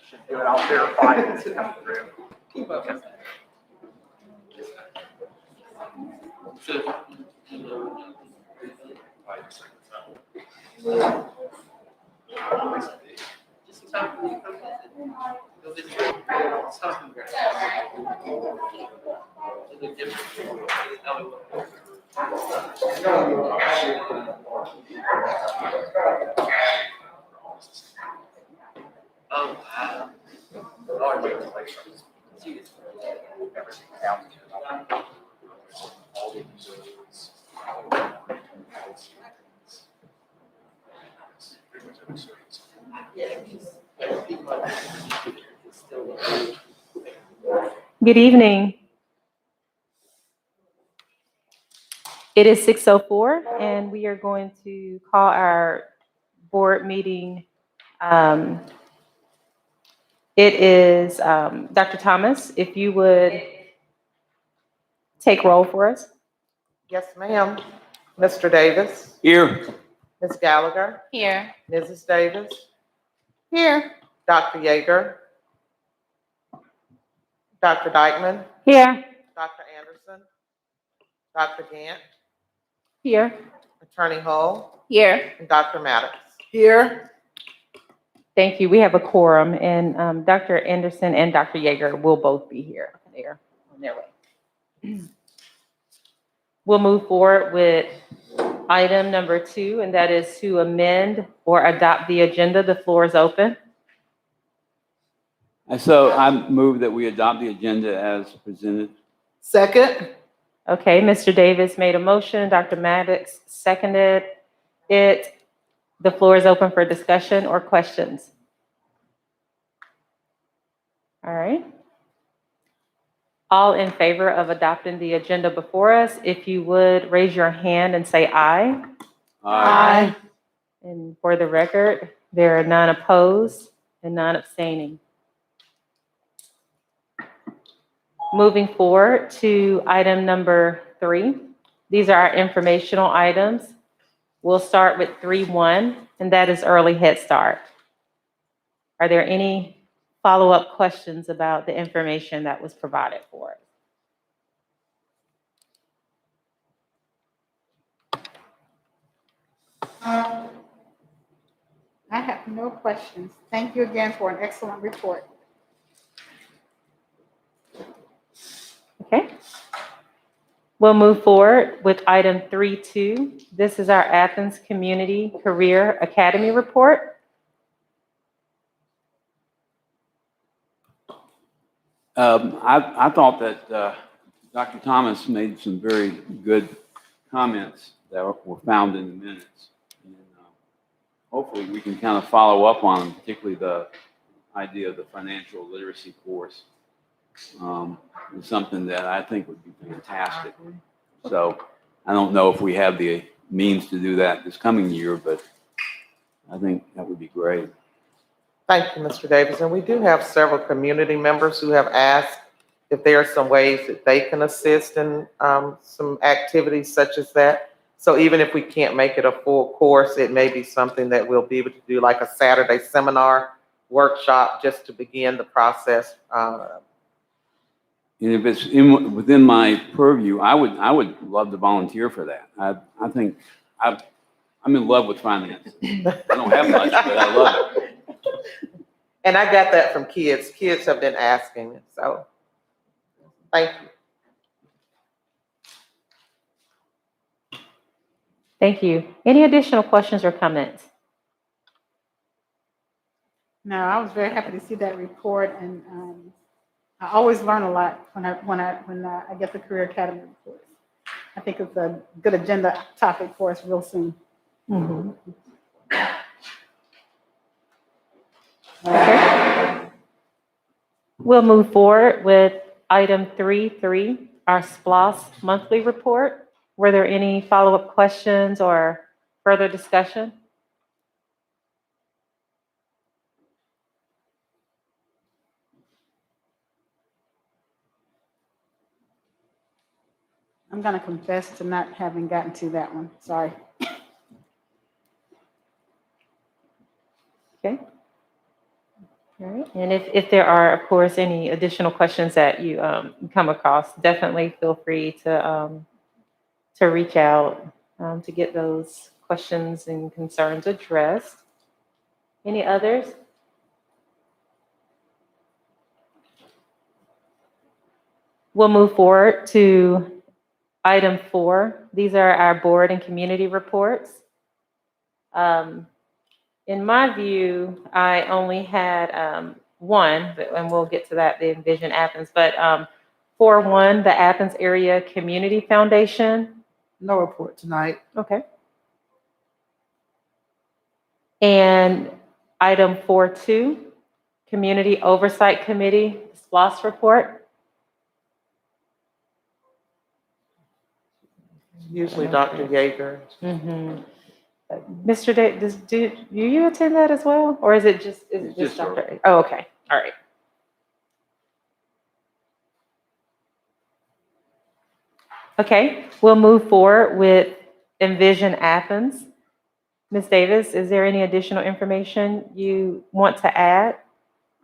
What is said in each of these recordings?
Should do it. I'll verify it as it comes through. Keep up. Everything down to all the utilities. Good evening. It is 6:04, and we are going to call our board meeting. It is Dr. Thomas, if you would take roll for us. Yes, ma'am. Mr. Davis, Here. Ms. Gallagher, Here. Mrs. Davis. Here. Dr. Yeager. Dr. Dykeman, Here. Dr. Anderson, Dr. Gant, Here. Attorney Hull, Here. and Dr. Maddox. Here. Thank you. We have a quorum, and Dr. Anderson and Dr. Yeager will both be here. They're on their way. We'll move forward with item number 2, and that is to amend or adopt the agenda. The floor is open. So I move that we adopt the agenda as presented. Second. Okay, Mr. Davis made a motion. Dr. Maddox seconded it. The floor is open for discussion or questions. All right. All in favor of adopting the agenda before us, if you would raise your hand and say aye. Aye. And for the record, there are none opposed and none abstaining. Moving forward to item number 3. These are our informational items. We'll start with 3.1, and that is early Head Start. Are there any follow-up questions about the information that was provided for us? I have no questions. Thank you again for an excellent report. Okay. We'll move forward with item 3.2. This is our Athens Community Career Academy report. I thought that Dr. Thomas made some very good comments that were found in the minutes. And hopefully we can kind of follow up on them, particularly the idea of the financial literacy course. Is something that I think would be fantastic. So I don't know if we have the means to do that this coming year, but I think that would be great. Thank you, Mr. Davis. And we do have several community members who have asked if there are some ways that they can assist in some activities such as that. So even if we can't make it a full course, it may be something that we'll be able to do, like a Saturday seminar workshop, just to begin the process. And if it's within my purview, I would love to volunteer for that. I think I'm in love with finance. I don't have much, but I love it. And I got that from kids. Kids have been asking, so thank you. Thank you. Any additional questions or comments? No, I was very happy to see that report, and I always learn a lot when I get the Career Academy report. I think it's a good agenda topic for us real soon. Mm-hmm. Okay. We'll move forward with item 3.3, our SPLOS monthly report. Were there any follow-up questions or further discussion? I'm going to confess to not having gotten to that one. Sorry. Okay. All right. And if there are, of course, any additional questions that you come across, definitely feel free to reach out to get those questions and concerns addressed. Any others? We'll move forward to item 4. These are our board and community reports. In my view, I only had one, and we'll get to that, the Envision Athens, but 4.1, the Athens Area Community Foundation. No report tonight. Okay. And item 4.2, Community Oversight Committee, SPLOS report. Usually Dr. Yeager. Mm-hmm. Mr. Day, do you attend that as well? Or is it just Just Dr.? Oh, okay. All right. Okay, we'll move forward with Envision Athens. Ms. Davis, is there any additional information you want to add?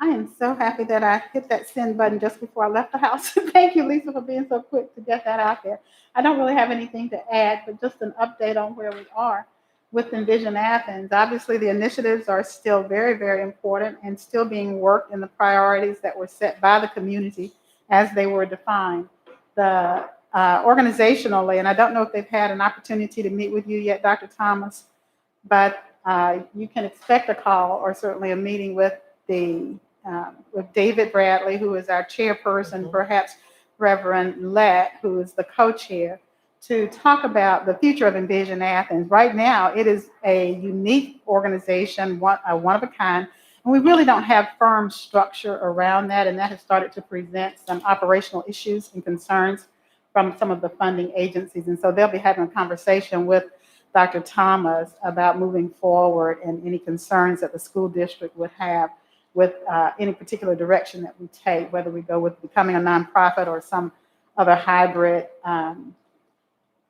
I am so happy that I hit that send button just before I left the house. Thank you, Lisa, for being so quick to get that out there. I don't really have anything to add, but just an update on where we are with Envision Athens. Obviously, the initiatives are still very, very important and still being worked in the priorities that were set by the community as they were defined. The organizationally, and I don't know if they've had an opportunity to meet with you yet, Dr. Thomas, but you can expect a call or certainly a meeting with David Bradley, who is our chairperson, perhaps Reverend Lett, who is the co-chair, to talk about the future of Envision Athens. Right now, it is a unique organization, one of a kind, and we really don't have firm structure around that, and that has started to present some operational issues and concerns from some of the funding agencies. And so they'll be having a conversation with Dr. Thomas about moving forward and any concerns that the school district would have with any particular direction that we take, whether we go with becoming a nonprofit or some other hybrid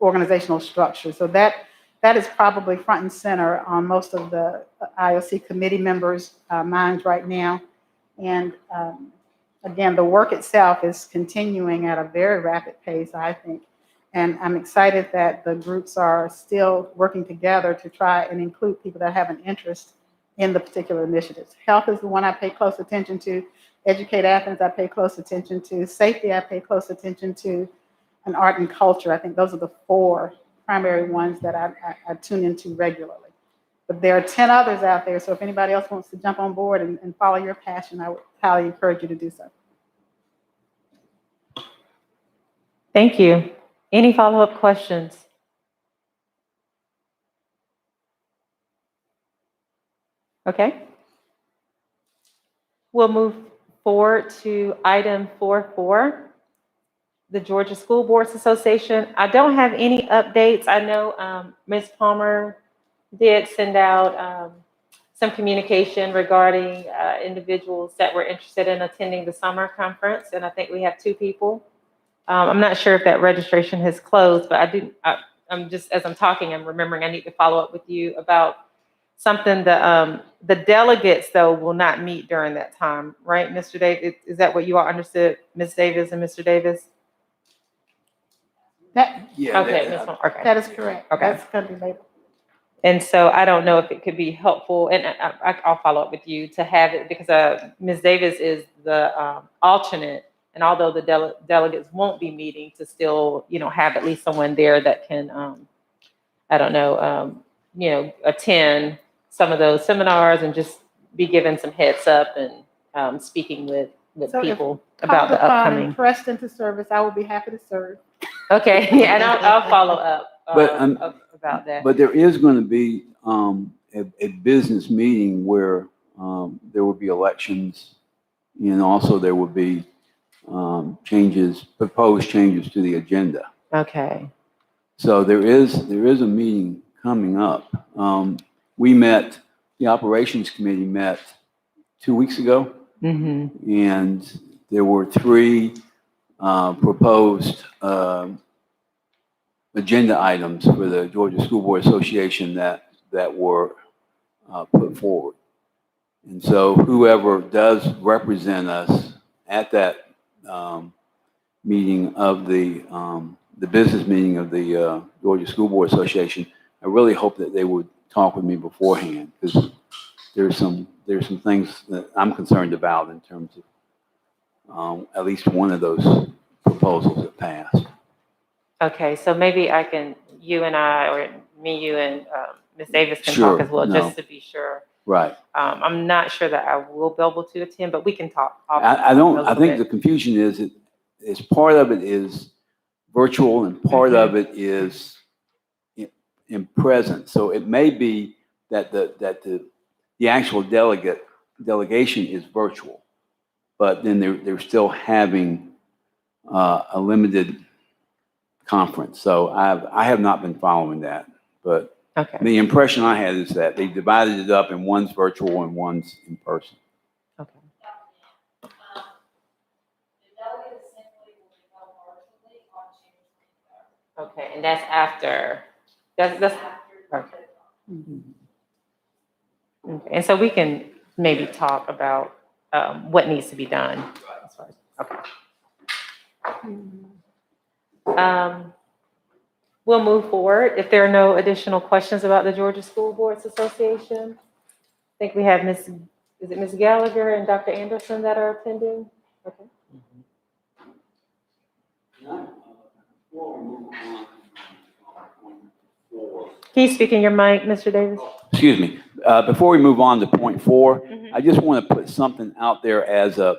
organizational structure. So that is probably front and center on most of the IOC committee members' minds right now. And again, the work itself is continuing at a very rapid pace, I think. And I'm excited that the groups are still working together to try and include people that have an interest in the particular initiatives. Health is the one I pay close attention to. Educate Athens, I pay close attention to. Safety, I pay close attention to. And art and culture, I think those are the 4 primary ones that I tune into regularly. But there are 10 others out there, so if anybody else wants to jump on board and follow your passion, I would highly encourage you to do so. Thank you. Any follow-up questions? Okay. We'll move forward to item 4.4, the Georgia School Boards Association. I don't have any updates. I know Ms. Palmer did send out some communication regarding individuals that were interested in attending the summer conference, and I think we have 2 people. I'm not sure if that registration has closed, but I'm just, as I'm talking, I'm remembering I need to follow up with you about something. The delegates, though, will not meet during that time, right, Mr. Davis? Is that what you all understood, Ms. Davis and Mr. Davis? Yeah. Okay, Ms. Palmer, okay. That is correct. Okay. That's going to be later. And so I don't know if it could be helpful, and I'll follow up with you to have it, because Ms. Davis is the alternate, and although the delegates won't be meeting, to still, have at least someone there that can, attend some of those seminars and just be given some heads up and speaking with So if people about the called upon and upcoming. pressed into service, I will be happy to serve. Okay, yeah, and I'll follow up about that. But there is going to be a business meeting where there will be elections, and also there will be proposed changes to the agenda. Okay. So there is a meeting coming up. The operations committee met 2 weeks ago, and there were 3 proposed agenda items for the Georgia School Board Association that were put forward. And so whoever does represent us at that meeting of the business meeting of the Georgia School Board Association, I really hope that they would talk with me beforehand, because there's some things that I'm concerned about in terms of at least one of those proposals that passed. Okay, so maybe you and I, or me, you, and Ms. Davis can Sure, talk as well, no. just to be sure. Right. I'm not sure that I will be able to attend, but we can talk. I think the confusion is part of it is virtual and part of it is in present. So it may be that the actual delegation is virtual, but then they're still having a limited conference. So I have not been following that, but Okay, the impression I had is that they divided it up and one's virtual and one's in person. okay. Okay, and that's after, that's, okay. Okay, and so we can maybe talk about what needs to be done. Okay. We'll move forward. If there are no additional questions about the Georgia School Boards Association, I think we have is it Ms. Gallagher and Dr. Anderson that are attending? Okay. Can you speak in your mic, Mr. Davis? Excuse me. Before we move on to point 4, I just want to put something out there as a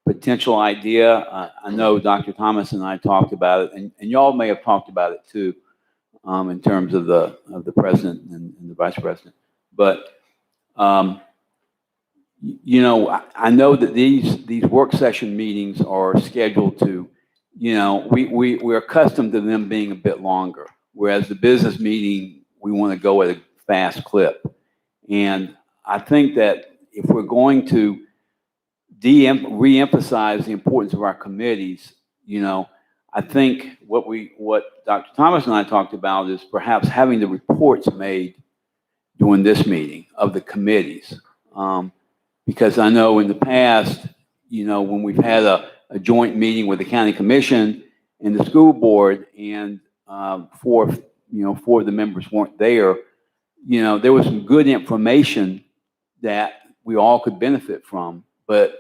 potential idea. I know Dr. Thomas and I talked about it, and y'all may have talked about it too, in terms of the president and the vice president. But you know, I know that these work session meetings are scheduled to, you know, we're accustomed to them being a bit longer, whereas the business meeting, we want to go at a fast clip. And I think that if we're going to re-emphasize the importance of our committees, you know, I think what Dr. Thomas and I talked about is perhaps having the reports made during this meeting of the committees. Because I know in the past, you know, when we've had a joint meeting with the county commission and the school board, and four of the members weren't there, you know, there was some good information that we all could benefit from. But,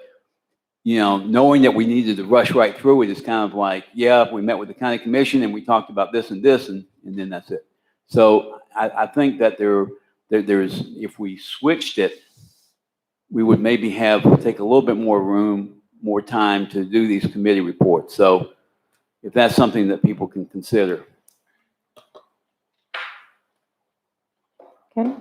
you know, knowing that we needed to rush right through it is kind of like, yeah, we met with the county commission and we talked about this, and then that's it. So I think that there's, if we switched it, we would maybe take a little bit more room, more time to do these committee reports. So if that's something that people can consider. Okay.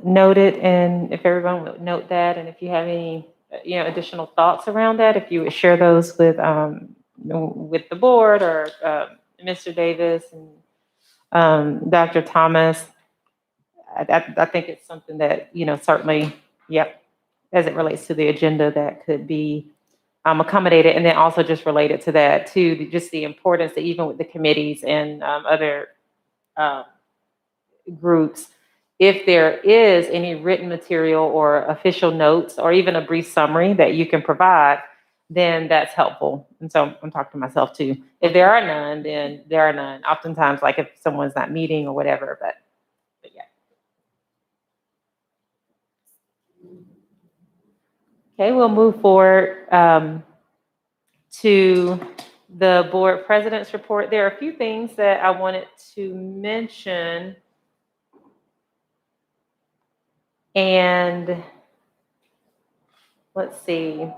Noted, and if everyone would note that, and if you have any, you know, additional thoughts around that, if you would share those with the board or Mr. Davis and Dr. Thomas. I think it's something that, you know, certainly, yep, as it relates to the agenda, that could be accommodated. And then also just related to that too, just the importance that even with the committees and other groups, if there is any written material or official notes or even a brief summary that you can provide, then that's helpful. And so I'm talking to myself too. If there are none, then there are none. Oftentimes, like if someone's not meeting or whatever, but yeah. Okay, we'll move forward to the board president's report. There are a few things that I wanted to mention. And let's see.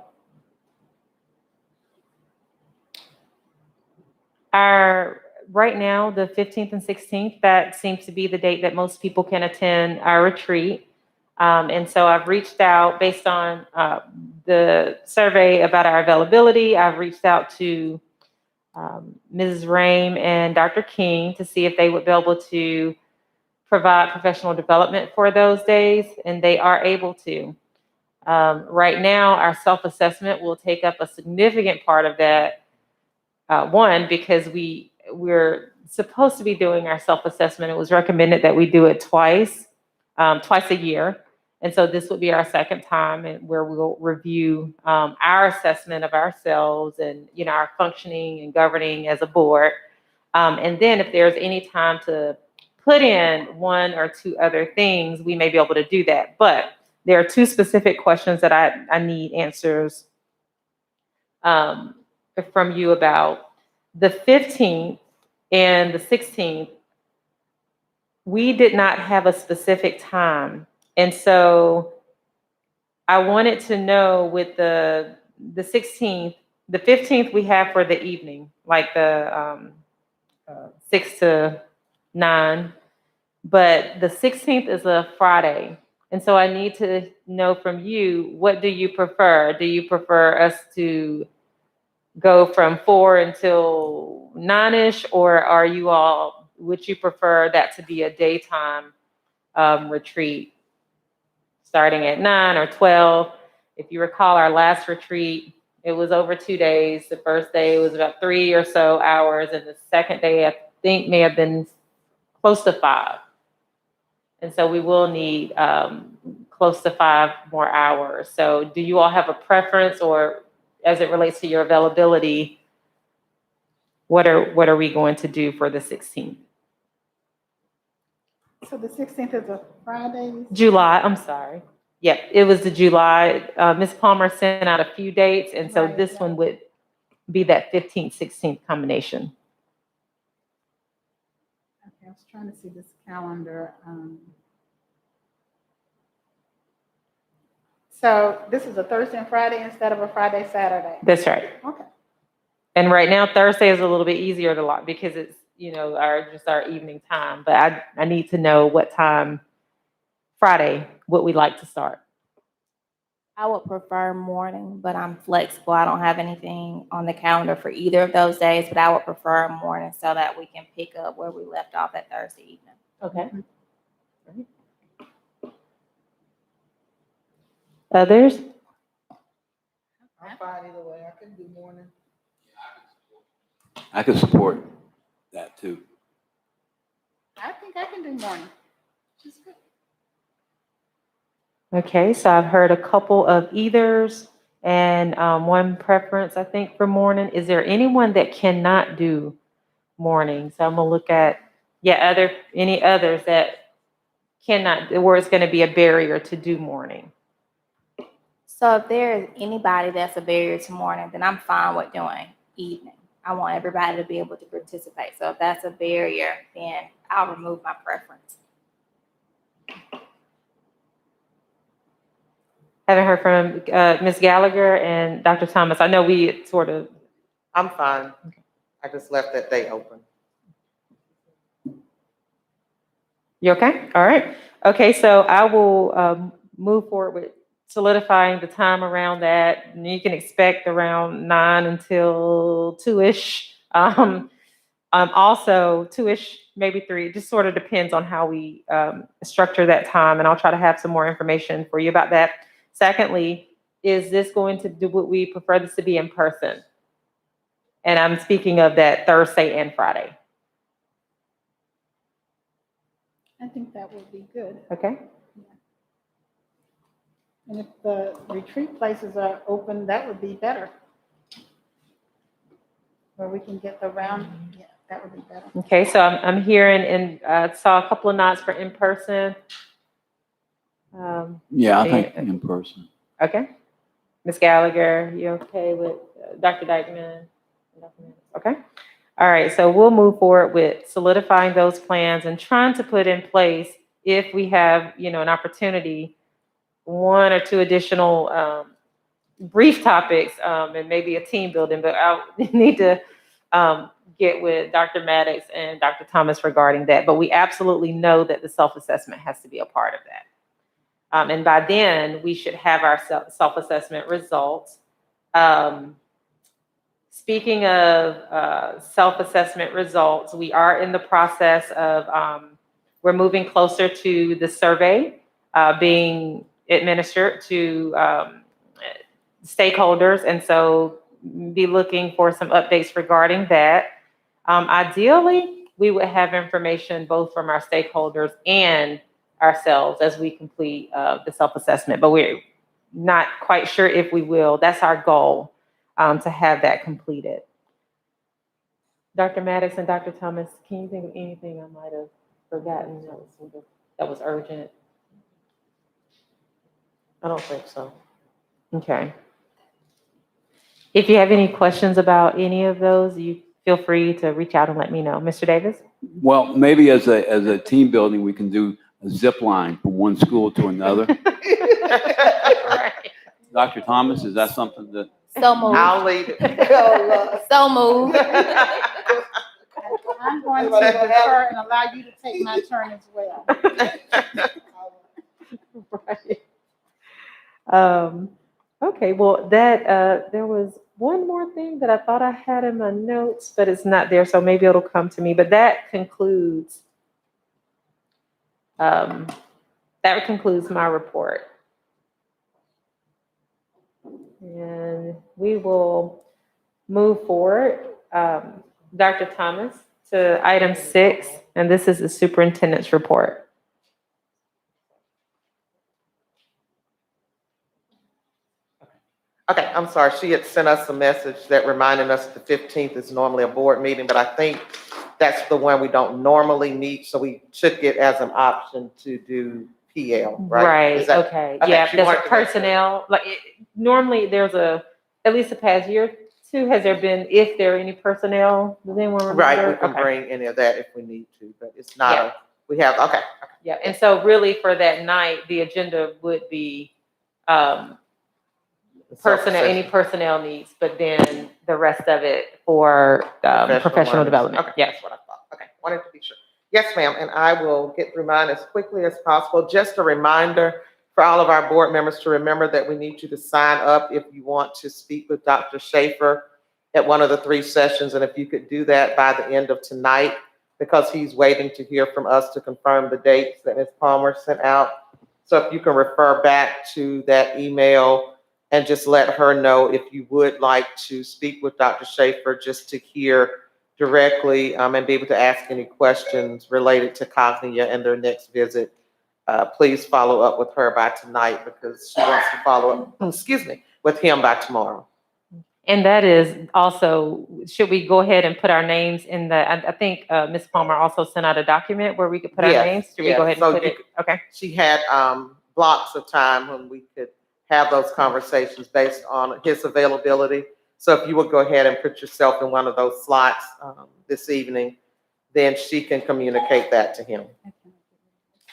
Right now, the 15th and 16th, that seems to be the date that most people can attend our retreat. And so I've reached out based on the survey about our availability. I've reached out to Mrs. Rame and Dr. King to see if they would be able to provide professional development for those days, and they are able to. Right now, our self-assessment will take up a significant part of that. One, because we're supposed to be doing our self-assessment. It was recommended that we do it twice a year. And so this would be our second time and where we'll review our assessment of ourselves and, you know, our functioning and governing as a board. And then if there's any time to put in one or two other things, we may be able to do that. But there are two specific questions that I need answers from you about. The 15th and the 16th, we did not have a specific time. And so I wanted to know with the 16th, the 15th we have for the evening, like the 6 to 9, but the 16th is a Friday. And so I need to know from you, what do you prefer? Do you prefer us to go from 4 until 9-ish, or would you prefer that to be a daytime retreat starting at 9 or 12? If you recall our last retreat, it was over 2 days. The first day was about 3 or so hours, and the second day I think may have been close to 5. And so we will need close to 5 more hours. So do you all have a preference, or as it relates to your availability, what are we going to do for the 16th? So the 16th is a Friday? July, I'm sorry. Yep, it was the July. Ms. Palmer sent out a few dates, and so Right, this right. one would be that 15th, 16th combination. Okay, I was trying to see this calendar. So this is a Thursday and Friday instead of a Friday, Saturday? That's right. Okay. And right now, Thursday is a little bit easier to lock because it's, you know, our evening time. But I need to know what time Friday would we like to start. I would prefer morning, but I'm flexible. I don't have anything on the calendar for either of those days, but I would prefer morning so that we can pick up where we left off at Thursday evening. Okay. Others? I'm fine either way. I can do morning. I could support that too. I think I can do morning. Which is good. Okay, so I've heard a couple of either's and one preference, I think, for morning. Is there anyone that cannot do morning? So I'm gonna look at, any others that cannot, where it's gonna be a barrier to do morning. So if there is anybody that's a barrier to morning, then I'm fine with doing evening. I want everybody to be able to participate. So if that's a barrier, then I'll remove my preference. Haven't heard from Ms. Gallagher and Dr. Thomas. I know we sort of, I'm fine. I just left that day open. you okay? All right. Okay, so I will move forward with solidifying the time around that. And you can expect around 9 until 2-ish. Also 2-ish, maybe 3. It just sort of depends on how we structure that time. And I'll try to have some more information for you about that. Secondly, is this going to do what we prefer this to be in person? And I'm speaking of that Thursday and Friday. I think that would be good. Okay. And if the retreat places are open, that would be better. Where we can get the round, yeah, that would be better. Okay, so I'm hearing and saw a couple of nods for in person. Yeah, I think in person. Okay. Ms. Gallagher, you okay with Dr. Dykeman? Okay. All right, so we'll move forward with solidifying those plans and trying to put in place, if we have, an opportunity, 1 or 2 additional brief topics and maybe a team building, but I'll need to get with Dr. Maddox and Dr. Thomas regarding that. But we absolutely know that the self-assessment has to be a part of that. And by then, we should have our self-assessment results. Speaking of self-assessment results, we are in the process of, we're moving closer to the survey being administered to stakeholders. And so be looking for some updates regarding that. Ideally, we would have information both from our stakeholders and ourselves as we complete the self-assessment, but we're not quite sure if we will. That's our goal, to have that completed. Dr. Maddox and Dr. Thomas, can you think of anything I might have forgotten that was urgent? I don't think so. Okay. If you have any questions about any of those, you feel free to reach out and let me know. Mr. Davis? Well, maybe as a team building, we can do a zip line from one school to another. Right. Dr. Thomas, is that something that? So moved. I'll lead it. So moved. I'm going to defer and allow you to take my turn as well. Right. Okay, well, that, there was one more thing that I thought I had in my notes, but it's not there, so maybe it'll come to me. But that concludes my report. And we will move forward, Dr. Thomas, to item 6, and this is the superintendent's report. Okay, I'm sorry. She had sent us a message that reminded us that the 15th is normally a board meeting, but I think that's the one we don't normally meet, so we took it as an option to do PL, right? Right, Is that- okay, okay, yeah, she there's wanted a to make sure. personnel, normally there's at least the past year or two, has there been, if there are any personnel, does anyone remember? Right, we can Okay. bring any of that if we need to, but it's not Yeah. we have, okay. Yeah, and so really for that night, the agenda would be, personnel, any personnel needs, but then the rest of it for, professional learners. development, Okay, yes. that's what I thought. Okay, wanted to be sure. Yes, ma'am, and I will get through mine as quickly as possible. Just a reminder for all of our board members to remember that we need you to sign up if you want to speak with Dr. Schaefer at one of the 3 sessions, and if you could do that by the end of tonight, because he's waiting to hear from us to confirm the dates that Ms. Palmer sent out. So if you can refer back to that email and just let her know if you would like to speak with Dr. Schaefer, just to hear directly and be able to ask any questions related to Cognia and their next visit. Please follow up with her by tonight, because she wants to follow up, with him by tomorrow. And that is also, should we go ahead and put our names in I think Ms. Palmer also sent out a document where we could put our Yes, names? Should we yes. go ahead So and put it? Okay. She had blocks of time when we could have those conversations based on his availability. So if you would go ahead and put yourself in one of those slots this evening, then she can communicate that to him.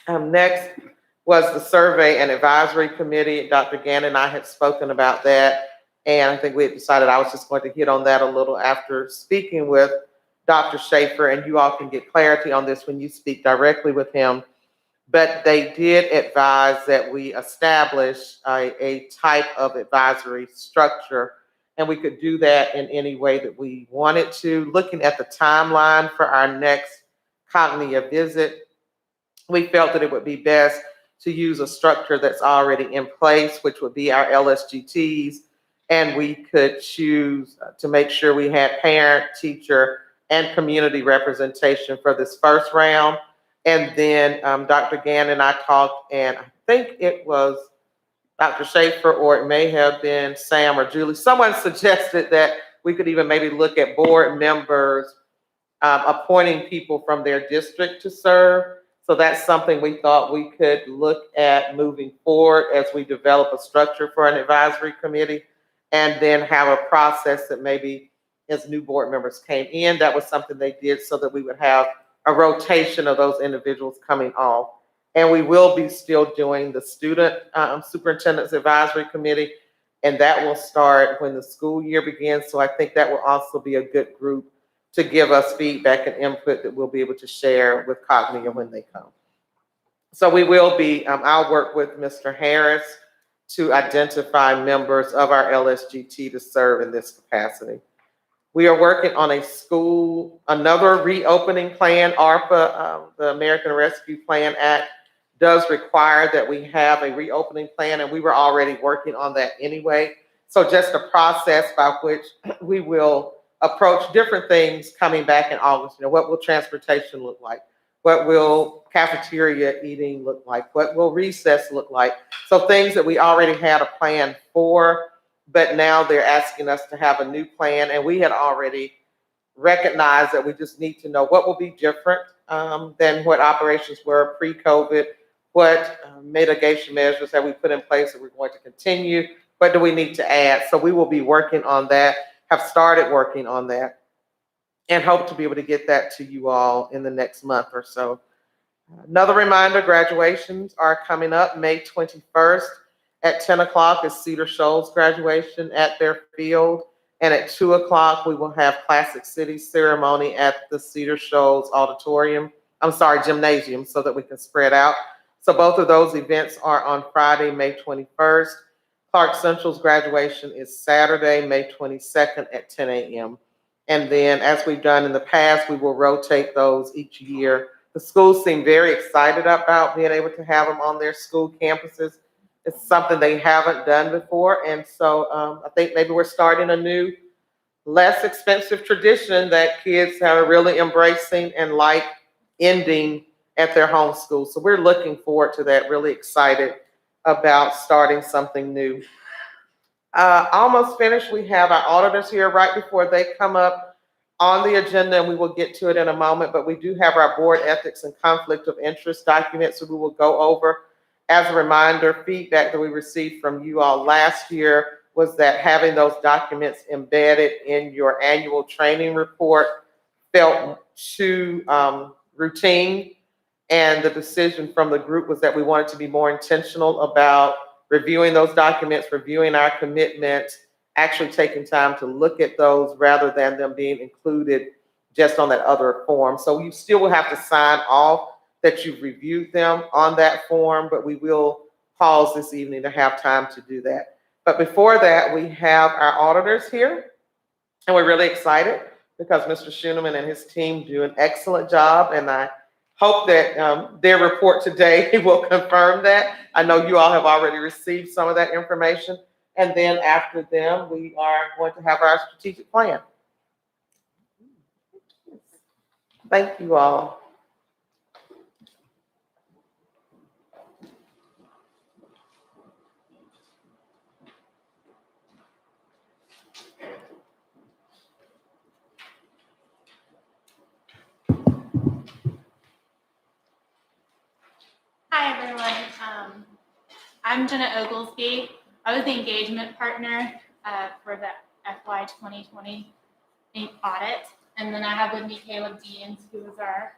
Next was the Survey and Advisory Committee. Dr. Gannon and I had spoken about that, and I think we had decided I was just going to hit on that a little after speaking with Dr. Schaefer, and you all can get clarity on this when you speak directly with him. But they did advise that we establish a type of advisory structure, and we could do that in any way that we wanted to. Looking at the timeline for our next Cognia visit, we felt that it would be best to use a structure that's already in place, which would be our LSGTs, and we could choose to make sure we had parent, teacher, and community representation for this first round. And then Dr. Gann and I talked, and I think it was Dr. Schaefer, or it may have been Sam or Julie. Someone suggested that we could even maybe look at board members appointing people from their district to serve. So that's something we thought we could look at moving forward as we develop a structure for an advisory committee, and then have a process that maybe as new board members came in, that was something they did so that we would have a rotation of those individuals coming off. And we will be still doing the Student Superintendents Advisory Committee, and that will start when the school year begins. So I think that will also be a good group to give us feedback and input that we'll be able to share with Cognia when they come. So we will be, I'll work with Mr. Harris to identify members of our LSGT to serve in this capacity. We are working on another reopening plan. ARPA, the American Rescue Plan Act, does require that we have a reopening plan, and we were already working on that anyway. So just a process by which we will approach different things coming back in August. You know, what will transportation look like? What will cafeteria eating look like? What will recess look like? So things that we already had a plan for, but now they're asking us to have a new plan, and we had already recognized that we just need to know what will be different than what operations were pre-COVID, what mitigation measures have we put in place that we're going to continue, what do we need to add? So we will be working on that, have started working on that, and hope to be able to get that to you all in the next month or so. Another reminder, graduations are coming up May 21st at 10 o'clock is Cedar Shoals graduation at their field. And at 2 o'clock, we will have Classic City ceremony at the Cedar Shoals gymnasium, so that we can spread out. So both of those events are on Friday, May 21st. Clark Central's graduation is Saturday, May 22nd at 10 a.m. And then, as we've done in the past, we will rotate those each year. The schools seem very excited about being able to have them on their school campuses. It's something they haven't done before. And so I think maybe we're starting a new, less expensive tradition that kids are really embracing and like ending at their home school. So we're looking forward to that, really excited about starting something new. Almost finished. We have our auditors here right before they come up on the agenda, and we will get to it in a moment, but we do have our board ethics and conflict of interest documents, so we will go over. As a reminder, feedback that we received from you all last year was that having those documents embedded in your annual training report felt too routine. And the decision from the group was that we wanted to be more intentional about reviewing those documents, reviewing our commitments, actually taking time to look at those rather than them being included just on that other form. So you still will have to sign off that you've reviewed them on that form, but we will pause this evening to have time to do that. But before that, we have our auditors here, and we're really excited because Mr. Schoeneman and his team do an excellent job, and I hope that their report today will confirm that. I know you all have already received some of that information, and then after them, we are going to have our strategic plan. Thank you all. Hi, everyone. I'm Jenna Oglesby. I was the engagement partner for the FY 2020 audit. And then I have with me Caleb Deans, who is our.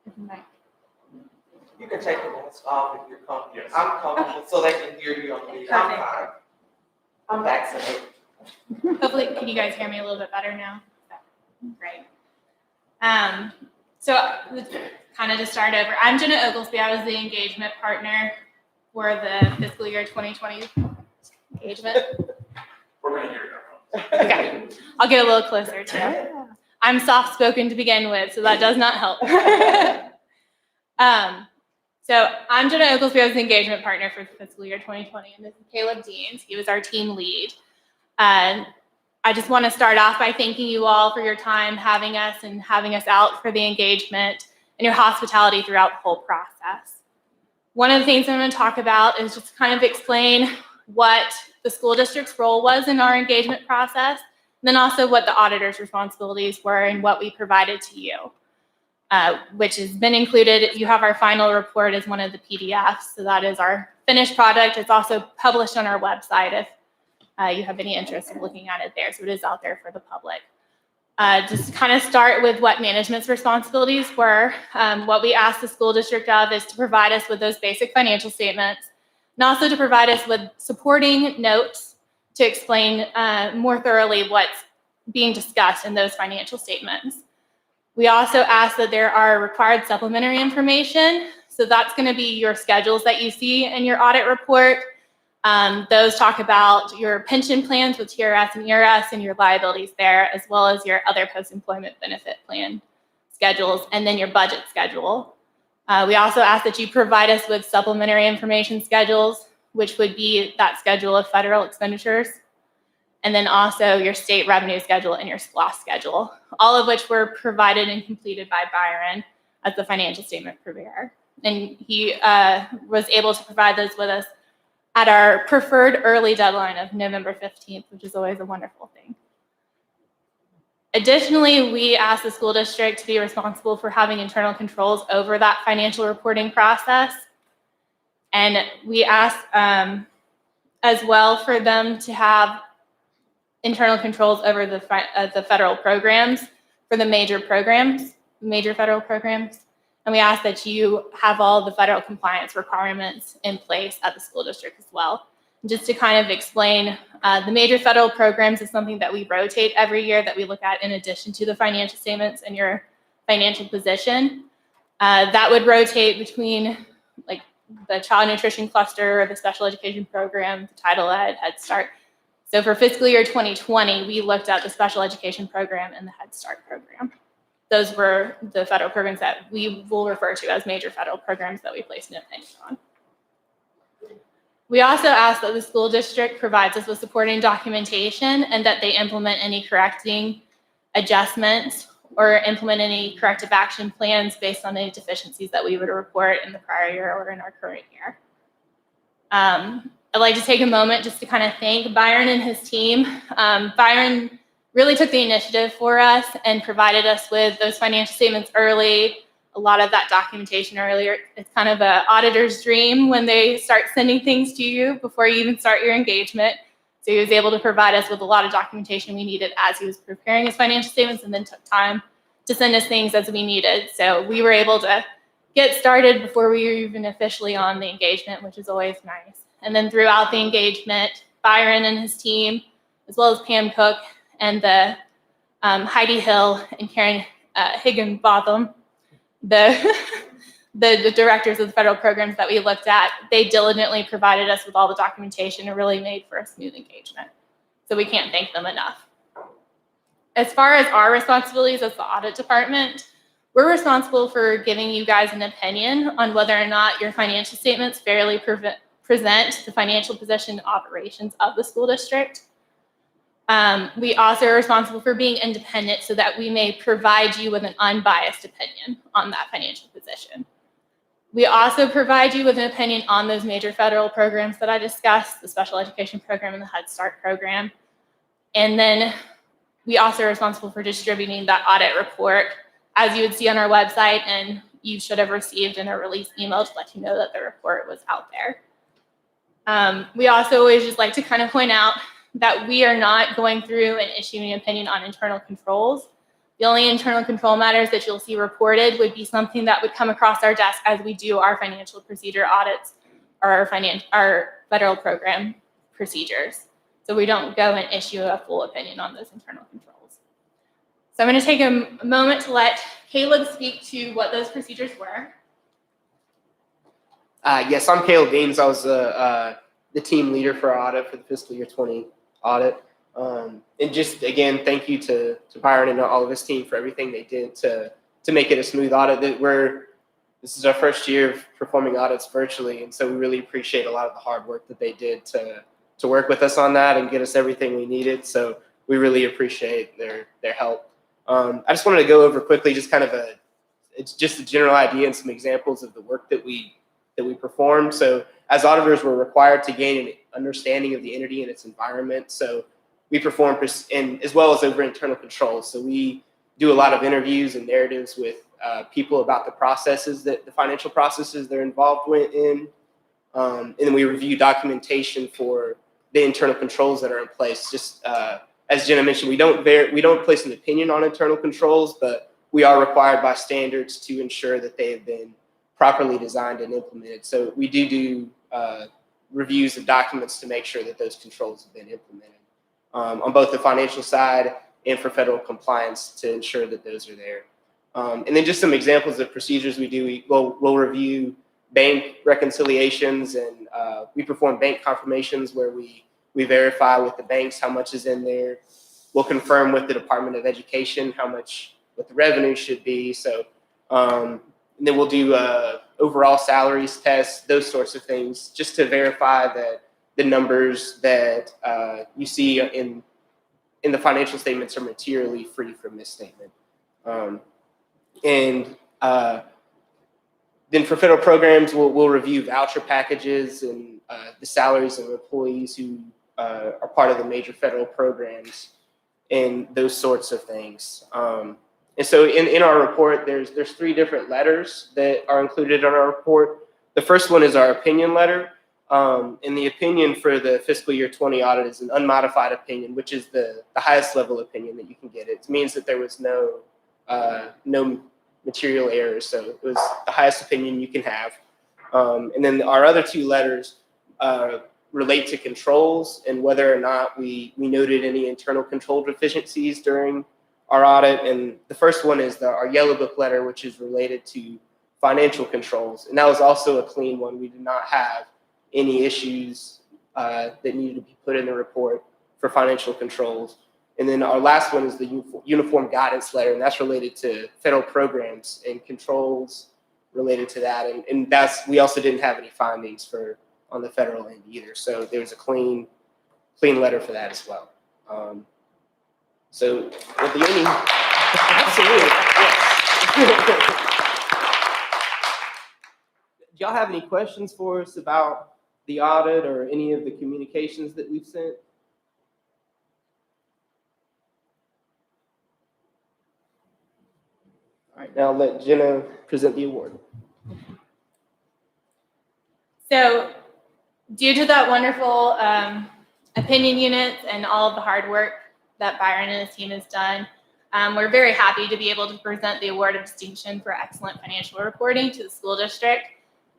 You can take the mask off if you're comfortable. Yes. I'm comfortable so they can hear you on the video. I'm fine. I'm vaccinated. Hopefully, can you guys hear me a little bit better now? Great. So kind of to start over, I'm Jenna Oglesby. I was the engagement partner for the fiscal year 2020 engagement. We're going to hear you. Okay, I'll get a little closer too. I'm soft-spoken to begin with, so that does not help. So I'm Jenna Oglesby. I was the engagement partner for fiscal year 2020, and this is Caleb Deans. He was our team lead. I just want to start off by thanking you all for your time having us and having us out for the engagement and your hospitality throughout the whole process. One of the things I'm going to talk about is just kind of explain what the school district's role was in our engagement process, and then also what the auditor's responsibilities were and what we provided to you, which has been included. You have our final report as one of the PDFs, so that is our finished product. It's also published on our website if you have any interest in looking at it there, so it is out there for the public. Just kind of start with what management's responsibilities were. What we asked the school district of is to provide us with those basic financial statements, and also to provide us with supporting notes to explain more thoroughly what's being discussed in those financial statements. We also ask that there are required supplementary information. So that's going to be your schedules that you see in your audit report. Those talk about your pension plans with TRS and ERS and your liabilities there, as well as your other post-employment benefit plan schedules, and then your budget schedule. We also ask that you provide us with supplementary information schedules, which would be that schedule of federal expenditures, and then also your state revenue schedule and your SPLOST schedule, all of which were provided and completed by Byron. as the financial statement preparer. And he was able to provide those with us at our preferred early deadline of November 15th, which is always a wonderful thing. Additionally, we asked the school district to be responsible for having internal controls over that financial reporting process. And we asked as well for them to have internal controls over the federal programs for the major federal programs. And we ask that you have all the federal compliance requirements in place at the school district as well. Just to kind of explain, the major federal programs is something that we rotate every year that we look at in addition to the financial statements and your financial position. That would rotate between like the child nutrition cluster, the special education program, the Title Ed, Head Start. So for fiscal year 2020, we looked at the special education program and the Head Start program. Those were the federal programs that we will refer to as major federal programs that we placed an opinion on. We also ask that the school district provides us with supporting documentation and that they implement any correcting adjustments or implement any corrective action plans based on any deficiencies that we would report in the prior year or in our current year. I'd like to take a moment just to kind of thank Byron and his team. Byron really took the initiative for us and provided us with those financial statements early, a lot of that documentation earlier. It's kind of an auditor's dream when they start sending things to you before you even start your engagement. So he was able to provide us with a lot of documentation we needed as he was preparing his financial statements, and then took time to send us things as we needed. So we were able to get started before we were even officially on the engagement, which is always nice. And then throughout the engagement, Byron and his team, as well as Pam Cook and the Heidi Hill and Karen Higginbotham, the directors of the federal programs that we looked at, they diligently provided us with all the documentation and really made for a smooth engagement. So we can't thank them enough. As far as our responsibilities as the audit department, we're responsible for giving you guys an opinion on whether or not your financial statements fairly present the financial position and operations of the school district. We also are responsible for being independent so that we may provide you with an unbiased opinion on that financial position. We also provide you with an opinion on those major federal programs that I discussed, the special education program and the Head Start program. And then we also are responsible for distributing that audit report, as you would see on our website, and you should have received in a release email to let you know that the report was out there. We also always just like to kind of point out that we are not going through and issuing an opinion on internal controls. The only internal control matters that you'll see reported would be something that would come across our desk as we do our financial procedure audits or our federal program procedures. So we don't go and issue a full opinion on those internal controls. So I'm going to take a moment to let Caleb speak to what those procedures were. Yes, I'm Caleb Deans. I was the team leader for our audit for the fiscal year 20 audit. And just, again, thank you to Byron and all of his team for everything they did to make it a smooth audit. This is our first year of performing audits virtually, and so we really appreciate a lot of the hard work that they did to work with us on that and get us everything we needed. So we really appreciate their help. I just wanted to go over quickly just kind of it's just a general idea and some examples of the work that we performed. So as auditors, we're required to gain an understanding of the entity and its environment. So we perform, and as well as over internal controls. So we do a lot of interviews and narratives with people about the processes, the financial processes they're involved in. And then we review documentation for the internal controls that are in place. Just as Jenna mentioned, we don't place an opinion on internal controls, but we are required by standards to ensure that they have been properly designed and implemented. So we do reviews of documents to make sure that those controls have been implemented on both the financial side and for federal compliance to ensure that those are there. And then just some examples of procedures we do. We'll review bank reconciliations, and we perform bank confirmations where we verify with the banks how much is in there. We'll confirm with the Department of Education what the revenue should be. So, and then we'll do overall salaries tests, those sorts of things, just to verify that the numbers that you see in the financial statements are materially free from misstatement. And Then for federal programs, we'll review voucher packages and the salaries of employees who are part of the major federal programs and those sorts of things. And so in our report, there's 3 different letters that are included in our report. The first one is our opinion letter. And the opinion for the fiscal year 20 audit is an unmodified opinion, which is the highest level opinion that you can get. It means that there was no material errors, so it was the highest opinion you can have. And then our other 2 letters relate to controls and whether or not we noted any internal control deficiencies during our audit. And the first one is our yellow book letter, which is related to financial controls. And that was also a clean one. We did not have any issues that needed to be put in the report for financial controls. And then our last one is the uniform guidance letter, and that's related to federal programs and controls related to that. And we also didn't have any findings on the federal end either. So there was a clean letter for that as well. So with the only, absolutely, yes. Do y'all have any questions for us about the audit or any of the communications that we've sent? All right, now I'll let Jenna present the award. So due to that wonderful opinion units and all of the hard work that Byron and his team has done, we're very happy to be able to present the award of distinction for excellent financial reporting to the school district.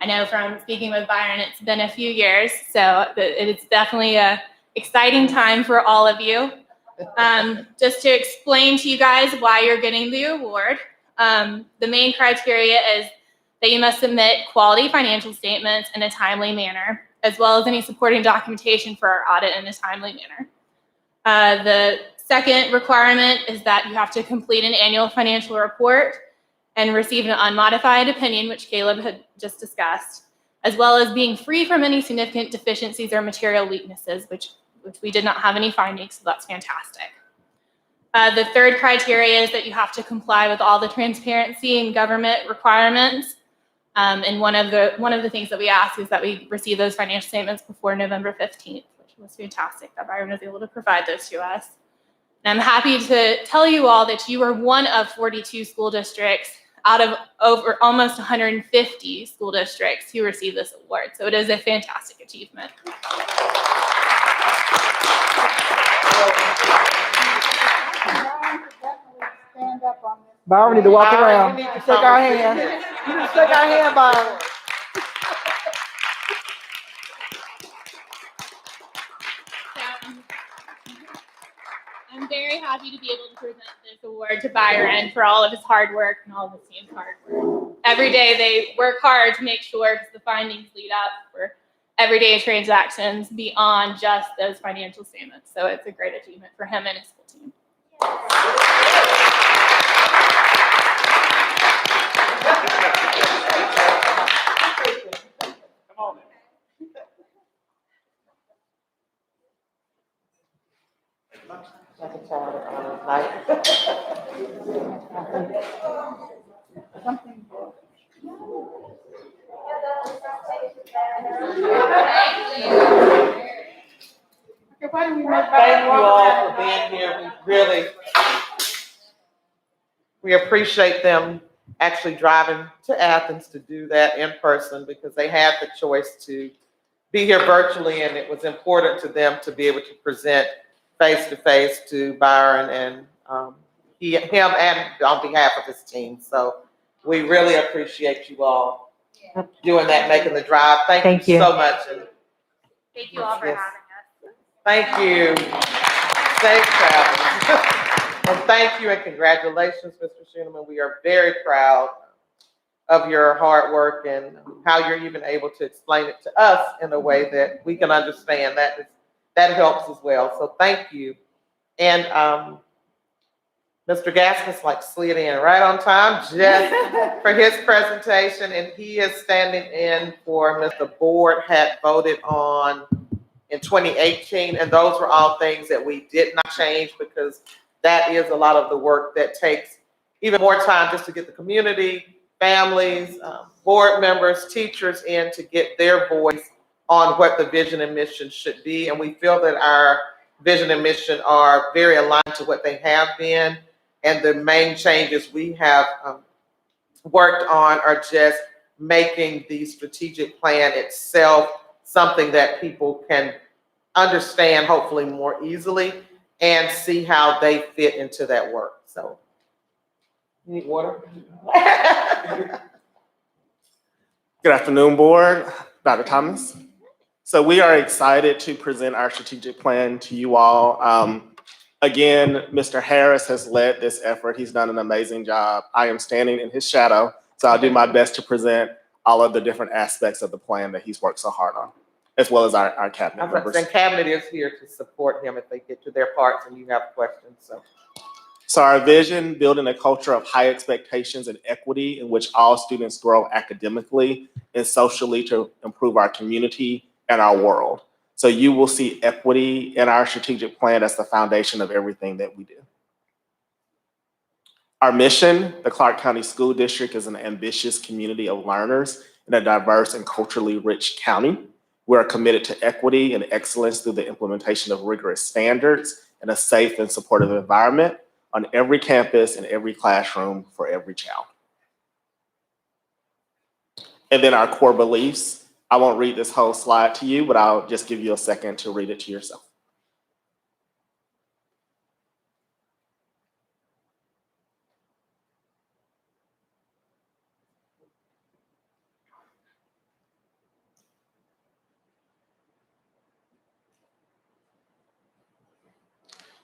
I know from speaking with Byron, it's been a few years, so it's definitely an exciting time for all of you. Just to explain to you guys why you're getting the award, the main criteria is that you must submit quality financial statements in a timely manner, as well as any supporting documentation for our audit in a timely manner. The second requirement is that you have to complete an annual financial report and receive an unmodified opinion, which Caleb had just discussed, as well as being free from any significant deficiencies or material weaknesses, which we did not have any findings, so that's fantastic. The third criteria is that you have to comply with all the transparency and government requirements. And one of the things that we ask is that we receive those financial statements before November 15th, which was fantastic that Byron was able to provide those to us. And I'm happy to tell you all that you are one of 42 school districts out of over almost 150 school districts who receive this award. So it is a fantastic achievement. Byron, we need to walk around. We need to Shake our hand. You need to shake our hand, Byron. I'm very happy to be able to present this award to Byron for all of his hard work and all of his team's hard work. Every day they work hard to make sure the findings lead up for everyday transactions beyond just those financial statements. So it's a great achievement for him and his whole team. Come on. Thank you all for being here. We appreciate them actually driving to Athens to do that in person because they had the choice to be here virtually, and it was important to them to be able to present face to face to Byron and him and on behalf of his team. So we really appreciate you all doing that, making the drive. Thank you so much. And Thank you all for Yes. having us. thank you. Safe travels. And thank you and congratulations, Mr. Schoeneman. We are very proud of your hard work and how you're even able to explain it to us in a way that we can understand. That helps as well. So thank you. And Mr. Gaskins slid in right on time just for his presentation, and he is standing in for Mr. Board had voted on in 2018, and those were all things that we did not change because that is a lot of the work that takes even more time just to get the community families, board members, teachers in to get their voice on what the vision and mission should be. And we feel that our vision and mission are very aligned to what they have been. And the main changes we have worked on are just making the strategic plan itself something that people can understand hopefully more easily and see how they fit into that work. So, you need water? Good afternoon, board. Dr. Thomas. So we are excited to present our strategic plan to you all. Again, Mr. Harris has led this effort. He's done an amazing job. I am standing in his shadow, so I'll do my best to present all of the different aspects of the plan that he's worked so hard on, as well as our cabinet members. And cabinet is here to support him if they get to their parts and you have questions. So our vision, building a culture of high expectations and equity in which all students grow academically and socially to improve our community and our world. So you will see equity in our strategic plan as the foundation of everything that we do. Our mission, the Clark County School District is an ambitious community of learners in a diverse and culturally rich county. We are committed to equity and excellence through the implementation of rigorous standards and a safe and supportive environment on every campus, in every classroom, for every child. And then our core beliefs. I won't read this whole slide to you, but I'll just give you a second to read it to yourself.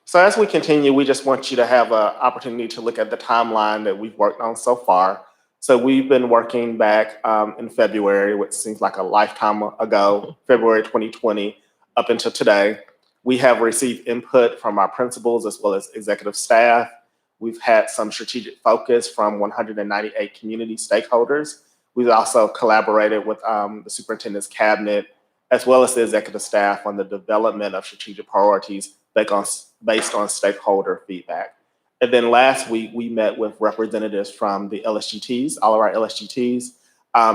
So as we continue, we just want you to have an opportunity to look at the timeline that we've worked on so far. So we've been working back in February, which seems like a lifetime ago, February 2020, up until today. We have received input from our principals as well as executive staff. We've had some strategic focus from 198 community stakeholders. We've also collaborated with the superintendent's cabinet as well as the executive staff on the development of strategic priorities based on stakeholder feedback. And then last week, we met with representatives from the LSGTs, all of our LSGTs,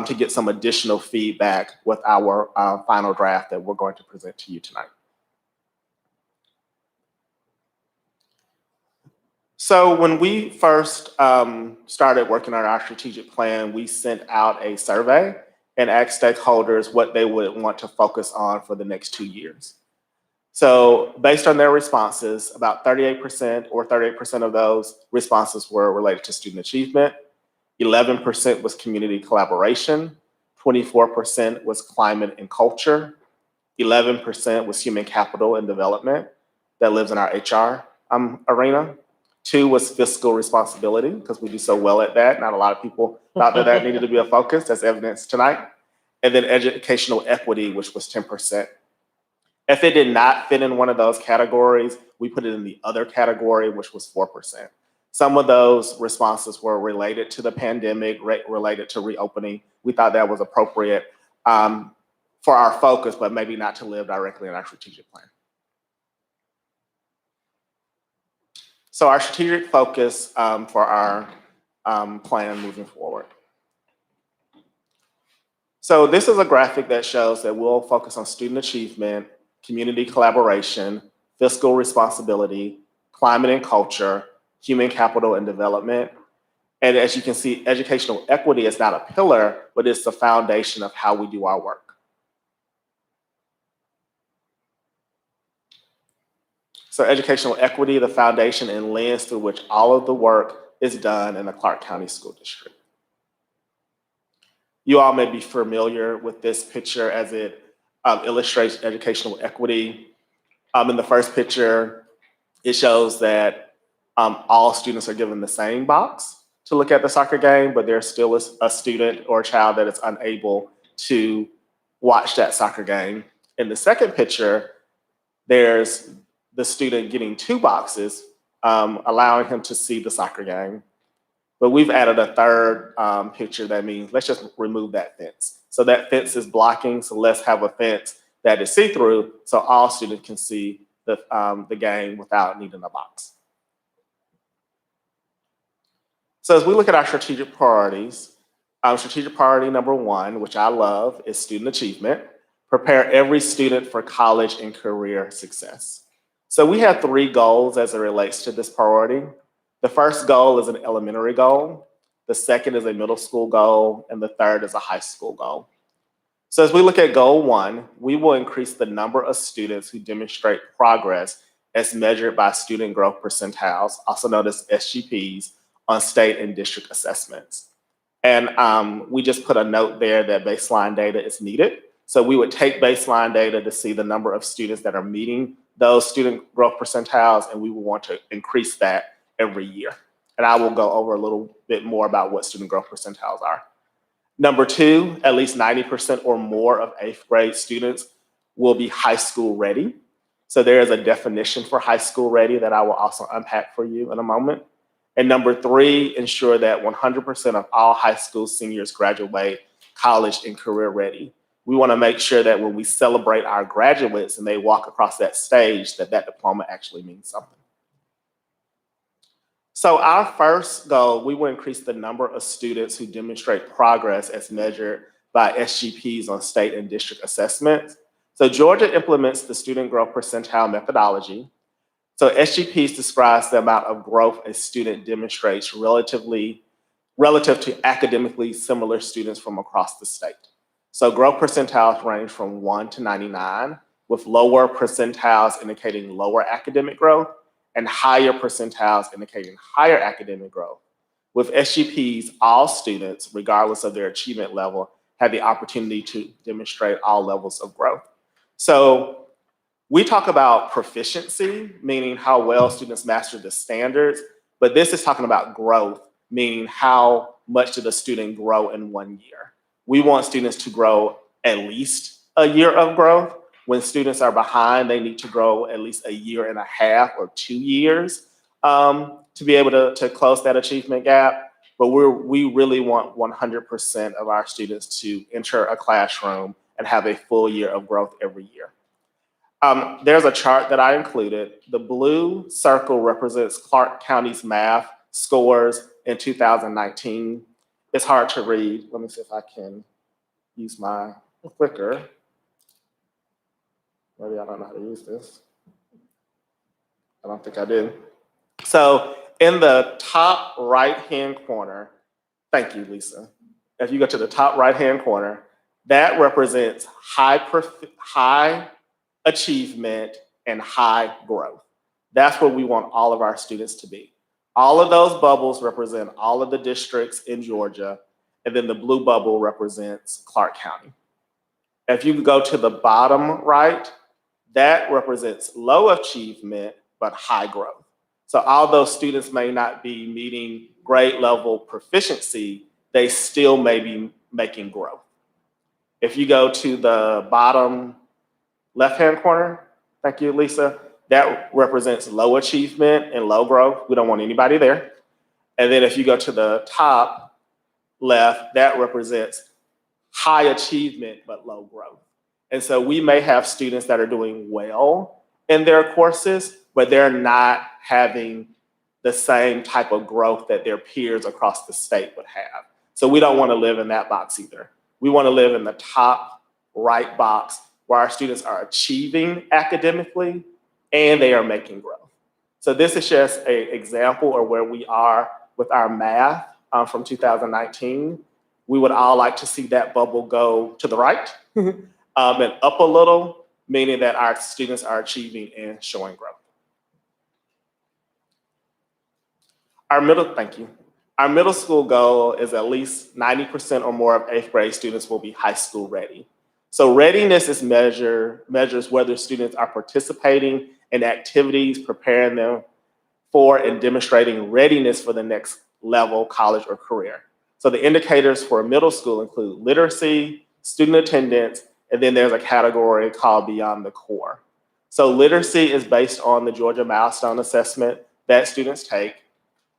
to get some additional feedback with our final draft that we're going to present to you tonight. So when we first started working on our strategic plan, we sent out a survey and asked stakeholders what they would want to focus on for the next 2 years. So based on their responses, about 38% of those responses were related to student achievement, 11% was community collaboration, 24% was climate and culture, 11% was human capital and development that lives in our HR arena. 2 was fiscal responsibility, because we do so well at that. Not a lot of people thought that that needed to be a focus, as evidenced tonight. And then educational equity, which was 10%. If it did not fit in one of those categories, we put it in the other category, which was 4%. Some of those responses were related to the pandemic, related to reopening. We thought that was appropriate for our focus, but maybe not to live directly in our strategic plan. So our strategic focus for our plan moving forward. So this is a graphic that shows that we'll focus on student achievement, community collaboration, fiscal responsibility, climate and culture, human capital and development. And as you can see, educational equity is not a pillar, but it's the foundation of how we do our work. So educational equity, the foundation and lens through which all of the work is done in the Clark County School District. You all may be familiar with this picture as it illustrates educational equity. In the first picture, it shows that all students are given the same box to look at the soccer game, but there's still a student or a child that is unable to watch that soccer game. In the second picture, there's the student getting 2 boxes, allowing him to see the soccer game. But we've added a third picture that means let's just remove that fence. So that fence is blocking, so let's have a fence that is see-through so all students can see the game without needing a box. So as we look at our strategic priorities, Strategic priority number 1, which I love, is student achievement. Prepare every student for college and career success. So we have 3 goals as it relates to this priority. The first goal is an elementary goal. The second is a middle school goal. And the third is a high school goal. So as we look at goal 1, we will increase the number of students who demonstrate progress as measured by student growth percentiles, also known as SGPs, on state and district assessments. And we just put a note there that baseline data is needed. So we would take baseline data to see the number of students that are meeting those student growth percentiles, and we will want to increase that every year. And I will go over a little bit more about what student growth percentiles are. Number 2, at least 90% or more of 8th grade students will be high school ready. So there is a definition for high school ready that I will also unpack for you in a moment. And number 3, ensure that 100% of all high school seniors graduate college and career ready. We want to make sure that when we celebrate our graduates and they walk across that stage, that that diploma actually means something. So our first goal, we will increase the number of students who demonstrate progress as measured by SGPs on state and district assessments. So Georgia implements the student growth percentile methodology. So SGPs describes the amount of growth a student demonstrates relative to academically similar students from across the state. So growth percentiles range from 1 to 99, with lower percentiles indicating lower academic growth and higher percentiles indicating higher academic growth. With SGPs, all students, regardless of their achievement level, have the opportunity to demonstrate all levels of growth. So we talk about proficiency, meaning how well students master the standards, but this is talking about growth, meaning how much did a student grow in 1 year. We want students to grow at least a year of growth. When students are behind, they need to grow at least 1.5 years or 2 years to be able to close that achievement gap. But we really want 100% of our students to enter a classroom and have a full year of growth every year. There's a chart that I included. The blue circle represents Clark County's math scores in 2019. It's hard to read. Let me see if I can use my clicker. Maybe I don't know how to use this. I don't think I do. So in the top right-hand corner, thank you, Lisa. If you go to the top right-hand corner, that represents high achievement and high growth. That's where we want all of our students to be. All of those bubbles represent all of the districts in Georgia, and then the blue bubble represents Clark County. If you go to the bottom right, that represents low achievement, but high growth. So although students may not be meeting grade level proficiency, they still may be making growth. If you go to the bottom left-hand corner, thank you, Lisa, that represents low achievement and low growth. We don't want anybody there. And then if you go to the top left, that represents high achievement, but low growth. And so we may have students that are doing well in their courses, but they're not having the same type of growth that their peers across the state would have. So we don't want to live in that box either. We want to live in the top right box where our students are achieving academically and they are making growth. So this is just an example of where we are with our math from 2019. We would all like to see that bubble go to the right and up a little, meaning that our students are achieving and showing growth. Our middle school goal is at least 90% or more of 8th grade students will be high school ready. So readiness is measures whether students are participating in activities, preparing them for and demonstrating readiness for the next level, college or career. So the indicators for middle school include literacy, student attendance, and then there's a category called beyond the core. So literacy is based on the Georgia Milestone Assessment that students take.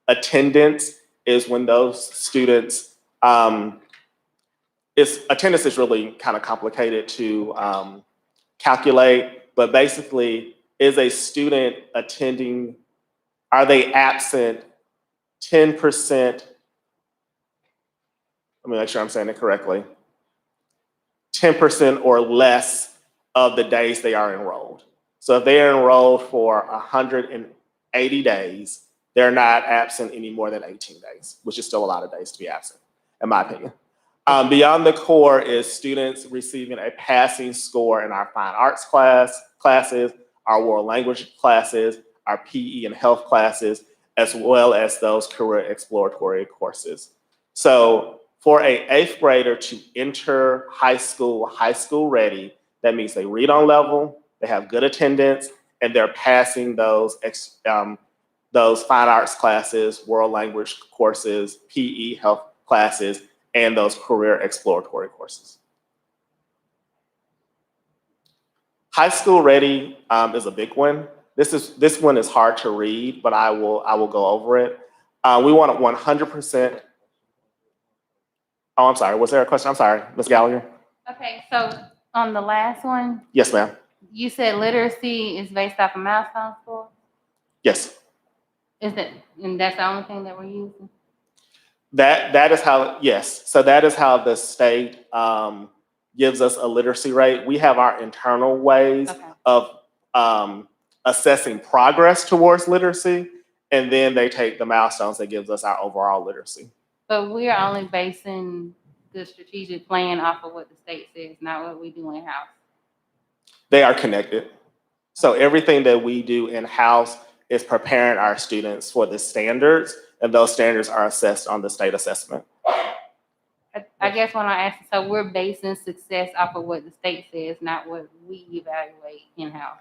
Attendance is when those students, attendance is really kind of complicated to calculate, but basically is a student attending, are they absent 10% let me make sure I'm saying it correctly, 10% or less of the days they are enrolled. So if they are enrolled for 180 days, they're not absent any more than 18 days, which is still a lot of days to be absent, in my opinion. Beyond the core is students receiving a passing score in our fine arts classes, our world language classes, our PE and health classes, as well as those career exploratory courses. So for an 8th grader to enter high school ready, that means they read on level, they have good attendance, and they're passing those fine arts classes, world language courses, PE, health classes, and those career exploratory courses. High school ready is a big one. This one is hard to read, but I will go over it. We want 100%. Oh, I'm sorry. Was there a question? I'm sorry, Ms. Gallagher. Okay, so on the last one, Yes, ma'am. you said literacy is based off of milestone score? Yes. Is it, and that's the only thing that we're using? That is how, yes. So that is how the state gives us a literacy rate. We have our internal ways of assessing progress towards literacy, and then they take the milestones that gives us our overall literacy. But we are only basing the strategic plan off of what the state says, not what we do in-house. They are connected. So everything that we do in-house is preparing our students for the standards, and those standards are assessed on the state assessment. I guess when I asked, so we're basing success off of what the state says, not what we evaluate in-house.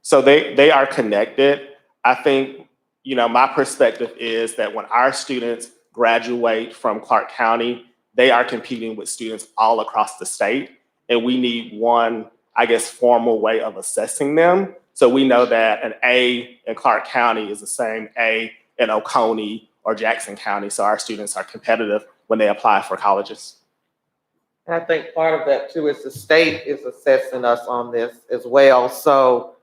So they are connected. I think, my perspective is that when our students graduate from Clark County, they are competing with students all across the state, and we need one, formal way of assessing them. So we know that an A in Clark County is the same A in Oconee or Jackson County. So our students are competitive when they apply for colleges. And I think part of that too is the state is assessing us on this as well. So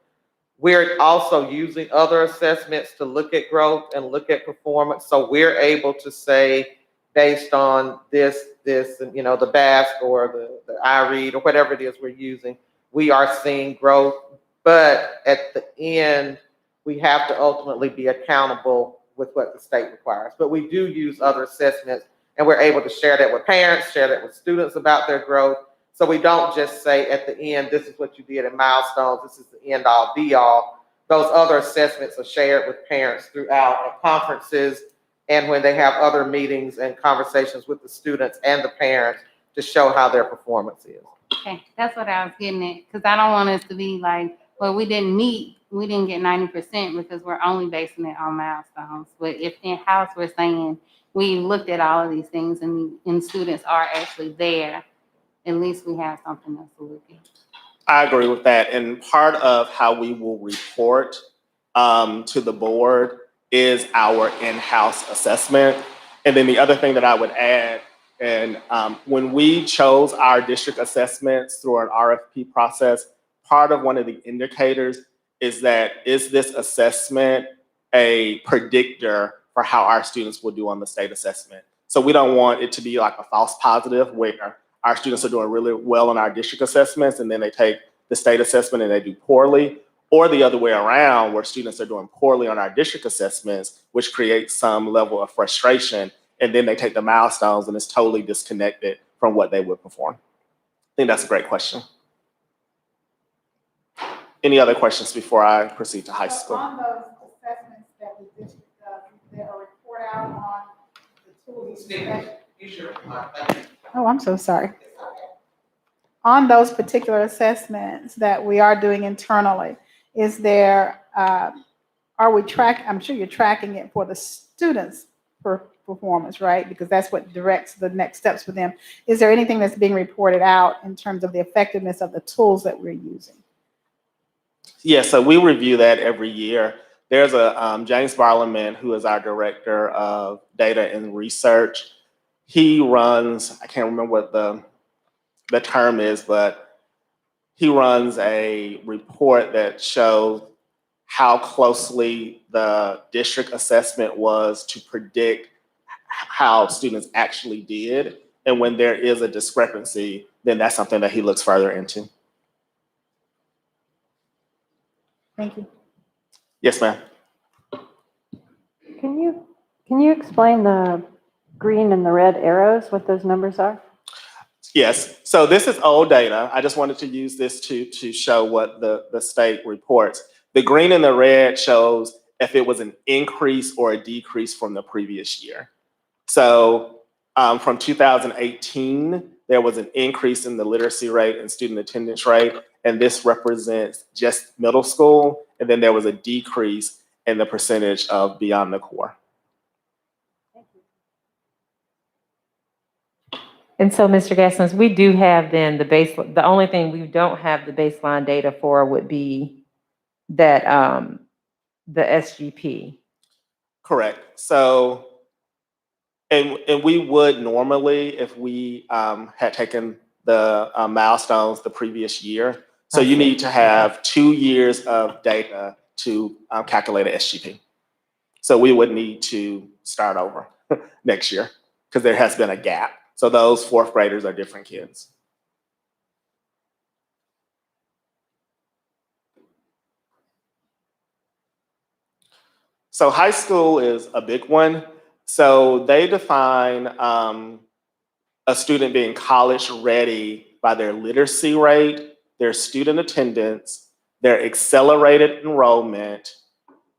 we're also using other assessments to look at growth and look at performance. So we're able to say, based on this, and the BASC or the iRead or whatever it is we're using, we are seeing growth. But at the end, we have to ultimately be accountable with what the state requires. But we do use other assessments, and we're able to share that with parents, share that with students about their growth. So we don't just say at the end, this is what you did in milestones, this is the end all be all. Those other assessments are shared with parents throughout at conferences and when they have other meetings and conversations with the students and the parents to show how their performance is. Okay, that's what I was getting at, because I don't want us to be like, well, we didn't get 90% because we're only basing it on milestones. But if in-house we're saying we looked at all of these things and students are actually there, at least we have something else to look at. I agree with that. And part of how we will report to the board is our in-house assessment. And then the other thing that I would add, and when we chose our district assessments through an RFP process, part of one of the indicators is this assessment a predictor for how our students will do on the state assessment? So we don't want it to be like a false positive where our students are doing really well on our district assessments and then they take the state assessment and they do poorly, or the other way around where students are doing poorly on our district assessments, which creates some level of frustration, and then they take the milestones and it's totally disconnected from what they would perform. I think that's a great question. Any other questions before I proceed to high school? On those assessments that the district does, there are report out on the tools. Oh, I'm so sorry. On those particular assessments that we are doing internally, is there, I'm sure you're tracking it for the students' performance, right? Because that's what directs the next steps for them. Is there anything that's being reported out in terms of the effectiveness of the tools that we're using? Yeah, so we review that every year. There's a James Barlaman, who is our director of data and research. He runs, I can't remember what the term is, but he runs a report that shows how closely the district assessment was to predict how students actually did. And when there is a discrepancy, then that's something that he looks further into. Thank you. Yes, ma'am. Can you explain the green and the red arrows, what those numbers are? Yes, so this is old data. I just wanted to use this to show what the state reports. The green and the red shows if it was an increase or a decrease from the previous year. So from 2018, there was an increase in the literacy rate and student attendance rate, and this represents just middle school, and then there was a decrease in the percentage of beyond the core. And so, Mr. Gaskins, we do have then the only thing we don't have the baseline data for would be that, the SGP. Correct. So, and we would normally, if we had taken the milestones the previous year. So you need to have 2 years of data to calculate an SGP. So we would need to start over next year because there has been a gap. So those fourth graders are different kids. So high school is a big one. So they define a student being college ready by their literacy rate, their student attendance, their accelerated enrollment,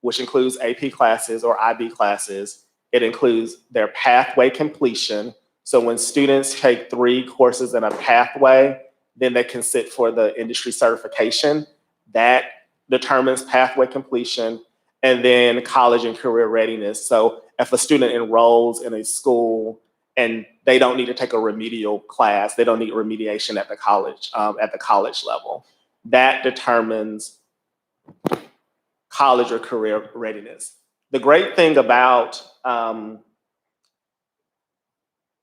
which includes AP classes or IB classes. It includes their pathway completion. So when students take 3 courses in a pathway, then they can sit for the industry certification. That determines pathway completion. And then college and career readiness. So if a student enrolls in a school and they don't need to take a remedial class, they don't need remediation at the college level, that determines college or career readiness. The great thing about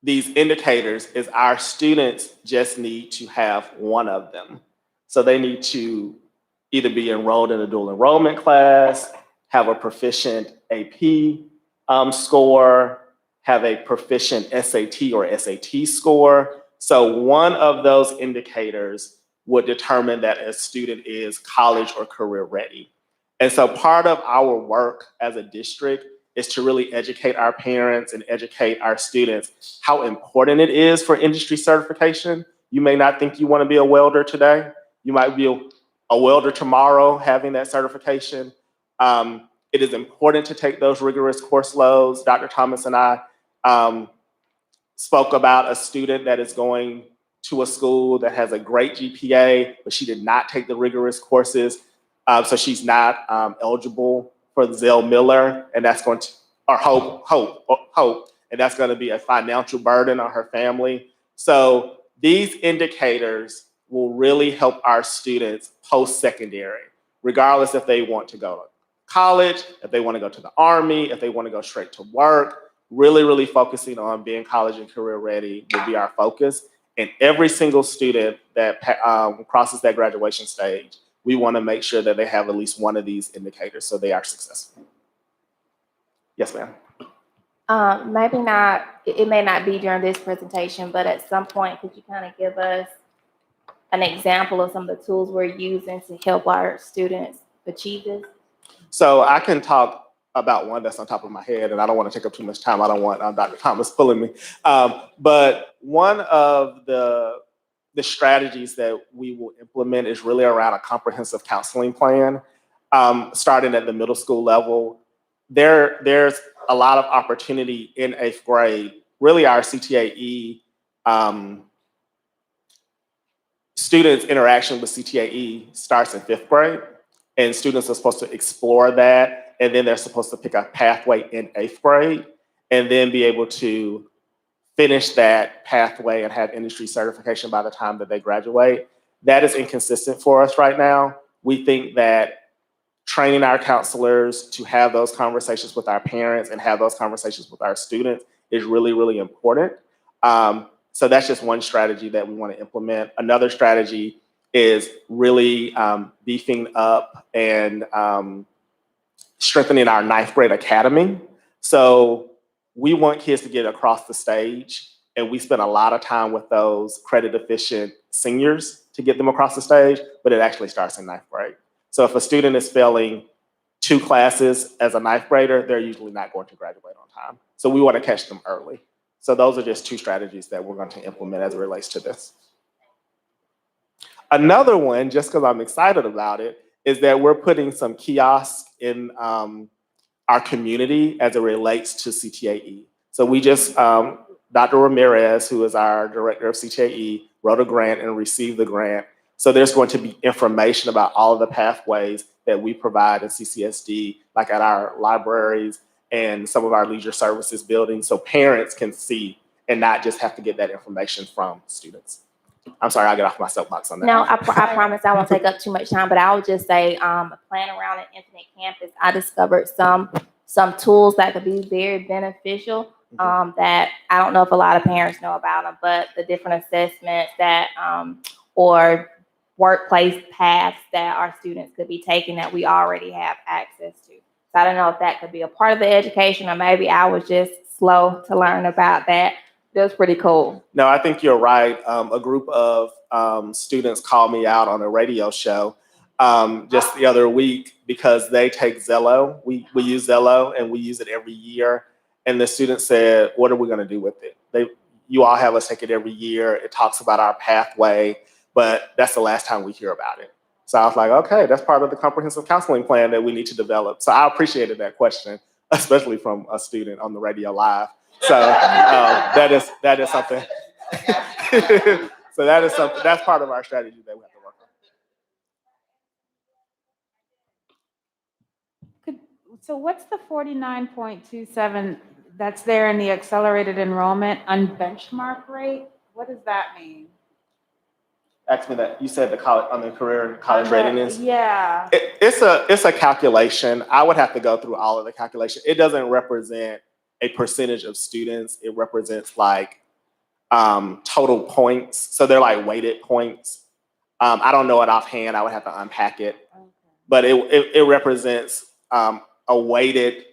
these indicators is our students just need to have one of them. So they need to either be enrolled in a dual enrollment class, have a proficient AP score, have a proficient SAT or SAT score. So one of those indicators would determine that a student is college or career ready. And so part of our work as a district is to really educate our parents and educate our students how important it is for industry certification. You may not think you want to be a welder today. You might be a welder tomorrow having that certification. It is important to take those rigorous course loads. Dr. Thomas and I spoke about a student that is going to a school that has a great GPA, but she did not take the rigorous courses. So she's not eligible for the Zell Miller, and that's going to, or Hope, and that's going to be a financial burden on her family. So these indicators will really help our students post-secondary, regardless if they want to go to college, if they want to go to the Army, if they want to go straight to work. Really focusing on being college and career ready will be our focus. And every single student that crosses that graduation stage, we want to make sure that they have at least one of these indicators so they are successful. Yes, ma'am. Maybe not, it may not be during this presentation, but at some point, could you kind of give us an example of some of the tools we're using to help our students achieve this? So I can talk about one that's on top of my head, and I don't want to take up too much time. I don't want Dr. Thomas pulling me. But one of the strategies that we will implement is really around a comprehensive counseling plan, starting at the middle school level. There's a lot of opportunity in 8th grade. Really, our CTAE students' interaction with CTAE starts in 5th grade, and students are supposed to explore that, and then they're supposed to pick a pathway in 8th grade, and then be able to finish that pathway and have industry certification by the time that they graduate. That is inconsistent for us right now. We think that training our counselors to have those conversations with our parents and have those conversations with our students is really important. So that's just one strategy that we want to implement. Another strategy is really beefing up and strengthening our 9th grade academy. So we want kids to get across the stage, and we spend a lot of time with those credit efficient seniors to get them across the stage, but it actually starts in ninth grade. So if a student is failing 2 classes as a ninth grader, they're usually not going to graduate on time. So we want to catch them early. So those are just 2 strategies that we're going to implement as it relates to this. Another one, just because I'm excited about it, is that we're putting some kiosks in our community as it relates to CTAE. So we just, Dr. Ramirez, who is our director of CTAE, wrote a grant and received the grant. So there's going to be information about all of the pathways that we provide in CCSD, like at our libraries and some of our leisure services buildings, so parents can see and not just have to get that information from students. I'm sorry, I'll get off my soapbox on that. No, I promise I won't take up too much time, but I would just say, playing around at Infinite Campus, I discovered some tools that could be very beneficial, that I don't know if a lot of parents know about them, but the different assessments that, or workplace paths that our students could be taking that we already have access to. So I don't know if that could be a part of the education, or maybe I was just slow to learn about that. It was pretty cool. No, I think you're right. A group of students called me out on a radio show just the other week because they take Zello. We use Zello and we use it every year. And the students said, what are we going to do with it? You all have us take it every year. It talks about our pathway, but that's the last time we hear about it. So I was like, okay, that's part of the comprehensive counseling plan that we need to develop. So I appreciated that question, especially from a student on the radio live. So that is something. So that is something, that's part of our strategy that we have to work on. So what's the 49.27 that's there in the accelerated enrollment unbenchmark rate? What does that mean? Ask me that. You said the college on the career and college readiness. Yeah. It's a calculation. I would have to go through all of the calculation. It doesn't represent a percentage of students. It represents like total points. So they're like weighted points. I don't know it offhand. I would have to unpack it. Okay. But it represents a weighted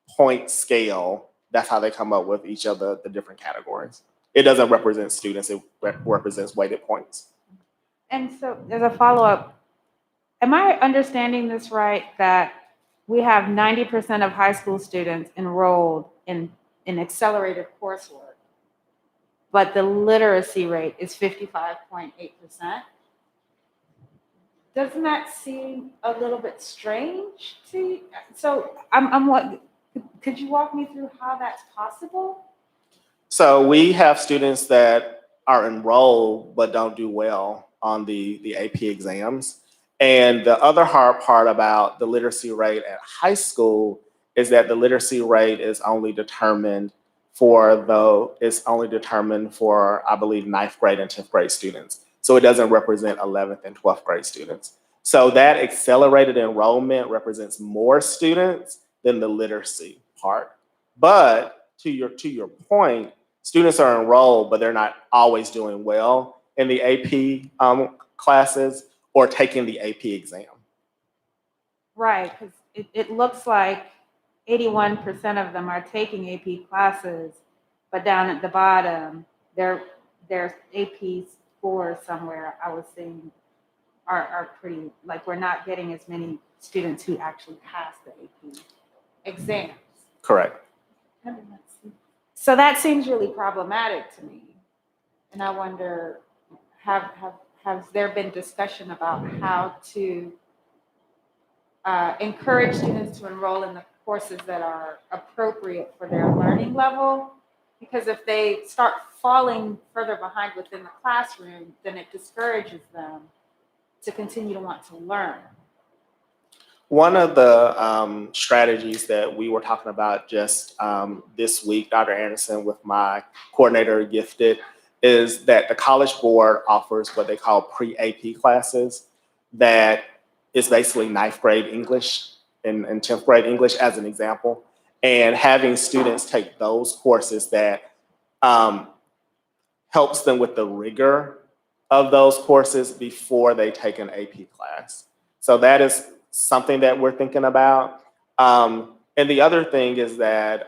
point scale. That's how they come up with each of the different categories. It doesn't represent students. It represents weighted points. And so as a follow-up, am I understanding this right, that we have 90% of high school students enrolled in accelerated coursework, but the literacy rate is 55.8%? Doesn't that seem a little bit strange to you? So could you walk me through how that's possible? So we have students that are enrolled but don't do well on the AP exams. And the other hard part about the literacy rate at high school is that the literacy rate is only determined for, I believe, 9th grade and 10th grade students. So it doesn't represent 11th and 12th grade students. So that accelerated enrollment represents more students than the literacy part. But to your point, students are enrolled, but they're not always doing well in the AP classes or taking the AP exam. Right, because it looks like 81% of them are taking AP classes, but down at the bottom, their AP scores somewhere, I was seeing, are pretty, like we're not getting as many students who actually pass the AP exams. Correct. So that seems really problematic to me. And I wonder, has there been discussion about how to encourage students to enroll in the courses that are appropriate for their learning level? Because if they start falling further behind within the classroom, then it discourages them to continue to want to learn. One of the strategies that we were talking about just this week, Dr. Anderson, with my coordinator, Gifted, is that the College Board offers what they call pre-AP classes that is basically 9th grade English and 10th grade English as an example. And having students take those courses that helps them with the rigor of those courses before they take an AP class. So that is something that we're thinking about. And the other thing is that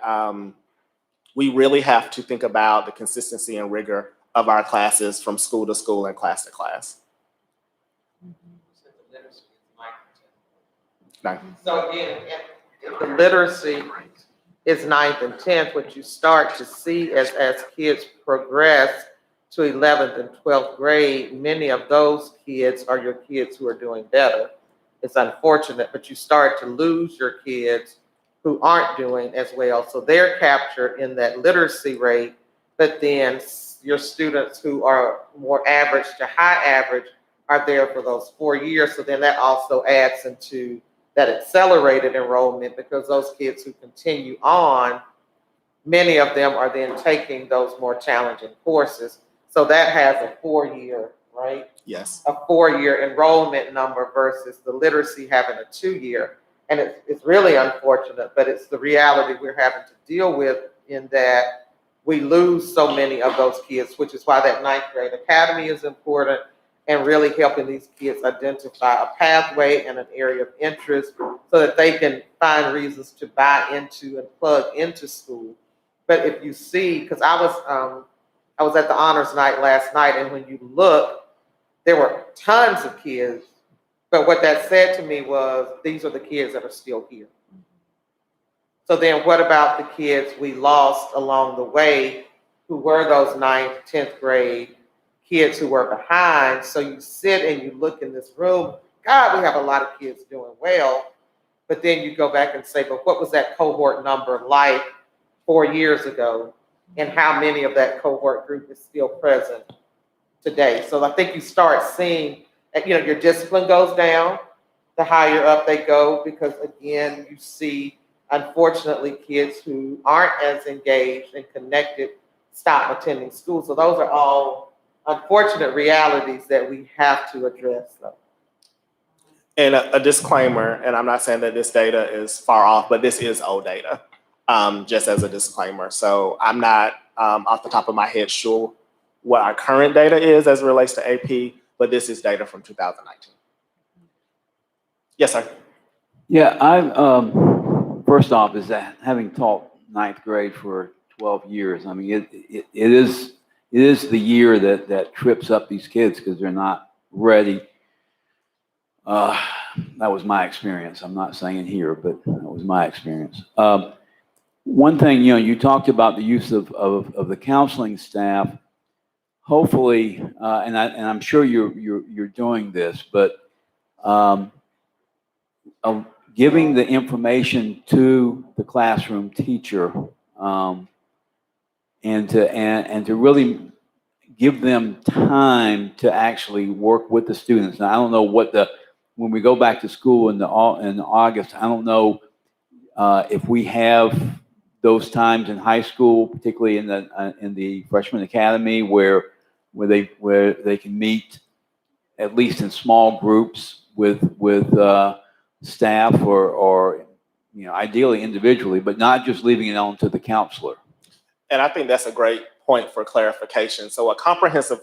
we really have to think about the consistency and rigor of our classes from school to school and class to class. Nice. So again, if the literacy is 9th and 10th, what you start to see as kids progress to 11th and 12th grade, many of those kids are your kids who are doing better. It's unfortunate, but you start to lose your kids who aren't doing as well. So they're captured in that literacy rate, but then your students who are more average to high average are there for those 4 years. So then that also adds into that accelerated enrollment, because those kids who continue on, many of them are then taking those more challenging courses. So that has a 4-year, right? Yes. A 4-year enrollment number versus the literacy having a 2-year. And it's really unfortunate, but it's the reality we're having to deal with, in that we lose so many of those kids, which is why that 9th grade academy is important, and really helping these kids identify a pathway and an area of interest so that they can find reasons to buy into and plug into school. But if you see, because I was at the honors night last night, and when you look, there were tons of kids, but what that said to me was, these are the kids that are still here. So then what about the kids we lost along the way, who were those 9th, 10th grade kids who were behind? So you sit and you look in this room, God, we have a lot of kids doing well, but then you go back and say, but what was that cohort number like 4 years ago? And how many of that cohort group is still present today? So I think you start seeing, your discipline goes down the higher up they go, because again, you see, unfortunately, kids who aren't as engaged and connected stop attending school. So those are all unfortunate realities that we have to address, though. And a disclaimer, and I'm not saying that this data is far off, but this is old data, just as a disclaimer. So I'm not off the top of my head sure what our current data is as it relates to AP, but this is data from 2019. Yes, sir. Yeah, first off, is that having taught 9th grade for 12 years, I mean, it is the year that trips up these kids because they're not ready. That was my experience. I'm not saying here, but that was my experience. One thing, you talked about the use of the counseling staff. Hopefully, and I'm sure you're doing this, but giving the information to the classroom teacher, and to really give them time to actually work with the students. Now, I don't know when we go back to school in August, I don't know if we have those times in high school, particularly in the freshman academy, where they can meet at least in small groups with staff or ideally individually, but not just leaving it on to the counselor. And I think that's a great point for clarification. So a comprehensive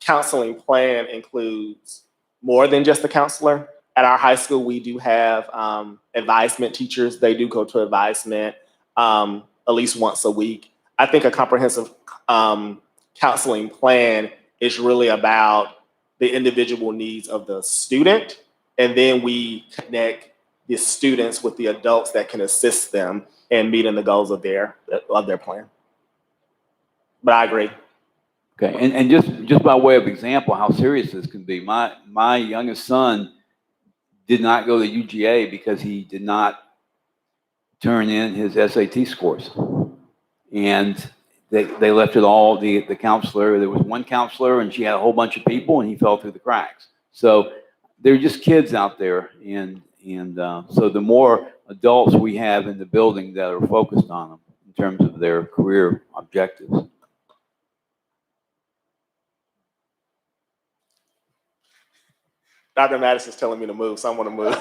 counseling plan includes more than just the counselor. At our high school, we do have advisement teachers. They do go to advisement at least once a week. I think a comprehensive counseling plan is really about the individual needs of the student, and then we connect the students with the adults that can assist them in meeting the goals of their plan. But I agree. Okay, and just by way of example, how serious this can be. My youngest son did not go to UGA because he did not turn in his SAT scores, and they left it all the counselor. There was one counselor, and she had a whole bunch of people, and he fell through the cracks. So they're just kids out there, and so the more adults we have in the building that are focused on them in terms of their career objectives. Dr. Madison's telling me to move, so I'm going to move.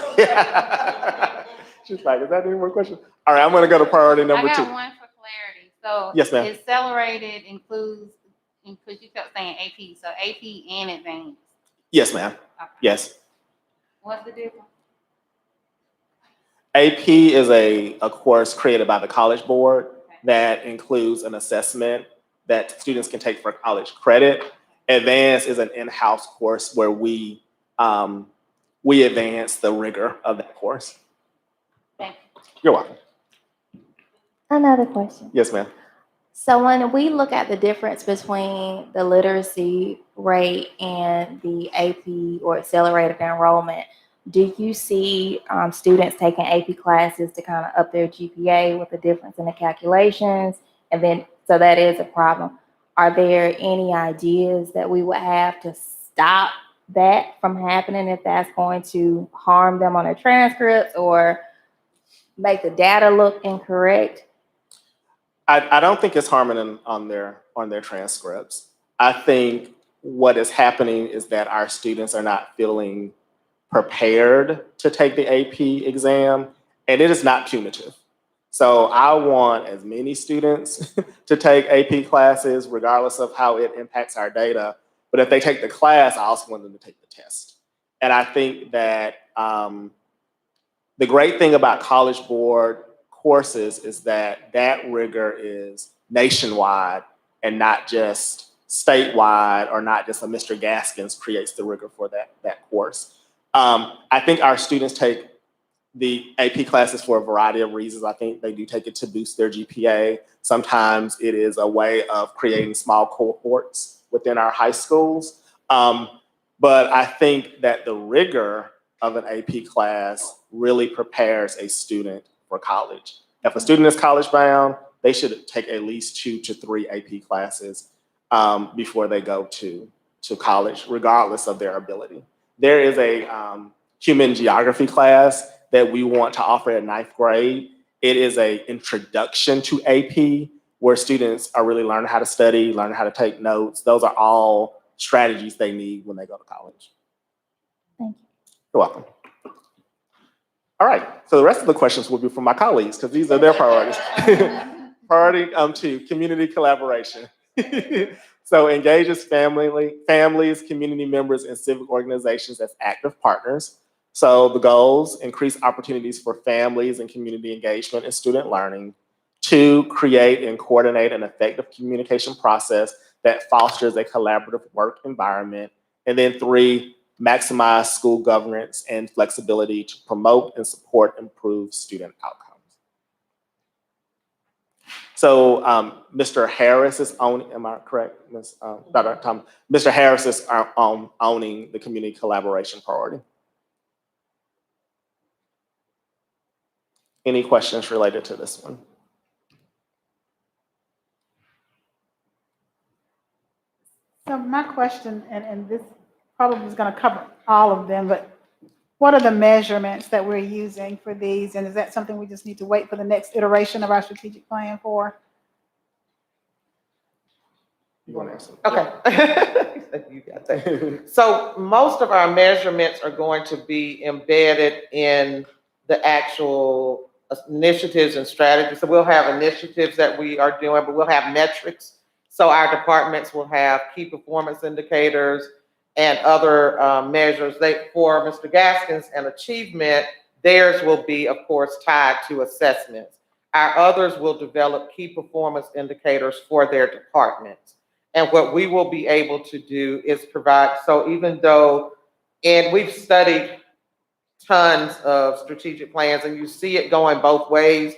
She's like, is that any more questions? All right, I'm going to go to priority number 2. I got one for clarity. So yes, ma'am. Accelerated includes, because you kept saying AP, so AP and advanced. Yes, ma'am. Okay. Yes. What's the difference? AP is a course created by the College Board that includes an assessment that students can take for college credit. Advanced is an in-house course where we advance the rigor of that course. Thank You're welcome. Another question. Yes, ma'am. So when we look at the difference between the literacy rate and the AP or accelerated enrollment, do you see students taking AP classes to kind of up their GPA with the difference in the calculations? And then, so that is a problem. Are there any ideas that we would have to stop that from happening if that's going to harm them on their transcripts or make the data look incorrect? I don't think it's harming them on their transcripts. I think what is happening is that our students are not feeling prepared to take the AP exam, and it is not punitive. So I want as many students to take AP classes, regardless of how it impacts our data. But if they take the class, I also want them to take the test. And I think that the great thing about College Board courses is that that rigor is nationwide and not just statewide, or not just a Mr. Gaskins creates the rigor for that course. I think our students take the AP classes for a variety of reasons. I think they do take it to boost their GPA. Sometimes it is a way of creating small cohorts within our high schools. But I think that the rigor of an AP class really prepares a student for college. If a student is college bound, they should take at least 2 to 3 AP classes before they go to college, regardless of their ability. There is a human geography class that we want to offer at 9th grade. It is an introduction to AP where students are really learning how to study, learning how to take notes. Those are all strategies they need when they go to college. Thank you. You're welcome. All right, so the rest of the questions will be from my colleagues because these are their priorities. Priority 2, community collaboration. So engages families, community members, and civic organizations as active partners. So the goals: increase opportunities for families and community engagement and student learning. 2, create and coordinate an effective communication process that fosters a collaborative work environment. And then 3, maximize school governance and flexibility to promote and support improved student outcomes. So Mr. Harris is owning, am I correct, Ms. Dr. Tom? Mr. Harris is owning the community collaboration priority. Any questions related to this one? So my question, and this probably is going to cover all of them, but what are the measurements that we're using for these? And is that something we just need to wait for the next iteration of our strategic plan for? You want to answer? Okay. You got that. So most of our measurements are going to be embedded in the actual initiatives and strategies. So we'll have initiatives that we are doing, but we'll have metrics. So our departments will have key performance indicators and other measures. For Mr. Gaskins and achievement, theirs will be, of course, tied to assessments. Our others will develop key performance indicators for their departments. And what we will be able to do is provide, so even though, and we've studied tons of strategic plans and you see it going both ways.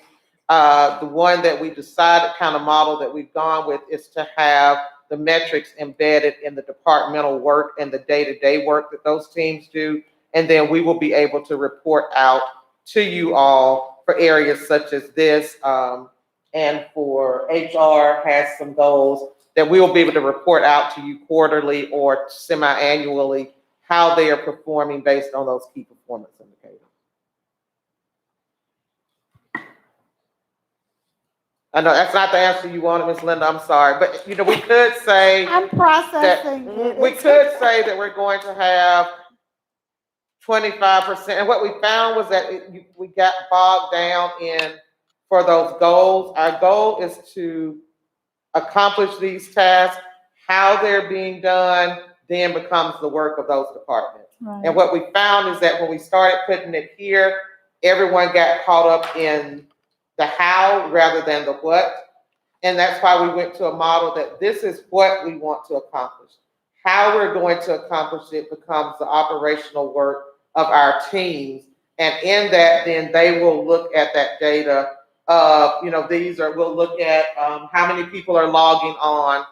The one that we decided kind of model that we've gone with is to have the metrics embedded in the departmental work and the day-to-day work that those teams do. And then we will be able to report out to you all for areas such as this. And for HR has some goals that we will be able to report out to you quarterly or semi-annually how they are performing based on those key performance indicators. I know that's not the answer you wanted, Ms. Linda, I'm sorry, but we could say I'm processing that we could say that we're going to have 25%. And what we found was that we got bogged down in, for those goals, our goal is to accomplish these tasks. How they're being done then becomes the work of those departments. Right. And what we found is that when we started putting it here, everyone got caught up in the how rather than the what. And that's why we went to a model that this is what we want to accomplish. How we're going to accomplish it becomes the operational work of our teams. And in that, then they will look at that data. We'll look at how many people are logging on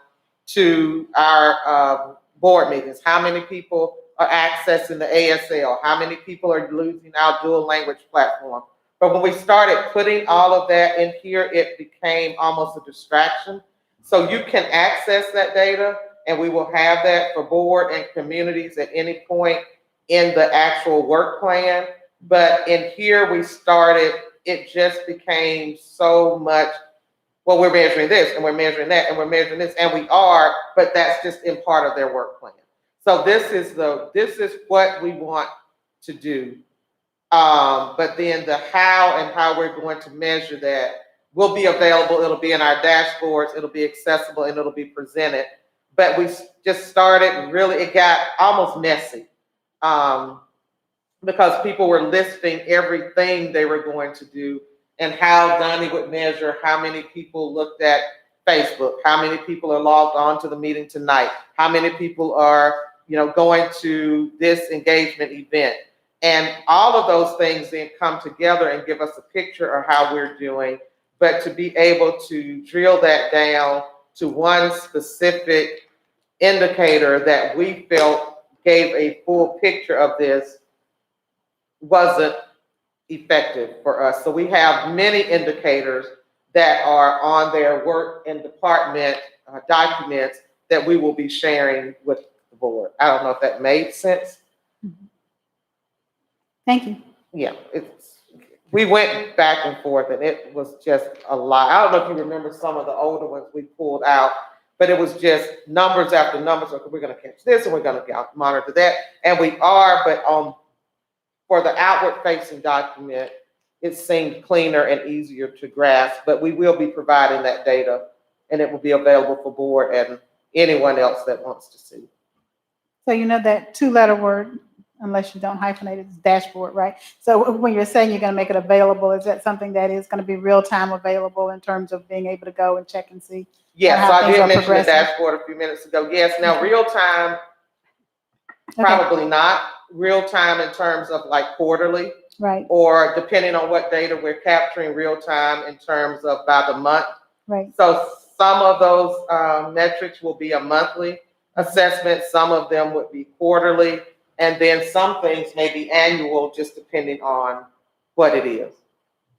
to our board meetings, how many people are accessing the ASL, how many people are using our dual language platform. But when we started putting all of that in here, it became almost a distraction. So you can access that data, and we will have that for board and communities at any point in the actual work plan. But in here, we started, it just became so much, well, we're measuring this, and we're measuring that, and we're measuring this, and we are, but that's just in part of their work plan. So this is what we want to do. But then the how and how we're going to measure that will be available. It'll be in our dashboards, it'll be accessible, and it'll be presented. But we just started really, it got almost messy because people were listing everything they were going to do and how Donnie would measure how many people looked at Facebook, how many people are logged on to the meeting tonight, how many people are, going to this engagement event. And all of those things then come together and give us a picture of how we're doing. But to be able to drill that down to one specific indicator that we felt gave a full picture of this wasn't effective for us. So we have many indicators that are on their work and department documents that we will be sharing with the board. I don't know if that made sense. Thank you. Yeah, we went back and forth, and it was just a lot. I don't know if you remember some of the older ones we pulled out, but it was just numbers after numbers. Okay, we're going to catch this, and we're going to monitor that, and we are. But for the outward-facing document, it seemed cleaner and easier to grasp. But we will be providing that data, and it will be available for board and anyone else that wants to see. So you know that two-letter word, unless you don't hyphenate it, is dashboard, right? So when you're saying you're going to make it available, is that something that is going to be real-time available in terms of being able to go and check and see? Yes, how so I things did are mention the progressing? dashboard a few minutes ago. Yes, now real-time, probably not. Real-time in terms of like quarterly. Right. Or depending on what data we're capturing real-time in terms of by the month. Right. So some of those metrics will be a monthly assessment. Some of them would be quarterly. And then some things may be annual, just depending on what it is.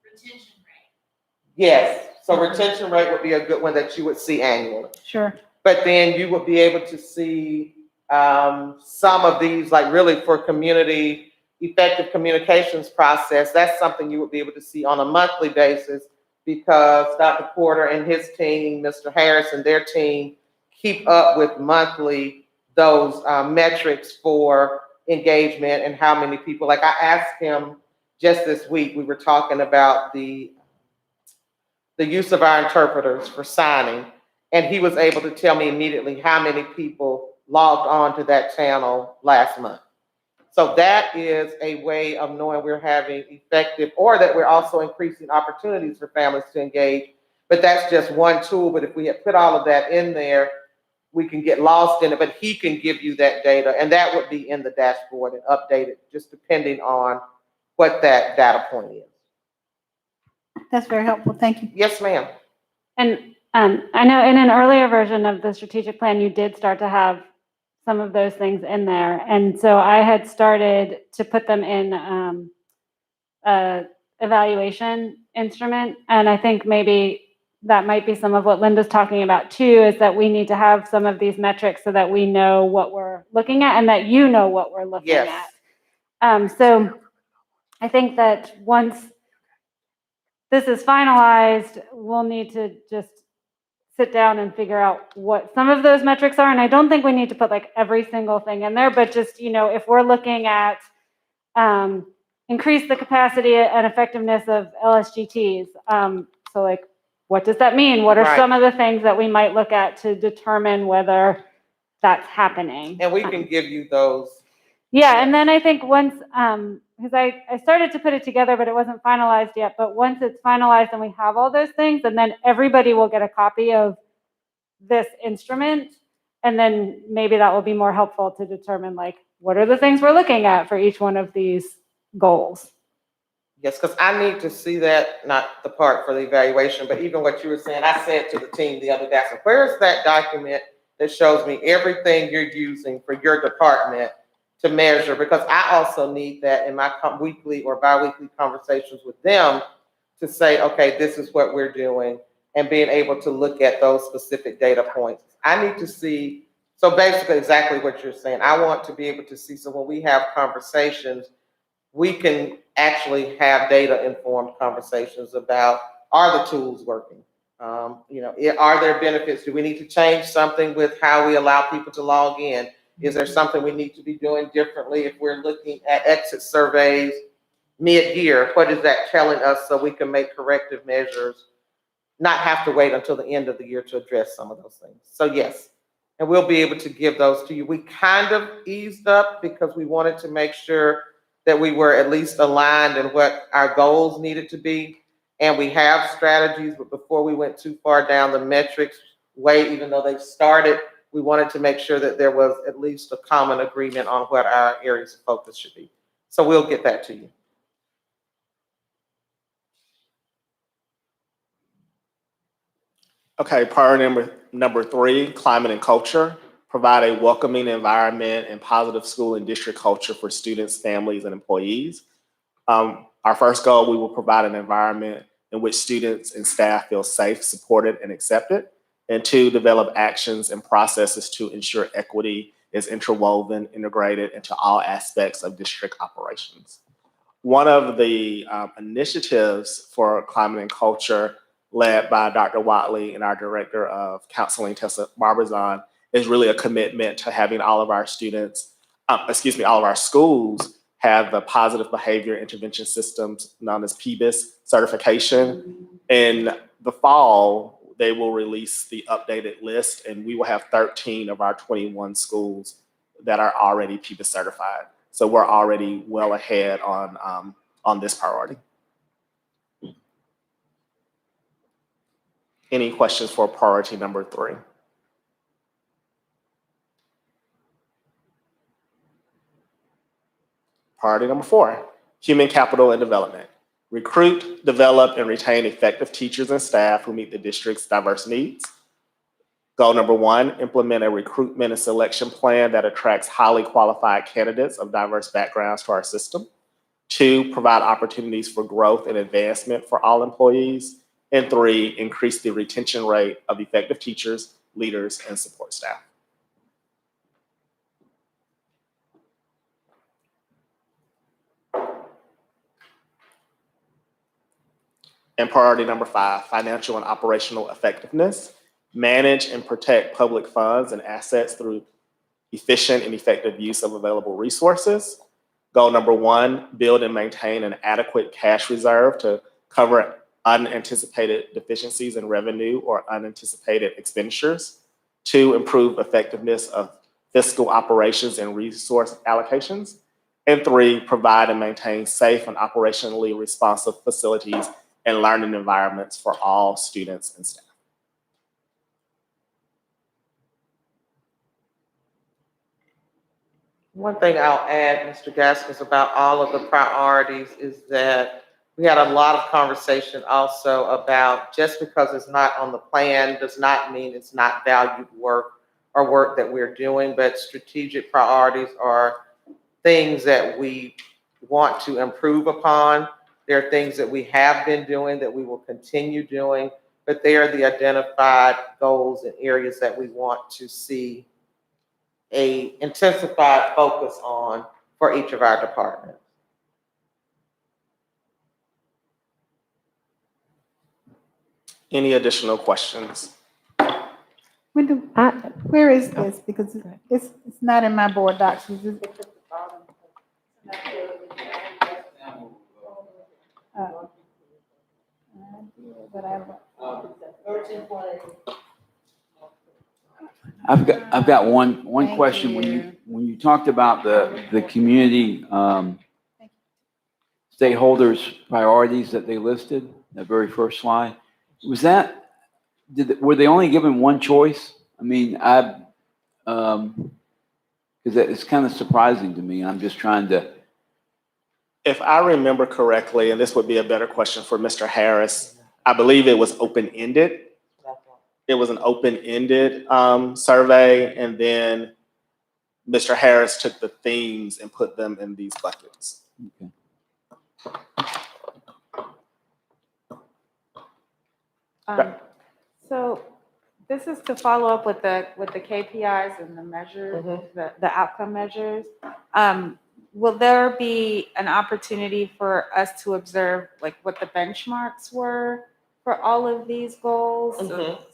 Retention rate. Yes, so retention rate would be a good one that you would see annually. Sure. But then you would be able to see some of these, like really for community effective communications process, that's something you would be able to see on a monthly basis because Dr. Porter and his team, Mr. Harris and their team keep up with monthly those metrics for engagement and how many people. Like I asked him just this week, we were talking about the use of our interpreters for signing, and he was able to tell me immediately how many people logged on to that channel last month. So that is a way of knowing we're having effective, or that we're also increasing opportunities for families to engage. But that's just one tool. But if we had put all of that in there, we can get lost in it, but he can give you that data, and that would be in the dashboard and updated just depending on what that data point is. That's very helpful. Thank you. Yes, ma'am. And I know in an earlier version of the strategic plan, you did start to have some of those things in there. And so I had started to put them in a evaluation instrument. And I think maybe that might be some of what Linda's talking about too, is that we need to have some of these metrics so that we know what we're looking at and that you know what we're looking at. So I think that once this is finalized, we'll need to just sit down and figure out what some of those metrics are. And I don't think we need to put like every single thing in there, but just, if we're looking at increase the capacity and effectiveness of LSGTs. So like, what does that mean? What are some of the things that we might look at to determine whether that's happening? And we can give you those. Yeah, and then I think once because I started to put it together, but it wasn't finalized yet. But once it's finalized and we have all those things, and then everybody will get a copy of this instrument. And then maybe that will be more helpful to determine like, what are the things we're looking at for each one of these goals? Yes, because I need to see that, not the part for the evaluation, but even what you were saying, I said to the team the other day, I said, where's that document that shows me everything you're using for your department to measure? Because I also need that in my weekly or biweekly conversations with them to say, okay, this is what we're doing, and being able to look at those specific data points. I need to see, so basically exactly what you're saying. I want to be able to see, so when we have conversations, we can actually have data-informed conversations about, are the tools working? Are there benefits? Do we need to change something with how we allow people to log in? Is there something we need to be doing differently if we're looking at exit surveys mid-year? What is that telling us so we can make corrective measures, not have to wait until the end of the year to address some of those things? So yes, and we'll be able to give those to you. We kind of eased up because we wanted to make sure that we were at least aligned in what our goals needed to be. And we have strategies, but before we went too far down the metrics way, even though they've started, we wanted to make sure that there was at least a common agreement on what our areas of focus should be. So we'll get that to you. Okay, priority number 3, climate and culture. Provide a welcoming environment and positive school and district culture for students, families, and employees. Our first goal, we will provide an environment in which students and staff feel safe, supported, and accepted. And 2, develop actions and processes to ensure equity is interwoven, integrated into all aspects of district operations. One of the initiatives for climate and culture, led by Dr. Watley and our Director of Counseling, Tessa Barbazan, is really a commitment to having all of our students, all of our schools have the positive behavior intervention systems known as PBIS certification. In the fall, they will release the updated list, and we will have 13 of our 21 schools that are already PBIS certified. So we're already well ahead on this priority. Any questions for priority number 3? Priority number 4, human capital and development. Recruit, develop, and retain effective teachers and staff who meet the district's diverse needs. Goal number 1, implement a recruitment and selection plan that attracts highly qualified candidates of diverse backgrounds to our system. 2, provide opportunities for growth and advancement for all employees. And 3, increase the retention rate of effective teachers, leaders, and support staff. And priority number 5, financial and operational effectiveness. Manage and protect public funds and assets through efficient and effective use of available resources. Goal number 1, build and maintain an adequate cash reserve to cover unanticipated deficiencies in revenue or unanticipated expenditures. 2, improve effectiveness of fiscal operations and resource allocations. And 3, provide and maintain safe and operationally responsive facilities and learning environments for all students and staff. One thing I'll add, Mr. Gaskins, about all of the priorities is that we had a lot of conversation also about just because it's not on the plan does not mean it's not valued work or work that we're doing, but strategic priorities are things that we want to improve upon. There are things that we have been doing that we will continue doing, but they are the identified goals and areas that we want to see a intensified focus on for each of our departments. Any additional questions? Where is this? Because it's not in my board docs. I've got one question. When you talked about the community stakeholders' priorities that they listed, that very first slide. Was that, were they only given one choice? I mean, because it's kind of surprising to me. I'm just trying to. If I remember correctly, and this would be a better question for Mr. Harris, I believe it was open-ended. It was an open-ended survey, and then Mr. Harris took the themes and put them in these buckets. Okay. So this is to follow up with the KPIs and the measures, the outcome measures. Will there be an opportunity for us to observe like what the benchmarks were for all of these goals?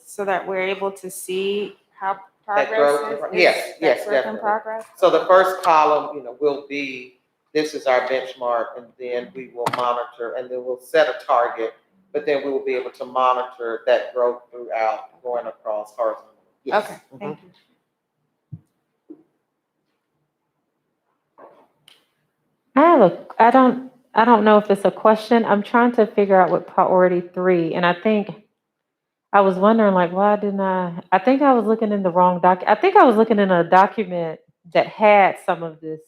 So that we're able to see how progress is? Yes, that growth and definitely. progress? So the first column, will be, this is our benchmark, and then we will monitor, and then we'll set a target, but then we will be able to monitor that growth throughout, going across horizontally. Yes. Okay, thank you. I don't know if it's a question. I'm trying to figure out what priority 3, and I think I was wondering, like, why didn't I think I was looking in the wrong I think I was looking in a document that had some of this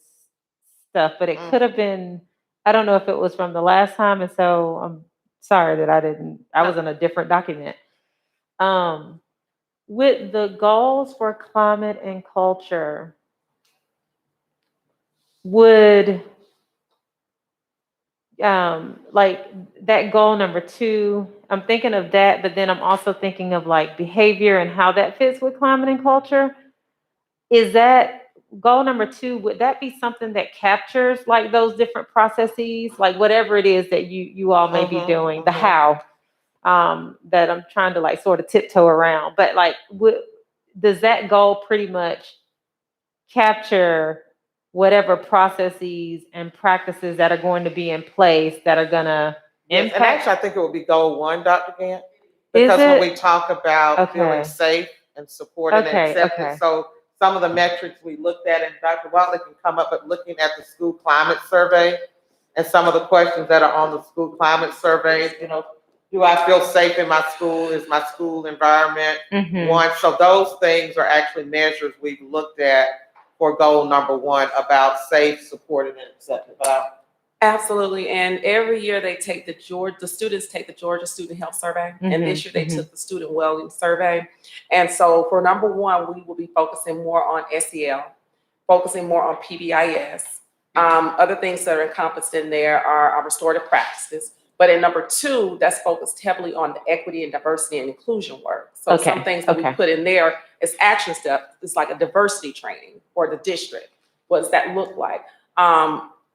stuff, but it could have been, I don't know if it was from the last time, and so I'm sorry that I was in a different document. With the goals for climate and culture, would like that goal number 2, I'm thinking of that, but then I'm also thinking of like behavior and how that fits with climate and culture. Is that goal number 2, would that be something that captures like those different processes, like whatever it is that you all may be doing, the how, that I'm trying to like sort of tiptoe around, but like, does that goal pretty much capture whatever processes and practices that are going to be in place that are going to impact? And actually, I think it would be goal 1, Dr. Gant, because when we talk about feeling safe and supported and accepted, so some of the metrics we looked at, and Dr. Watley can come up, but looking at the school climate survey and some of the questions that are on the school climate survey, do I feel safe in my school? Is my school environment one? So those things are actually measures we've looked at for goal number 1 about safe, supported, and accepted. Absolutely, and every year the students take the Georgia Student Health Survey, and this year they took the Student Wellbeing Survey. And so for number 1, we will be focusing more on SEL, focusing more on PBIS. Other things that are encompassed in there are our restorative practices. But in number 2, that's focused heavily on the equity and diversity and inclusion work. So some things that we put in there is action steps. It's like a diversity training for the district. What does that look like?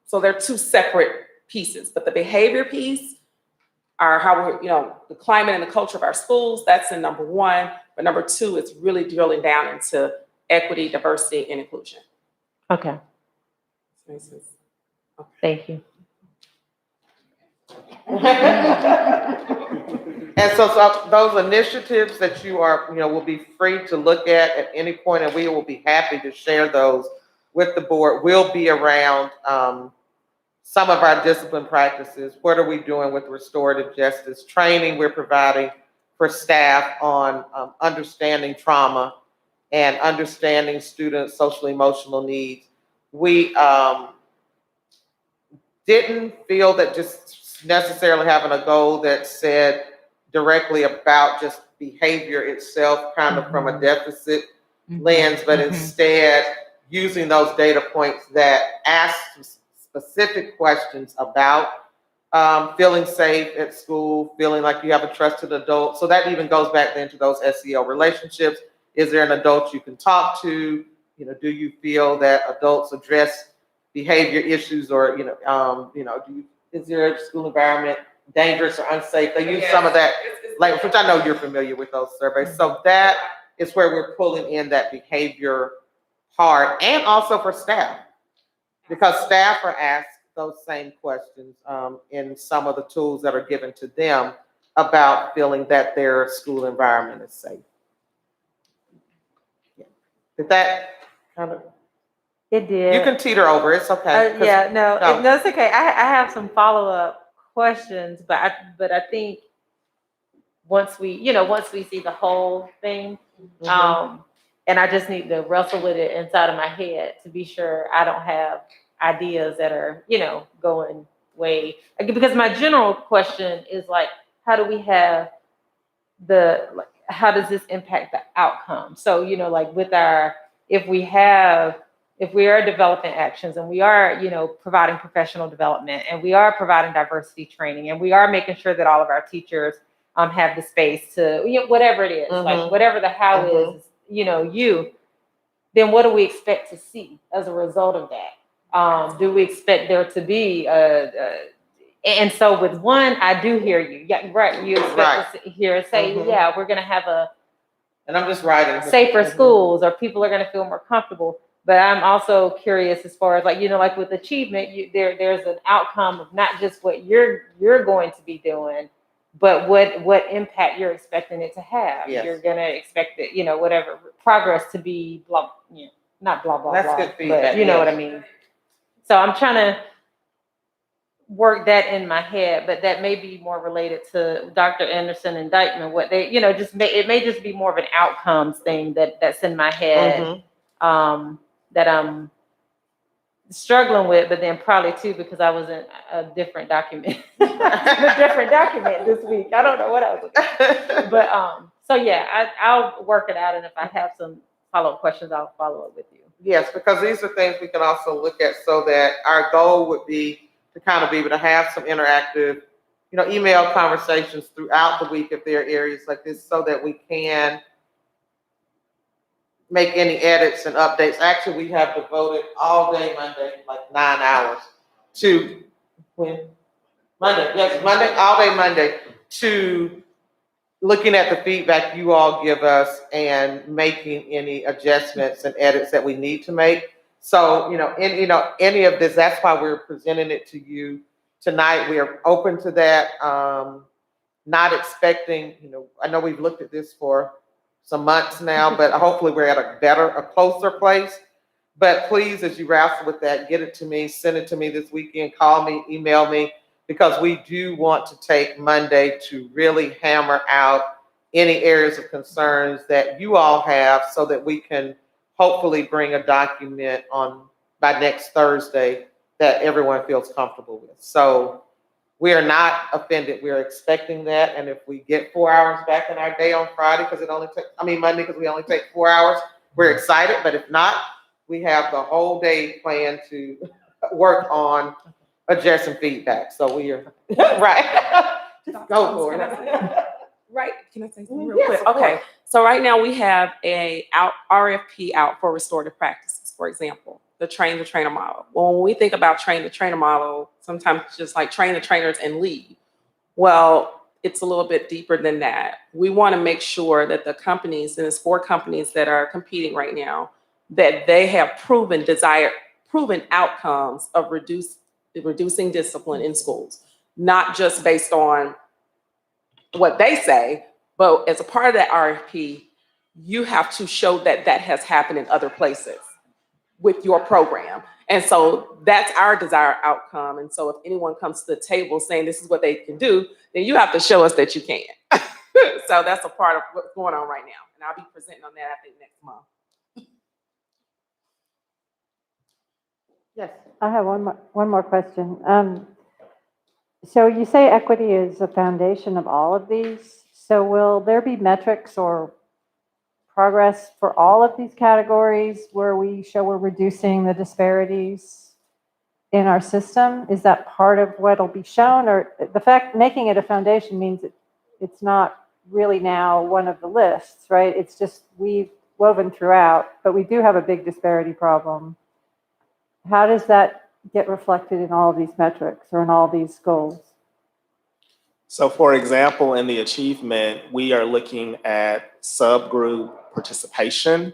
So they're 2 separate pieces, but the behavior piece are how we're, the climate and the culture of our schools, that's in number 1. But number 2 is really drilling down into equity, diversity, and inclusion. Okay. Thank you. And so those initiatives that you are, will be free to look at any point, and we will be happy to share those with the board, will be around some of our discipline practices. What are we doing with restorative justice training we're providing for staff on understanding trauma and understanding students' social emotional needs? We didn't feel that just necessarily having a goal that said directly about just behavior itself, kind of from a deficit lens, but instead using those data points that ask specific questions about feeling safe at school, feeling like you have a trusted adult. So that even goes back then to those SEL relationships. Is there an adult you can talk to? Do you feel that adults address behavior issues, or is your school environment dangerous or unsafe? They use some of that language, which I know you're familiar with those surveys. So that is where we're pulling in that behavior part, and also for staff, because staff are asked those same questions in some of the tools that are given to them about feeling that their school environment is safe. Did that kind of It did. You can teeter over, it's okay. 'cause- Yeah, no, no. no, it's okay. I have some follow-up questions, but I think once we see the whole thing, and I just need to wrestle with it inside of my head to be sure I don't have ideas that are, going way, because my general question is like, how do we have how does this impact the outcome? So, like with if we are developing actions and we are, providing professional development and we are providing diversity training and we are making sure that all of our teachers have the space to, whatever it is, like whatever the how is, then what do we expect to see as a result of that? Do we expect there to be and so with one, I do hear you. Yeah, right. You expect to hear say, yeah, we're going to have and I'm just writing safer schools, or people are going to feel more comfortable. But I'm also curious as far as like with achievement, there's an outcome of not just what you're going to be doing, but what impact you're expecting it to have. Yes. You're going to expect it, whatever progress to be blah, not blah blah That's blah. good feedback, But you know yes. what I mean. So I'm trying to work that in my head, but that may be more related to Dr. Anderson and Dykeman. What they, it may just be more of an outcomes thing that's in my head, that I'm struggling with, but then probably too because I was in a different document, this week. I don't know what I was looking at. But so yeah, I'll work it out, and if I have some follow-up questions, I'll follow up with you. Yes, because these are things we can also look at, so that our goal would be to kind of be able to have some interactive, email conversations throughout the week if there are areas like this, so that we can make any edits and updates. Actually, we have devoted all day Monday, like 9 hours to Monday, all day Monday, to looking at the feedback you all give us and making any adjustments and edits that we need to make. So, any of this, that's why we're presenting it to you tonight. We are open to that. Not expecting, I know we've looked at this for some months now, but hopefully we're at a closer place. But please, as you wrestle with that, get it to me, send it to me this weekend, call me, email me, because we do want to take Monday to really hammer out any areas of concerns that you all have, so that we can hopefully bring a document by next Thursday that everyone feels comfortable with. So we are not offended. We're expecting that. And if we get 4 hours back in our day on Friday, Monday, because we only take 4 hours, we're excited. But if not, we have the whole day planned to work on addressing feedback. So we are, right. Just go for it. Right, can I say something real Yes, quick? of Okay, course. so right now we have a RFP out for restorative practices, for example, the train the trainer model. Well, when we think about train the trainer model, sometimes it's just like train the trainers and leave. Well, it's a little bit deeper than that. We want to make sure that the companies, and it's 4 companies that are competing right now, that they have proven outcomes of reducing discipline in schools, not just based on what they say, but as a part of that RFP, you have to show that that has happened in other places with your program. And so that's our desired outcome. And so if anyone comes to the table saying this is what they can do, then you have to show us that you can. So that's a part of what's going on right now. And I'll be presenting on that, I think, next month. Yes. I have one more question. So you say equity is a foundation of all of these. So will there be metrics or progress for all of these categories where we show we're reducing the disparities in our system? Is that part of what'll be shown, or the fact making it a foundation means it's not really now one of the lists, right? It's just we've woven throughout, but we do have a big disparity problem. How does that get reflected in all of these metrics or in all these goals? So for example, in the achievement, we are looking at subgroup participation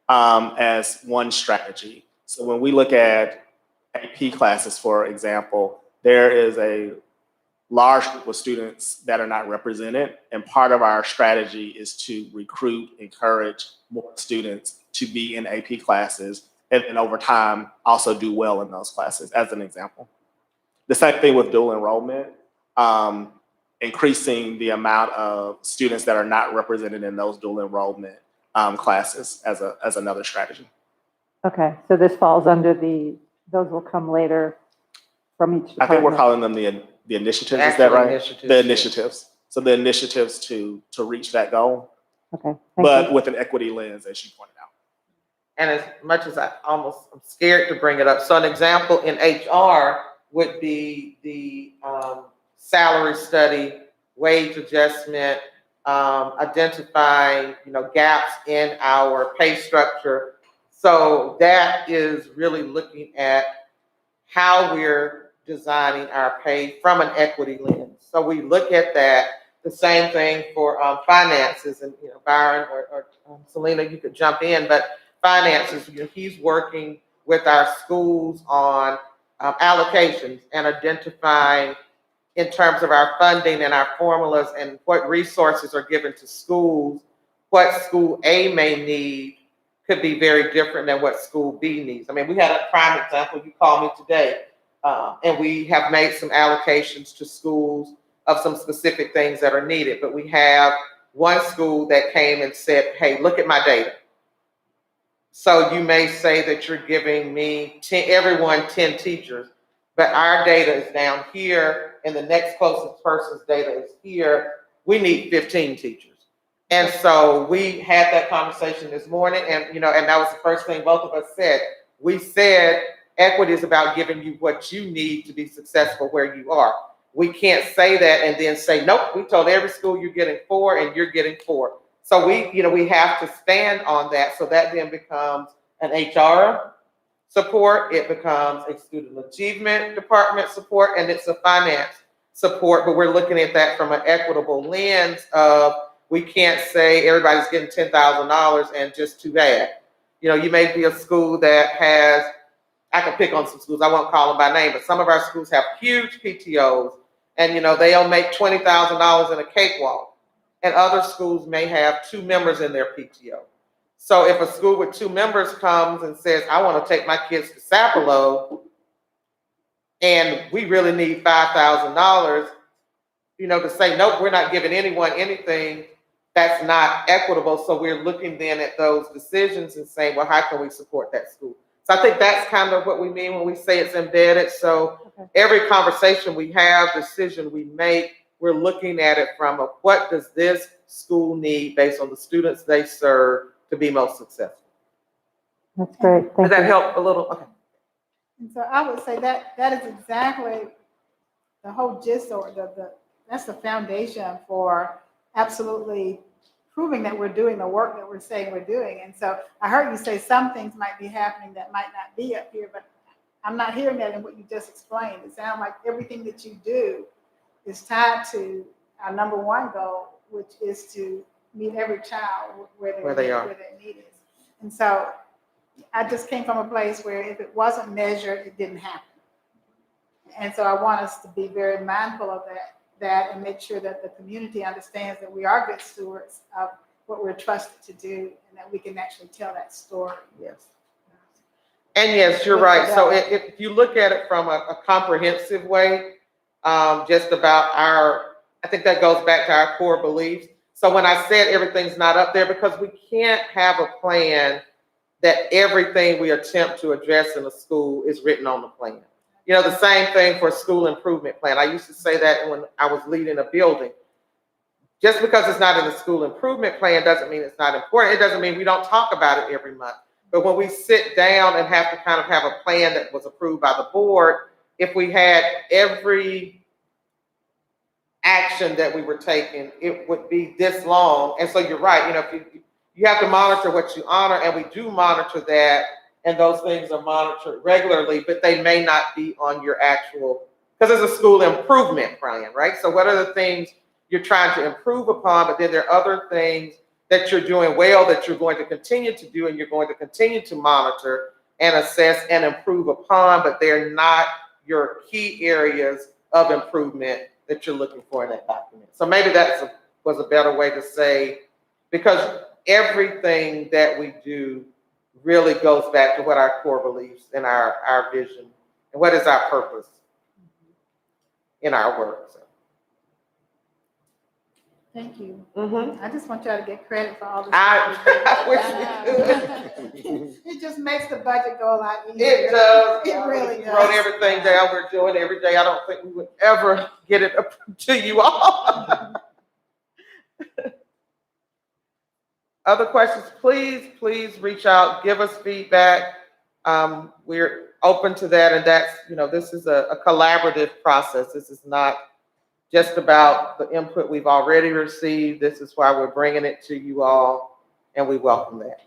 as one strategy. So when we look at AP classes, for example, there is a large group of students that are not represented. And part of our strategy is to recruit, encourage more students to be in AP classes and over time also do well in those classes, as an example. The same thing with dual enrollment, increasing the amount of students that are not represented in those dual enrollment classes as another strategy. Okay, so this falls under those will come later from each department. I think we're calling them the initiatives, is that Actual right? initiatives, The yes. initiatives. So the initiatives to reach that goal, Okay, but you. with an equity lens, as you pointed out. And as much as I'm scared to bring it up. So an example in HR would be the salary study, wage adjustment, identifying, gaps in our pay structure. So that is really looking at how we're designing our pay from an equity lens. So we look at that. The same thing for finances, and Byron or Selena, you could jump in, but finances, he's working with our schools on allocations and identifying in terms of our funding and our formulas and what resources are given to schools. What school A may need could be very different than what school B needs. I mean, we had a prime example. You called me today, and we have made some allocations to schools of some specific things that are needed. But we have one school that came and said, hey, look at my data. So you may say that you're giving me everyone 10 teachers, but our data is down here and the next closest person's data is here. We need 15 teachers. And so we had that conversation this morning, and and that was the first thing both of us said. We said equity is about giving you what you need to be successful where you are. We can't say that and then say, nope, we told every school you're getting 4 and you're getting 4. So we have to stand on that. So that then becomes an HR support, it becomes a student achievement department support, and it's a finance support. But we're looking at that from an equitable lens of, we can't say everybody's getting $10,000 and just too bad. You may be a school that has, I can pick on some schools, I won't call them by name, but some of our schools have huge PTOs, and they'll make $20,000 in a cakewalk. And other schools may have 2 members in their PTO. So if a school with 2 members comes and says, I want to take my kids to Sapelo, and we really need $5,000, to say, nope, we're not giving anyone anything, that's not equitable. So we're looking then at those decisions and saying, well, how can we support that school? So I think that's kind of what we mean when we say it's embedded. So every conversation we have, decision we make, we're looking at it from what does this school need based on the students they serve to be most successful. That's great. Does Thank that you. help a little? Okay. And so I would say that is exactly the whole gist, or that's the foundation for absolutely proving that we're doing the work that we're saying we're doing. And so I heard you say some things might be happening that might not be up here, but I'm not hearing that in what you just explained. It sounds like everything that you do is tied to our number one goal, which is to meet every child where their need is. And so I just came from a place where if it wasn't measured, it didn't happen. And so I want us to be very mindful of that and make sure that the community understands that we are good stewards of what we're trusted to do, and that we can actually tell that story. Yes. And yes, you're right. So if you look at it from a comprehensive way, just about I think that goes back to our core beliefs. So when I said everything's not up there, because we can't have a plan that everything we attempt to address in a school is written on the plan. The same thing for a school improvement plan. I used to say that when I was leading a building. Just because it's not in the school improvement plan doesn't mean it's not important. It doesn't mean we don't talk about it every month. But when we sit down and have to kind of have a plan that was approved by the board, if we had every action that we were taking, it would be this long. And so you're right, if you have to monitor what you honor, and we do monitor that, and those things are monitored regularly, but they may not be on your actual, because it's a school improvement plan, right? So what are the things you're trying to improve upon, but then there are other things that you're doing well that you're going to continue to do, and you're going to continue to monitor and assess and improve upon, but they're not your key areas of improvement that you're looking for in that document. So maybe that was a better way to say, because everything that we do really goes back to what our core beliefs and our vision and what is our purpose in our work. So. Thank you. Mm-hmm. I just want y'all to get credit for all this. I wish we could. It just makes the budget go a lot easier. It does. It really We does. wrote everything down we're doing every day. I don't think we would ever get it up to you all. Other questions, please reach out, give us feedback. We're open to that, and that's, this is a collaborative process. This is not just about the input we've already received. This is why we're bringing it to you all, and we welcome that.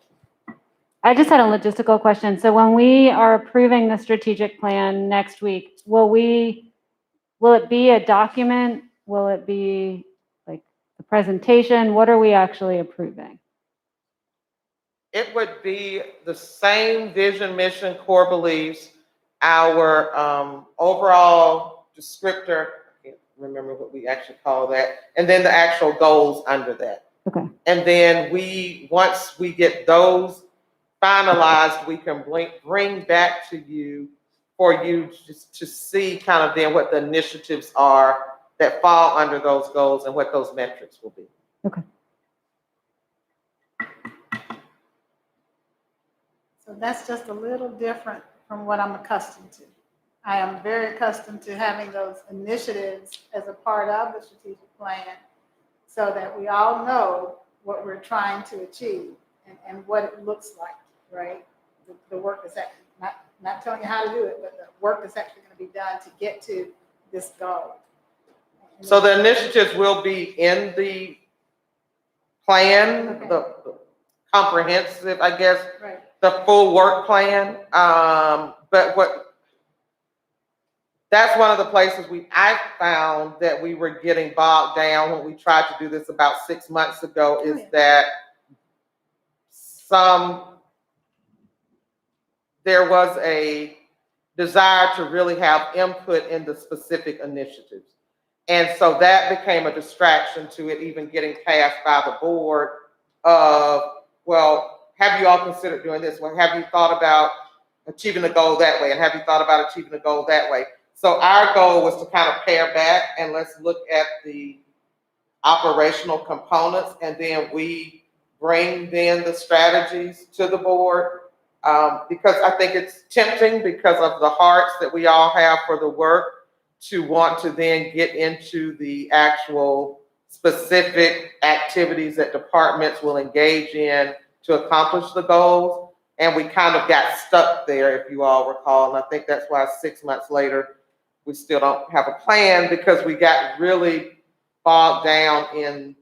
I just had a logistical question. So when we are approving the strategic plan next week, will it be a document? Will it be like the presentation? What are we actually approving? It would be the same vision, mission, core beliefs, our overall descriptor, I can't remember what we actually call that, and then the actual goals under that. Okay. And then once we get those finalized, we can bring back to you for you just to see kind of then what the initiatives are that fall under those goals and what those metrics will be. Okay. So that's just a little different from what I'm accustomed to. I am very accustomed to having those initiatives as a part of the strategic plan so that we all know what we're trying to achieve and what it looks like, right? The work is actually, not telling you how to do it, but the work is actually going to be done to get to this goal. So the initiatives will be in the plan, Okay. the comprehensive, I guess, Right. the full work plan. But that's one of the places I found that we were getting bogged down when we tried to do this about 6 months ago is that there was a desire to really have input in the specific initiatives. And so that became a distraction to it even getting passed by the board of, well, have you all considered doing this? Well, have you thought about achieving the goal that way? And have you thought about achieving the goal that way? So our goal was to kind of pare back and let's look at the operational components, and then we bring then the strategies to the board, because I think it's tempting because of the hearts that we all have for the work to want to then get into the actual specific activities that departments will engage in to accomplish the goals. And we kind of got stuck there, if you all recall. And I think that's why 6 months later, we still don't have a plan, because we got really bogged down in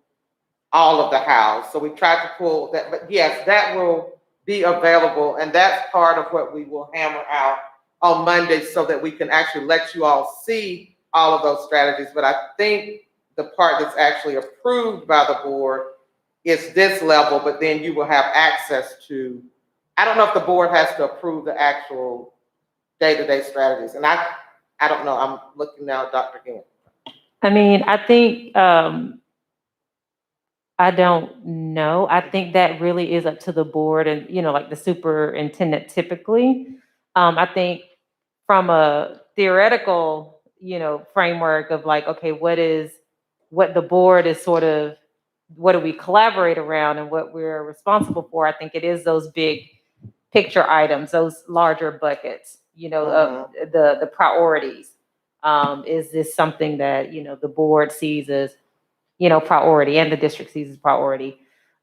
all of the hows. So we tried to pull that, but yes, that will be available. And that's part of what we will hammer out on Monday so that we can actually let you all see all of those strategies. But I think the part that's actually approved by the board is this level, but then you will have access to, I don't know if the board has to approve the actual day-to-day strategies. And I don't know, I'm looking now at Dr. Gant. I mean, I think, I don't know. I think that really is up to the board and, like the superintendent typically. I think from a theoretical, framework of like, okay, what the board is sort of, what do we collaborate around and what we're responsible for? I think it is those big picture items, those larger buckets, of the priorities. Is this something that, the board sees as, priority and the district sees as priority?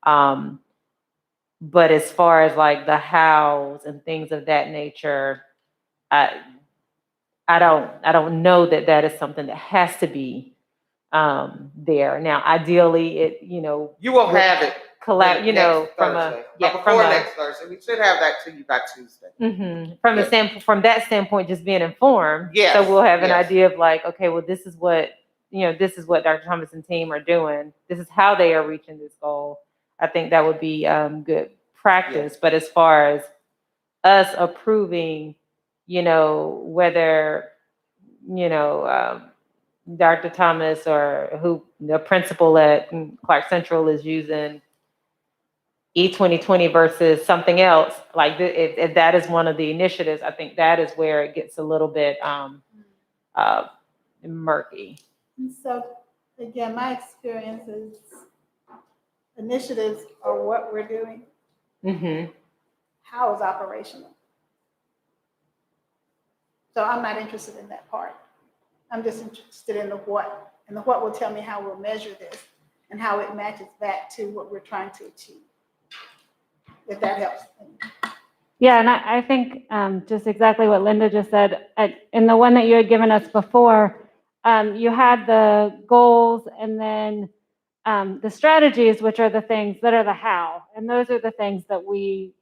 But as far as like the hows and things of that nature, I don't know that is something that has to be there. Now, ideally, you will have it. Next Thursday. We should have that to you by Tuesday. Mm-hmm. From that standpoint, just being informed. Yes. So we'll have an idea of like, okay, well, this is what Dr. Thomas and team are doing. This is how they are reaching this goal. I think that would be good practice. But as far as us approving, whether, Dr. Thomas or who the principal at Clark Central is using E2020 versus something else, like if that is one of the initiatives, I think that is where it gets a little bit murky. And so, again, my experience is initiatives are what we're doing. Mm-hmm. How is operational? So I'm not interested in that part. I'm just interested in the what. And the what will tell me how we'll measure this and how it matches back to what we're trying to achieve. If that helps. Yeah, and I think just exactly what Linda just said, in the one that you had given us before, you had the goals and then the strategies, which are the things that are the how. And those are the things that we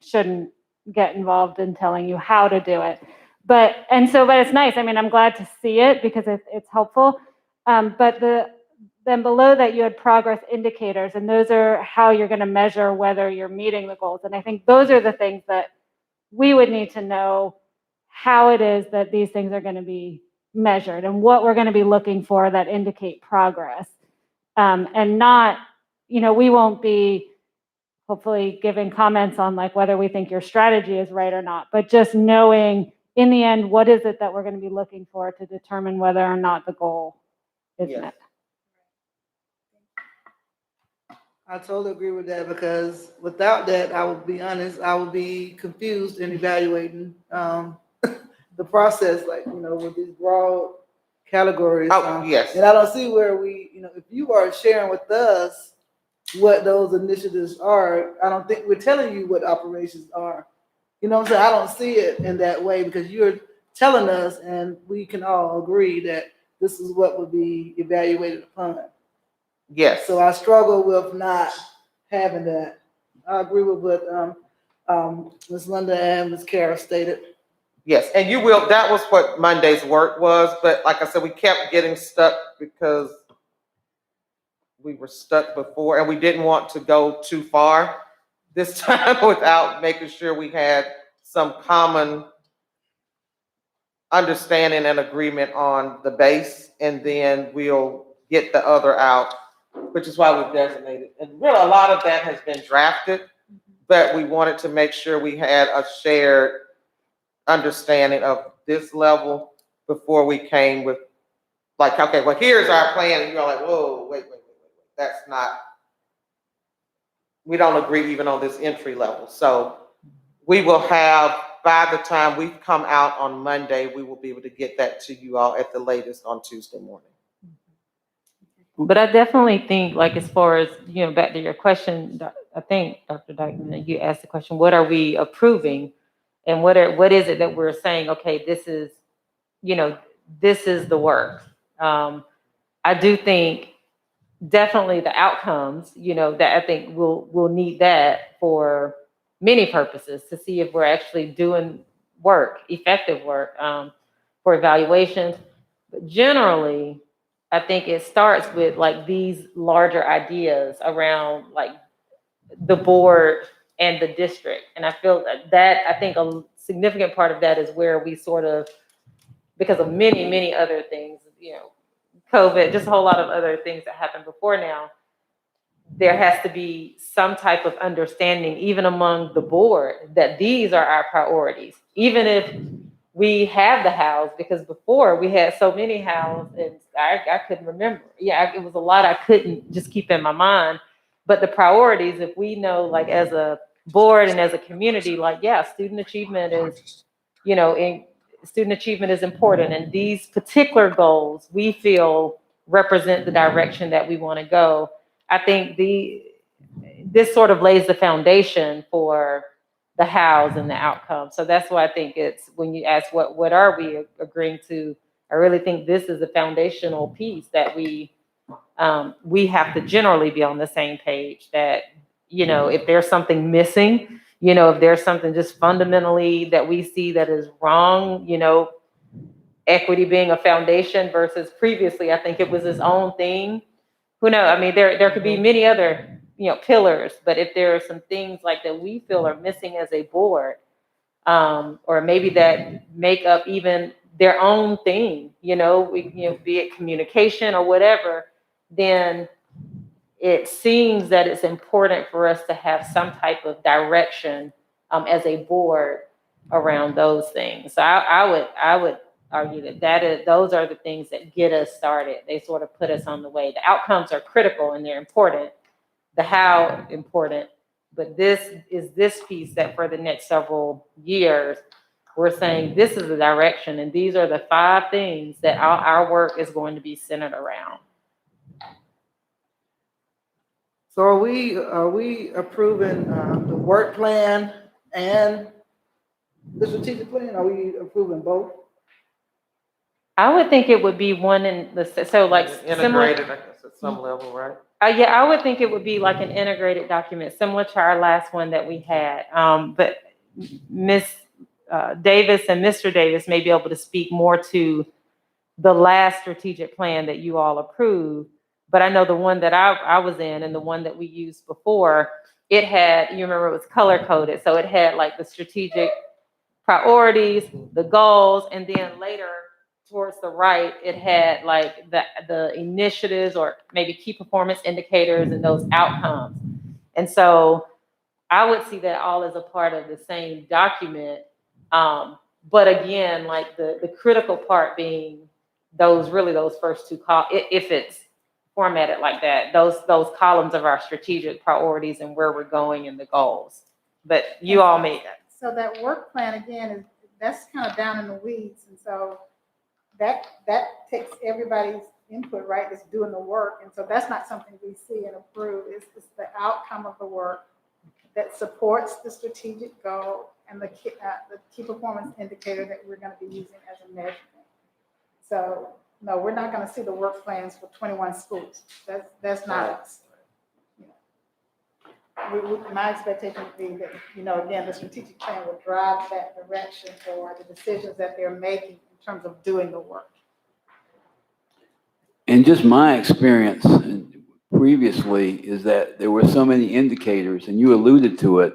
shouldn't get involved in telling you how to do it. But it's nice. I mean, I'm glad to see it because it's helpful. But then below that you had progress indicators, and those are how you're going to measure whether you're meeting the goals. And I think those are the things that we would need to know how it is that these things are going to be measured and what we're going to be looking for that indicate progress. And not, we won't be hopefully giving comments on like whether we think your strategy is right or not, but just knowing in the end, what is it that we're going to be looking for to determine whether or not the goal is met. I totally agree with that because without that, I will be honest, I will be confused in evaluating the process, like, with these broad categories. Yes. And I don't see where if you are sharing with us what those initiatives are, I don't think we're telling you what operations are. You know what I'm saying? I don't see it in that way because you're telling us and we can all agree that this is what would be evaluated upon. Yes. So I struggle with not having that. I agree with what Ms. Linda and Ms. Kara stated. Yes, and that was what Monday's work was, but like I said, we kept getting stuck because we were stuck before and we didn't want to go too far this time without making sure we had some common understanding and agreement on the base, and then we'll get the other out, which is why we've designated. And really, a lot of that has been drafted, but we wanted to make sure we had a shared understanding of this level before we came with like, okay, well, here's our plan. And you're like, whoa, wait. That's not, we don't agree even on this entry level. So we will have, by the time we come out on Monday, we will be able to get that to you all at the latest on Tuesday morning. But I definitely think, like, as far as, back to your question, I think, Dr. Dykeman, you asked the question, what are we approving? And what is it that we're saying, okay, this is the work. I do think definitely the outcomes, that I think we'll need that for many purposes to see if we're actually doing work, effective work, for evaluations. But generally, I think it starts with like these larger ideas around like the board and the district. And I feel that I think a significant part of that is where we sort of, because of many, many other things, COVID, just a whole lot of other things that happened before now, there has to be some type of understanding, even among the board, that these are our priorities. Even if we have the hows, because before we had so many hows and I couldn't remember. Yeah, it was a lot I couldn't just keep in my mind. But the priorities, if we know, like as a board and as a community, like, yeah, student achievement is, student achievement is important. And these particular goals we feel represent the direction that we want to go. I think this sort of lays the foundation for the hows and the outcomes. So that's why I think it's, when you ask what are we agreeing to, I really think this is a foundational piece that we have to generally be on the same page, that, if there's something missing, if there's something just fundamentally that we see that is wrong, equity being a foundation versus previously, I think it was its own thing. Who knows? I mean, there could be many other, pillars, but if there are some things like that we feel are missing as a board, or maybe that make up even their own thing, be it communication or whatever, then it seems that it's important for us to have some type of direction as a board around those things. So I would argue that those are the things that get us started. They sort of put us on the way. The outcomes are critical and they're important. The how important, but this is this piece that for the next several years, we're saying this is the direction and these are the 5 things that our work is going to be centered around. So are we approving the work plan and the strategic plan? Are we approving both? I would think it would be one in the, so like similar. Integrated, I guess, at some level, right? Yeah, I would think it would be like an integrated document, similar to our last one that we had. But Ms. Davis and Mr. Davis may be able to speak more to the last strategic plan that you all approved. But I know the one that I was in and the one that we used before, it had, you remember it was color coded. So it had like the strategic priorities, the goals, and then later towards the right, it had like the initiatives or maybe key performance indicators and those outcomes. And so I would see that all as a part of the same document. But again, like the critical part being those first 2 columns, if it's formatted like that, those columns of our strategic priorities and where we're going and the goals. But you all made that. So that work plan again that's kind of down in the weeds, and so that takes everybody's input, right? It's doing the work, and so that's not something we see and approve. It's the outcome of the work that supports the strategic goal and the key performance indicator that we're going to be using as a measurement. So no, we're not going to see the work plans for 21 schools. That's not us. My expectation would be that, again, the strategic plan would drive that direction for the decisions that they're making in terms of doing the work. And just my experience previously is that there were so many indicators, and you alluded to it,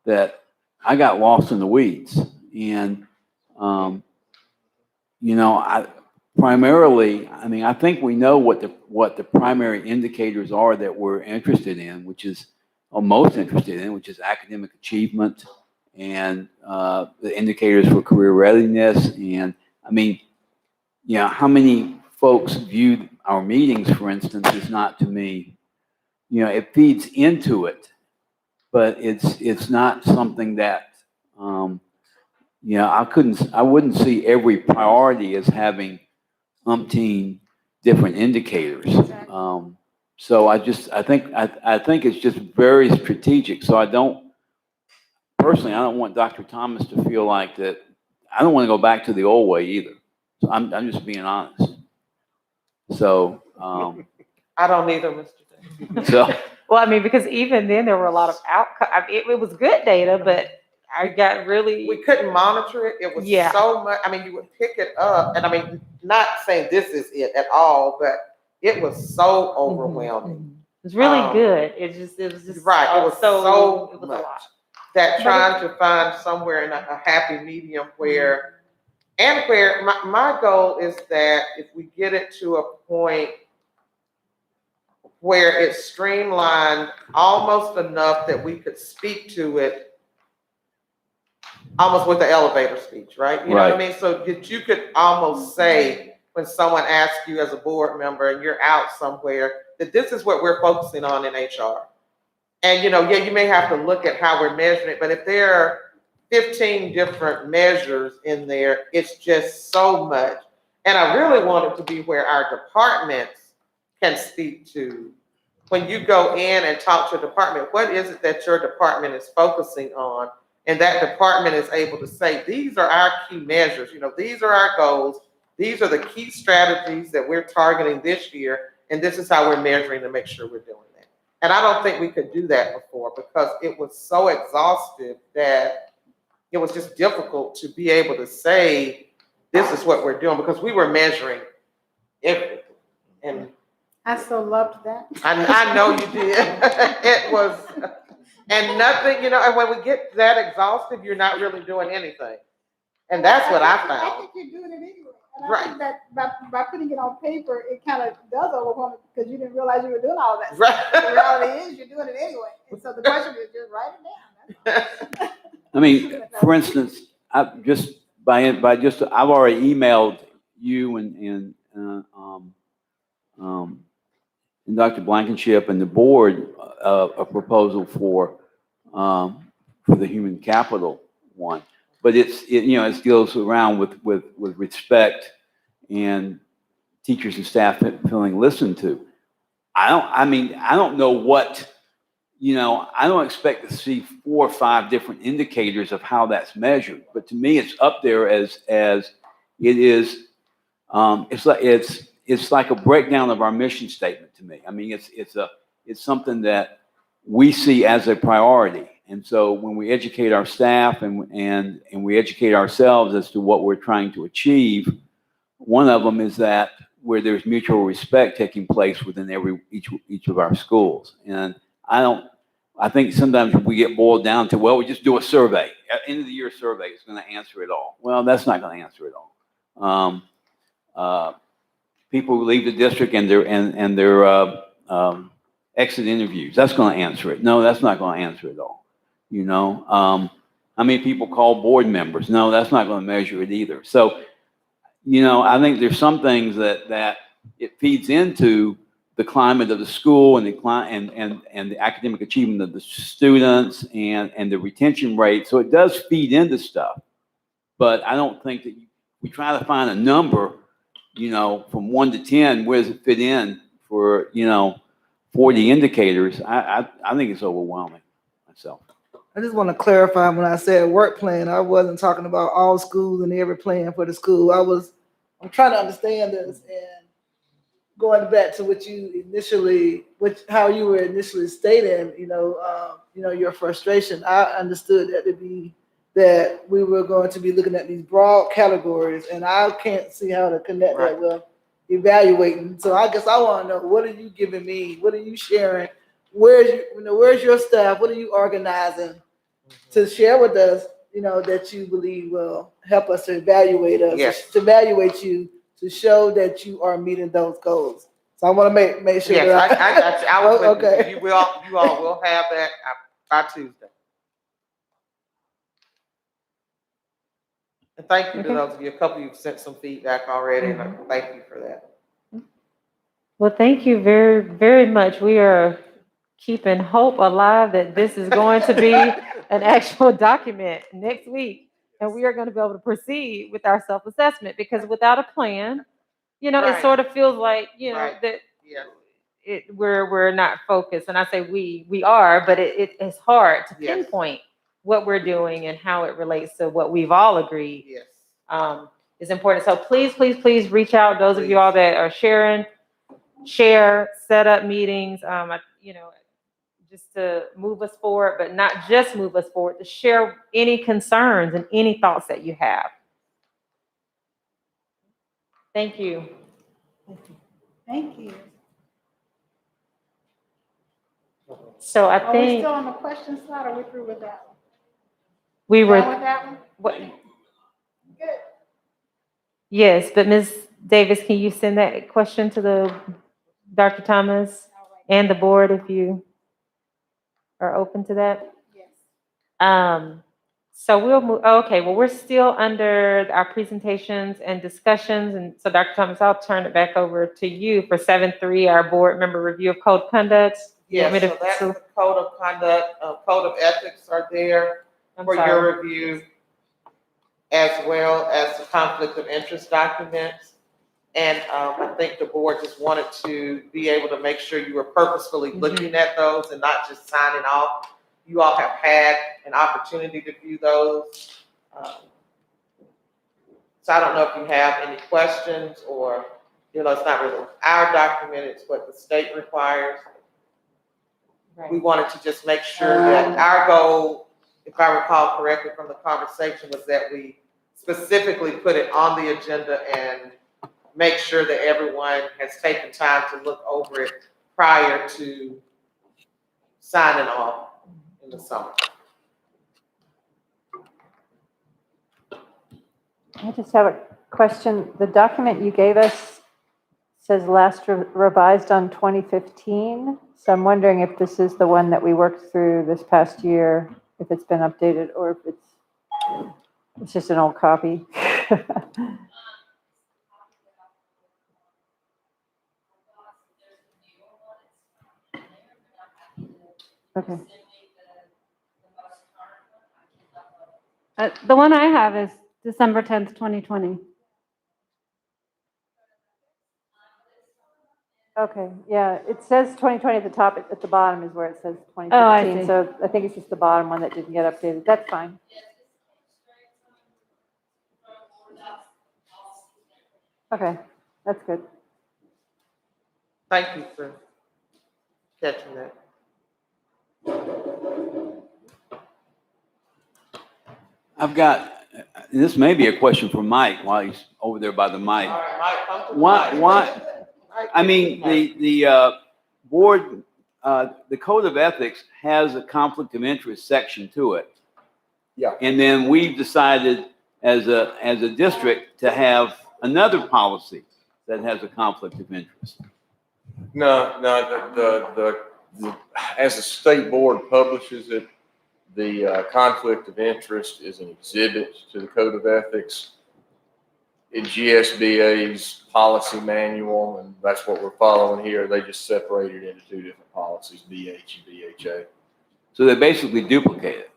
that I got lost in the weeds. And, I think we know what the primary indicators are that we're interested in, which is academic achievement and the indicators for career readiness. And how many folks view our meetings, for instance, is not, to me, it feeds into it, but it's not something that, I wouldn't see every priority as having umpteen different indicators. So I think it's just very strategic. So I don't want Dr. Thomas to feel like that. I don't want to go back to the old way either. So I'm just being honest. So I don't either, Mr. Davis. So Well, because even then there were a lot of outcomes. It was good data, but I got really. We couldn't monitor it. It was so much. You would pick it up, and not saying this is it at all, but it was so overwhelming. It was really good. It was just right. It was so it was much a lot. that trying to find somewhere in a happy medium where my goal is that if we get it to a point where it's streamlined almost enough that we could speak to it almost with the elevator speech, right? You know what I mean? So that you could almost say when someone asks you as a board member and you're out somewhere that this is what we're focusing on in HR. And, you may have to look at how we're measuring it, but if there are 15 different measures in there, it's just so much. And I really want it to be where our departments can speak to. When you go in and talk to a department, what is it that your department is focusing on? And that department is able to say, these are our key measures. These are our goals. These are the key strategies that we're targeting this year. And this is how we're measuring to make sure we're doing that. And I don't think we could do that before because it was so exhaustive that it was just difficult to be able to say, this is what we're doing, because we were measuring everything. And I so loved that. I know you did. It was, and nothing, and when we get that exhaustive, you're not really doing anything. And that's what I found. I think you're doing it anyway. And I Right. think that by putting it on paper, it kind of does overwhelm it because you didn't realize you were doing all of that. Right. Stuff. The reality is you're doing it anyway. And so the question is just write it down. That's all. I mean, for instance, I've already emailed you and Dr. Blankenship and the board a proposal for the human capital one. But it deals around with respect and teachers and staff feeling listened to. I don't know what, I don't expect to see 4 or 5 different indicators of how that's measured. But to me, it's up there as it is. It's like a breakdown of our mission statement to me. I mean, it's something that we see as a priority. And so when we educate our staff and we educate ourselves as to what we're trying to achieve, one of them is that where there's mutual respect taking place within each of our schools. And I think sometimes we get boiled down to, well, we just do a survey. End of the year survey is going to answer it all. Well, that's not going to answer it all. People who leave the district and their exit interviews, that's going to answer it. No, that's not going to answer it all. How many people call board members? No, that's not going to measure it either. So, I think there's some things that it feeds into the climate of the school and the academic achievement of the students and the retention rate. So it does feed into stuff, but I don't think that we try to find a number, from 1 to 10, where does it fit in for 40 indicators? I think it's overwhelming myself. I just want to clarify, when I said work plan, I wasn't talking about all schools and every plan for the school. I'm trying to understand this, and going back to how you were initially stating, your frustration. I understood that to be that we were going to be looking at these broad categories, and I can't see how to connect that with evaluating. So I guess I want to know, what are you giving me? What are you sharing? Where's your staff? What are you organizing to share with us, that you believe will help us to evaluate us, to evaluate you, to show that you are meeting those goals. So I want to make sure Yes, that I got you. I was with okay. you. You all will have that by Tuesday. And thank you to those of you. A couple of you sent some feedback already, and I thank you for that. Well, thank you very, very much. We are keeping hope alive that this is going to be an actual document next week, and we are going to be able to proceed with our self-assessment, because without a plan, it sort of feels like, that we're not focused. And I say we are, but it's hard to pinpoint what we're doing and how it relates to what we've all agreed is important. So please, please, please reach out. Those of you all that are share, set up meetings, just to move us forward, but not just move us forward, to share any concerns and any thoughts that you have. Thank you. Thank you. So I Are we think still on the question slide, or are we through with that one? we were. Done with that one? What? Good. Yes, but Ms. Davis, can you send that question to Dr. Thomas and the board if you are open to that? Yes. So we'll move. Okay, well, we're still under our presentations and discussions, and so Dr. Thomas, I'll turn it back over to you for 7.3, our board member review of code conduct. Yes, so that's the code of conduct, code of ethics are there for your review, as well as the conflict of interest documents. And I think the board just wanted to be able to make sure you were purposefully looking at those and not just signing off. You all have had an opportunity to view those. So I don't know if you have any questions, or, it's not really our document, it's what the state requires. We wanted to just make sure that our goal, if I recall correctly from the conversation, was that we specifically put it on the agenda and make sure that everyone has taken time to look over it prior to signing off in the summer. I just have Question, the document you gave us says last revised on 2015. So I'm wondering if this is the one that we worked through this past year, if it's been updated or if it's just an old copy. Okay. The one I have is December 10th, 2020. Okay, yeah, it says 2020 at the top, at the bottom is where it says Oh, I 2015. see. So I think it's just the bottom one that didn't get updated. That's fine. Okay, that's good. Thank you for catching that. I've got, this may be a question for Mike while he's over there by the mic. All right, Mike, come to the Why, mic. why, I mean, the board, the code of ethics has a conflict of interest section to it. Yeah. And then we've decided as a district to have another policy that has a conflict of interest. No, as the state board publishes it, the conflict of interest is an exhibit to the code of ethics in GSBA's policy manual, and that's what we're following here. They just separated into two different policies, BH and BHA. So they basically duplicate it.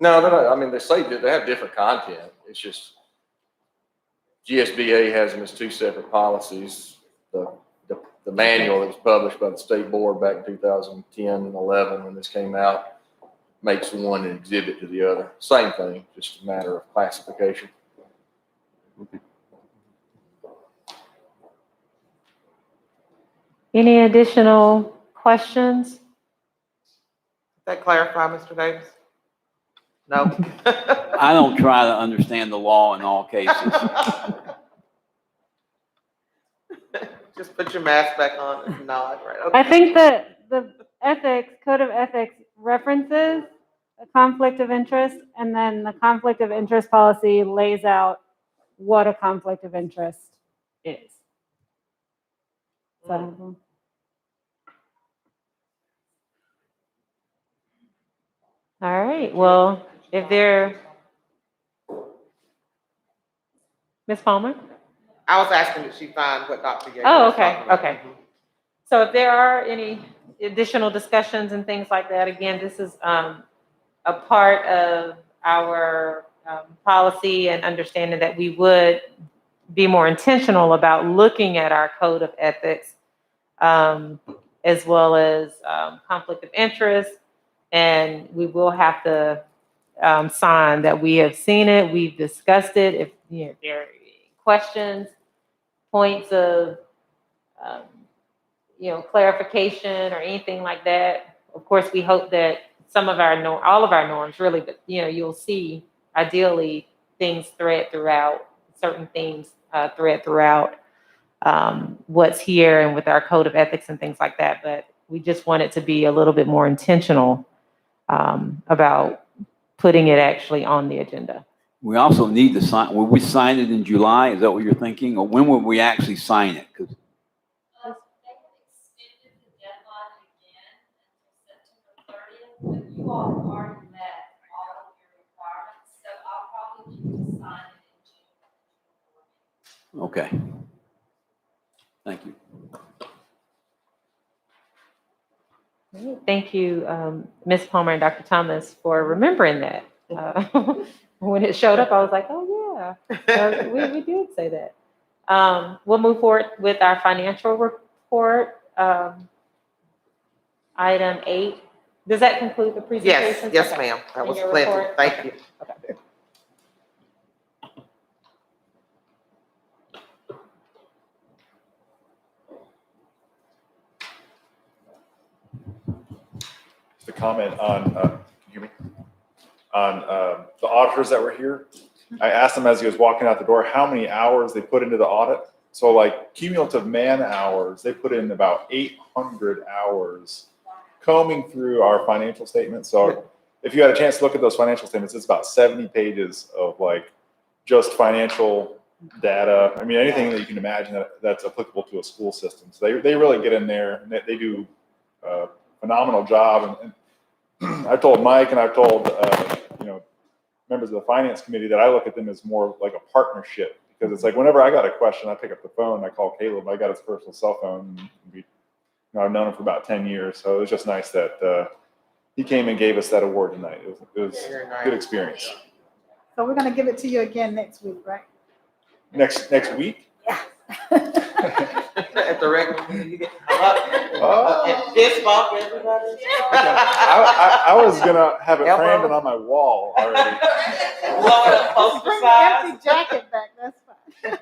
No, they're not. I mean, they say that they have different content. It's just GSBA has them as two separate policies. The manual that was published by the state board back in 2010 and 11 when this came out makes one an exhibit to the other. Same thing, just a matter of classification. Any additional questions? Does that clarify, Mr. Davis? No? I don't try to understand the law in all cases. Just put your mask back on and nod, right? Okay. I think that the code of ethics references a conflict of interest, and then the conflict of interest policy lays out what a conflict of interest is. So, All right, well, if there, Ms. Palmer? I was asking did she find what Dr. Yeager Oh, was okay, talking about. okay. So if there are any additional discussions and things like that, again, this is a part of our policy and understanding that we would be more intentional about looking at our code of ethics, as well as conflict of interest. And we will have to sign that we have seen it, we've discussed it. If there are any questions, points of clarification or anything like that. Of course, we hope that all of our norms really, but you'll see ideally things thread throughout, certain themes thread throughout what's here and with our code of ethics and things like that. But we just want it to be a little bit more intentional about putting it actually on the agenda. We also need to sign, will we sign it in July? Is that what you're thinking? Or when will we actually sign it? 'Cause They have extended the deadline again until September 30th, but you all have already met all of your requirements, so I'll probably need to sign it in June. Okay. Thank you. Thank you, Ms. Palmer and Dr. Thomas, for remembering that. When it showed up, I was like, oh, yeah, we did say that. We'll move forward with our financial report. Item 8. Does that conclude the presentation? Yes, Okay. ma'am. That And was your plenty. report? Thank Okay. you. Okay. The comment on, can you hear me? On the auditors that were here. I asked him as he was walking out the door, how many hours they put into the audit. So like cumulative man hours, they put in about 800 hours combing through our financial statements. So if you had a chance to look at those financial statements, it's about 70 pages of like just financial data. I mean, anything that you can imagine that's applicable to a school system. So they really get in there and they do a phenomenal job. And I've told Mike and I've told, members of the finance committee that I look at them as more like a partnership, because it's like whenever I got a question, I pick up the phone and I call Caleb. I got his personal cell phone. And I've known him for about 10 years. So it was just nice that he came and gave us that award tonight. It was a good experience. So we're gonna give it to you again next week, right? Next week? At the regular meeting, you get and fist bump everybody. I was gonna have it framed on my wall already. Bring the empty jacket back, that's fine.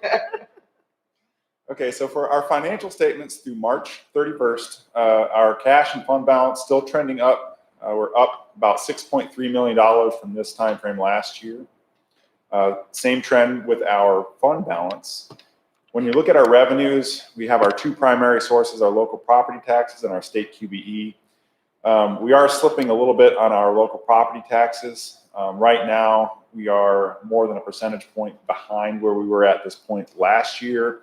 Okay, so for our financial statements through March 31st, our cash and fund balance still trending up. We're up about $6.3 million from this time frame last year. Same trend with our fund balance. When you look at our revenues, we have our two primary sources, our local property taxes and our state QBE. We are slipping a little bit on our local property taxes. Right now, we are more than a percentage point behind where we were at this point last year.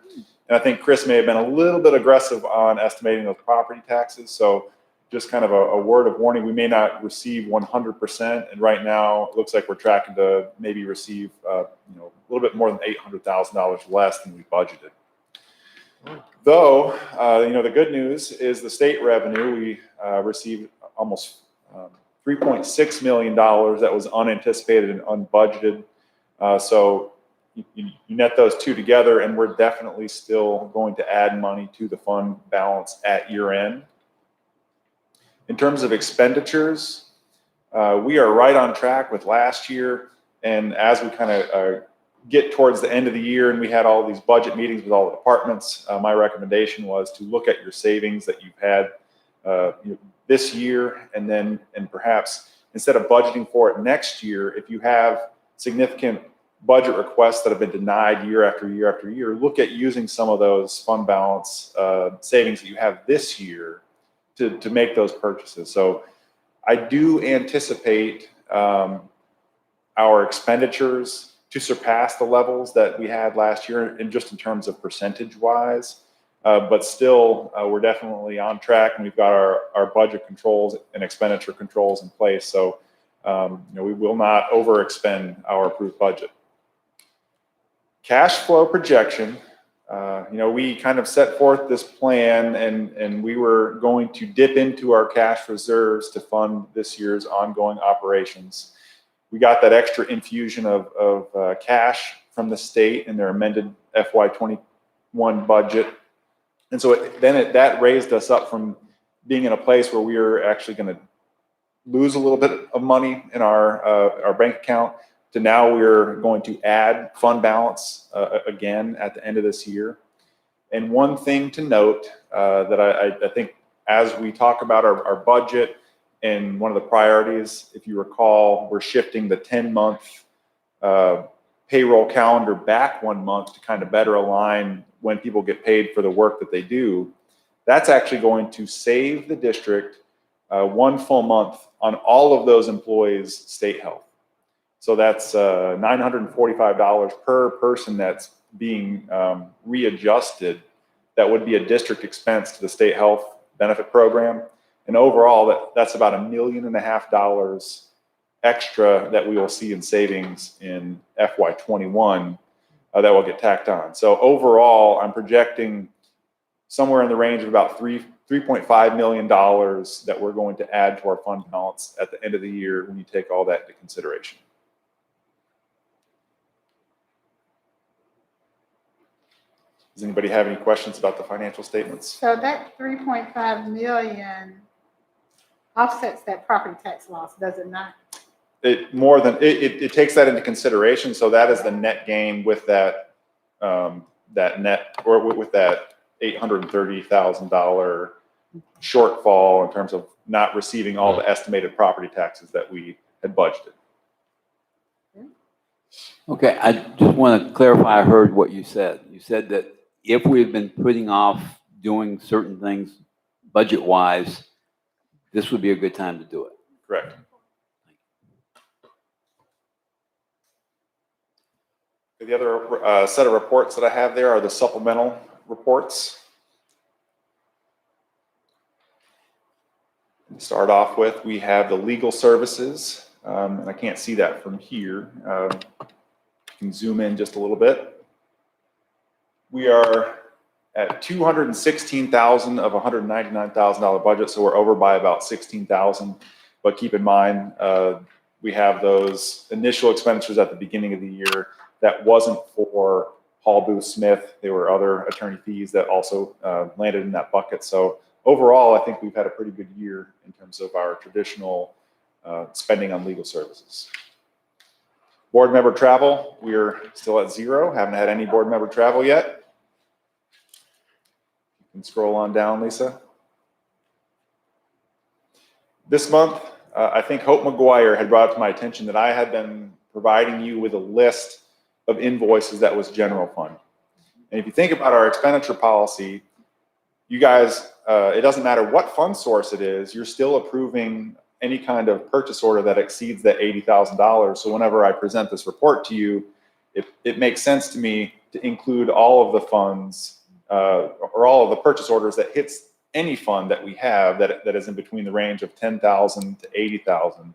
And I think Chris may have been a little bit aggressive on estimating those property taxes. So just kind of a word of warning, we may not receive 100%. And right now, it looks like we're tracking to maybe receive a little bit more than $800,000 less than we budgeted. Though, the good news is the state revenue, we received almost $3.6 million that was unanticipated and unbudgeted. So you net those two together, and we're definitely still going to add money to the fund balance at year end. In terms of expenditures, we are right on track with last year. And as we kind of get towards the end of the year and we had all these budget meetings with all the departments, my recommendation was to look at your savings that you've had this year, and perhaps instead of budgeting for it next year, if you have significant budget requests that have been denied year after year after year, look at using some of those fund balance savings that you have this year to make those purchases. So I do anticipate our expenditures to surpass the levels that we had last year, in terms of percentage wise, but still we're definitely on track, and we've got our budget controls and expenditure controls in place. So we will not overexpend our approved budget. Cash flow projection. We kind of set forth this plan, and we were going to dip into our cash reserves to fund this year's ongoing operations. We got that extra infusion of cash from the state in their amended FY21 budget. And so that raised us up from being in a place where we were actually going to lose a little bit of money in our bank account to now we're going to add fund balance again at the end of this year. And one thing to note that I think as we talk about our budget, and one of the priorities, if you recall, we're shifting the 10-month payroll calendar back 1 month to kind of better align when people get paid for the work that they do. That's actually going to save the district 1 full month on all of those employees' state health. So that's $945 per person that's being readjusted. That would be a district expense to the state health benefit program. And overall, that's about $1.5 million extra that we will see in savings in FY21 that will get tacked on. So overall, I'm projecting somewhere in the range of about $3.5 million that we're going to add to our fund balance at the end of the year when you take all that into consideration. Does anybody have any questions about the financial statements? So that 3.5 million offsets that property tax loss, does it not? It takes that into consideration. So that is the net gain with that net, or with that $830,000 shortfall in terms of not receiving all the estimated property taxes that we had budgeted. Okay, I just want to clarify, I heard what you said. You said that if we had been putting off doing certain things budget-wise, this would be a good time to do it. Correct. The other set of reports that I have there are the supplemental reports. To start off with, we have the legal services, and I can't see that from here. You can zoom in just a little bit. We are at $216,000 of $199,000 budget, so we're over by about $16,000. But keep in mind, we have those initial expenditures at the beginning of the year that wasn't for Paul Booth Smith. There were other attorney fees that also landed in that bucket. So overall, I think we've had a pretty good year in terms of our traditional spending on legal services. Board member travel, we're still at 0. Haven't had any board member travel yet. You can scroll on down, Lisa. This month, I think Hope McGuire had brought it to my attention that I had been providing you with a list of invoices that was general fund. And if you think about our expenditure policy, you guys, it doesn't matter what fund source it is, you're still approving any kind of purchase order that exceeds that $80,000. So whenever I present this report to you, it makes sense to me to include all of the funds or all of the purchase orders that hits any fund that we have that is in between the range of $10,000 to $80,000.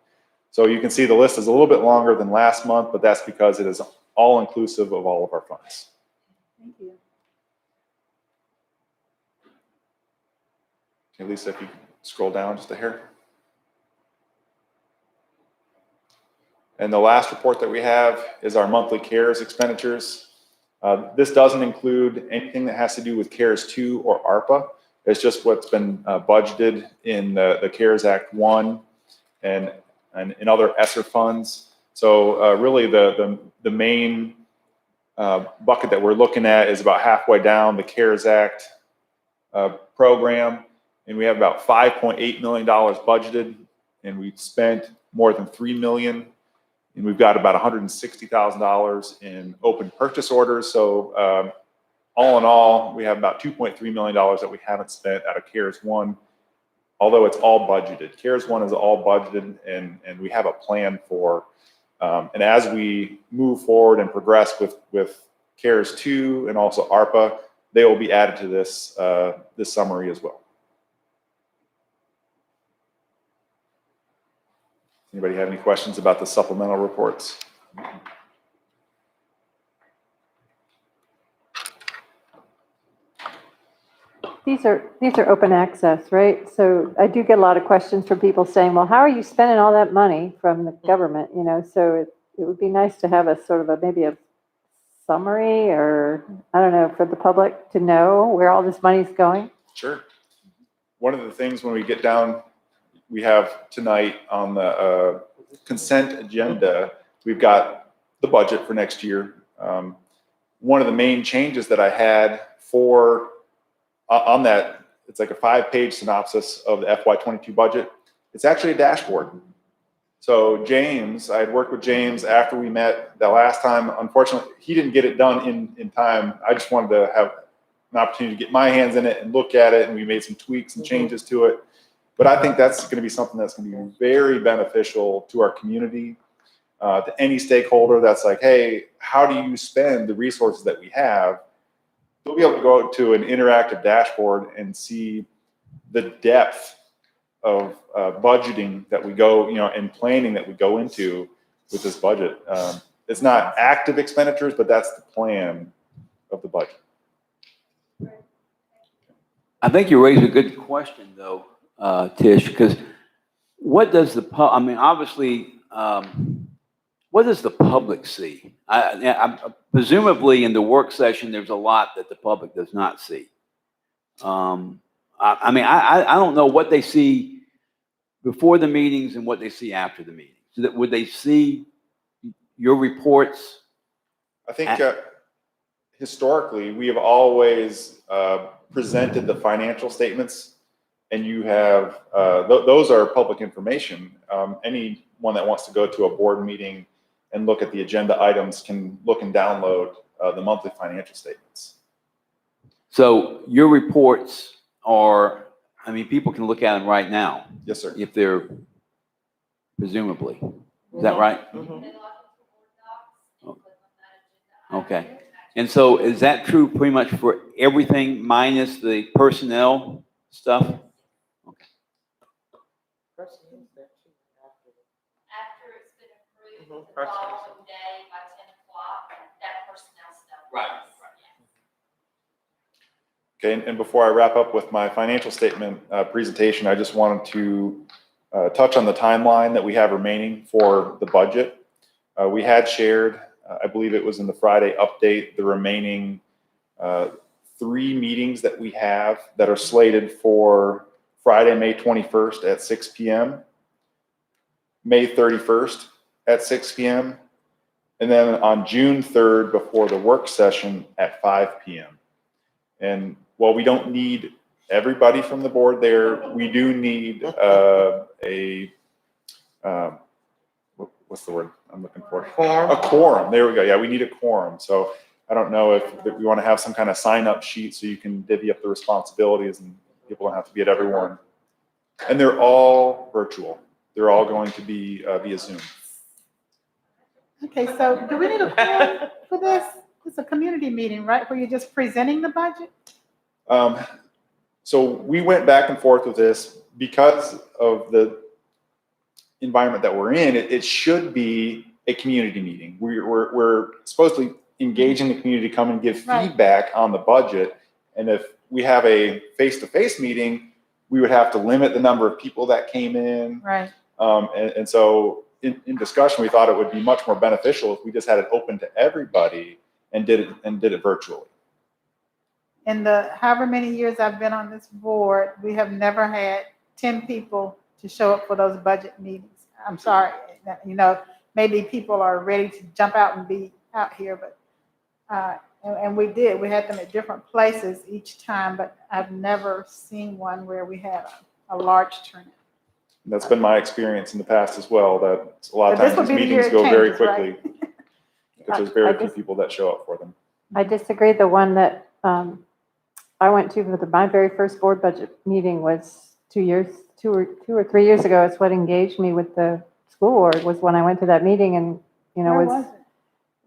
So you can see the list is a little bit longer than last month, but that's because it is all inclusive of all of our funds. Thank you. Okay, Lisa, if you scroll down just a hair. And the last report that we have is our monthly CARES expenditures. This doesn't include anything that has to do with CARES 2 or ARPA. It's just what's been budgeted in the CARES Act 1 and in other ESSER funds. So really the main bucket that we're looking at is about halfway down the CARES Act program. And we have about $5.8 million budgeted, and we've spent more than $3 million. And we've got about $160,000 in open purchase orders. So all in all, we have about $2.3 million that we haven't spent out of CARES 1, although it's all budgeted. CARES 1 is all budgeted, and we have a plan for, and as we move forward and progress with CARES 2 and also ARPA, they will be added to this, this summary as well. Anybody have any questions about the supplemental reports? These are open access, right? So I do get a lot of questions from people saying, well, how are you spending all that money from the government? You know, so it would be nice to have a sort of maybe a summary, or I don't know, for the public to know where all this money is going. Sure. One of the things when we get down, we have tonight on the consent agenda, we've got the budget for next year. One of the main changes that I had on that, it's like a 5-page synopsis of the FY22 budget. It's actually a dashboard. So James, I had worked with James after we met the last time. Unfortunately, he didn't get it done in time. I just wanted to have an opportunity to get my hands in it and look at it, and we made some tweaks and changes to it. But I think that's going to be something that's going to be very beneficial to our community, to any stakeholder that's like, hey, how do you spend the resources that we have? They'll be able to go to an interactive dashboard and see the depth of budgeting that we go, and planning that we go into with this budget. It's not active expenditures, but that's the plan of the budget. I think you raised a good question, though, Tish, because what does obviously, what does the public see? Presumably in the work session, there's a lot that the public does not see. I don't know what they see before the meetings and what they see after the meetings. Would they see your reports? I think historically, we have always presented the financial statements, and you have, those are public information. Anyone that wants to go to a board meeting and look at the agenda items can look and download the monthly financial statements. So your reports are, people can look at them right now. Yes, sir. If they're presumably. Is that right? And then log into Board Docs and click on that Okay. And so is that true pretty much for everything minus the personnel stuff? Okay. After it's been approved, Mhm, the personnel. following day by 10 o'clock, that personnel stuff. Right. Okay, and before I wrap up with my financial statement presentation, I just wanted to touch on the timeline that we have remaining for the budget. We had shared, I believe it was in the Friday update, the remaining 3 meetings that we have that are slated for Friday, May 21st at 6 p.m., May 31st at 6 p.m., and then on June 3rd before the work session at 5 p.m. And while we don't need everybody from the board there, we do need what's the word I'm looking for? Quorum. A quorum. There we go. Yeah, we need a quorum. So I don't know if we want to have some kind of sign-up sheet so you can divvy up the responsibilities and people don't have to be at every one. And they're all virtual. They're all going to be via Zoom. Okay, so do we need a quorum for this? It's a community meeting, right, where you're just presenting the budget? So we went back and forth with this because of the environment that we're in. It should be a community meeting. We're supposed to engage in the community, come and give feedback on the budget. And if we have a face-to-face meeting, we would have to limit the number of people that came in. Right. And so in discussion, we thought it would be much more beneficial if we just had it open to everybody and did it virtually. In the however many years I've been on this board, we have never had 10 people to show up for those budget meetings. I'm sorry, you know, maybe people are ready to jump out and be out here, but, and we did. We had them at different places each time, but I've never seen one where we had a large turnout. And that's been my experience in the past as well, that a lot of But this times would these be the year meetings it go very changes, right? quickly. Because there's very few people that show up for them. I disagree. The one that I went to for my very first board budget meeting was 2 or 3 years ago. It's what engaged me with the school board, was when I went to that meeting, and you know, Where was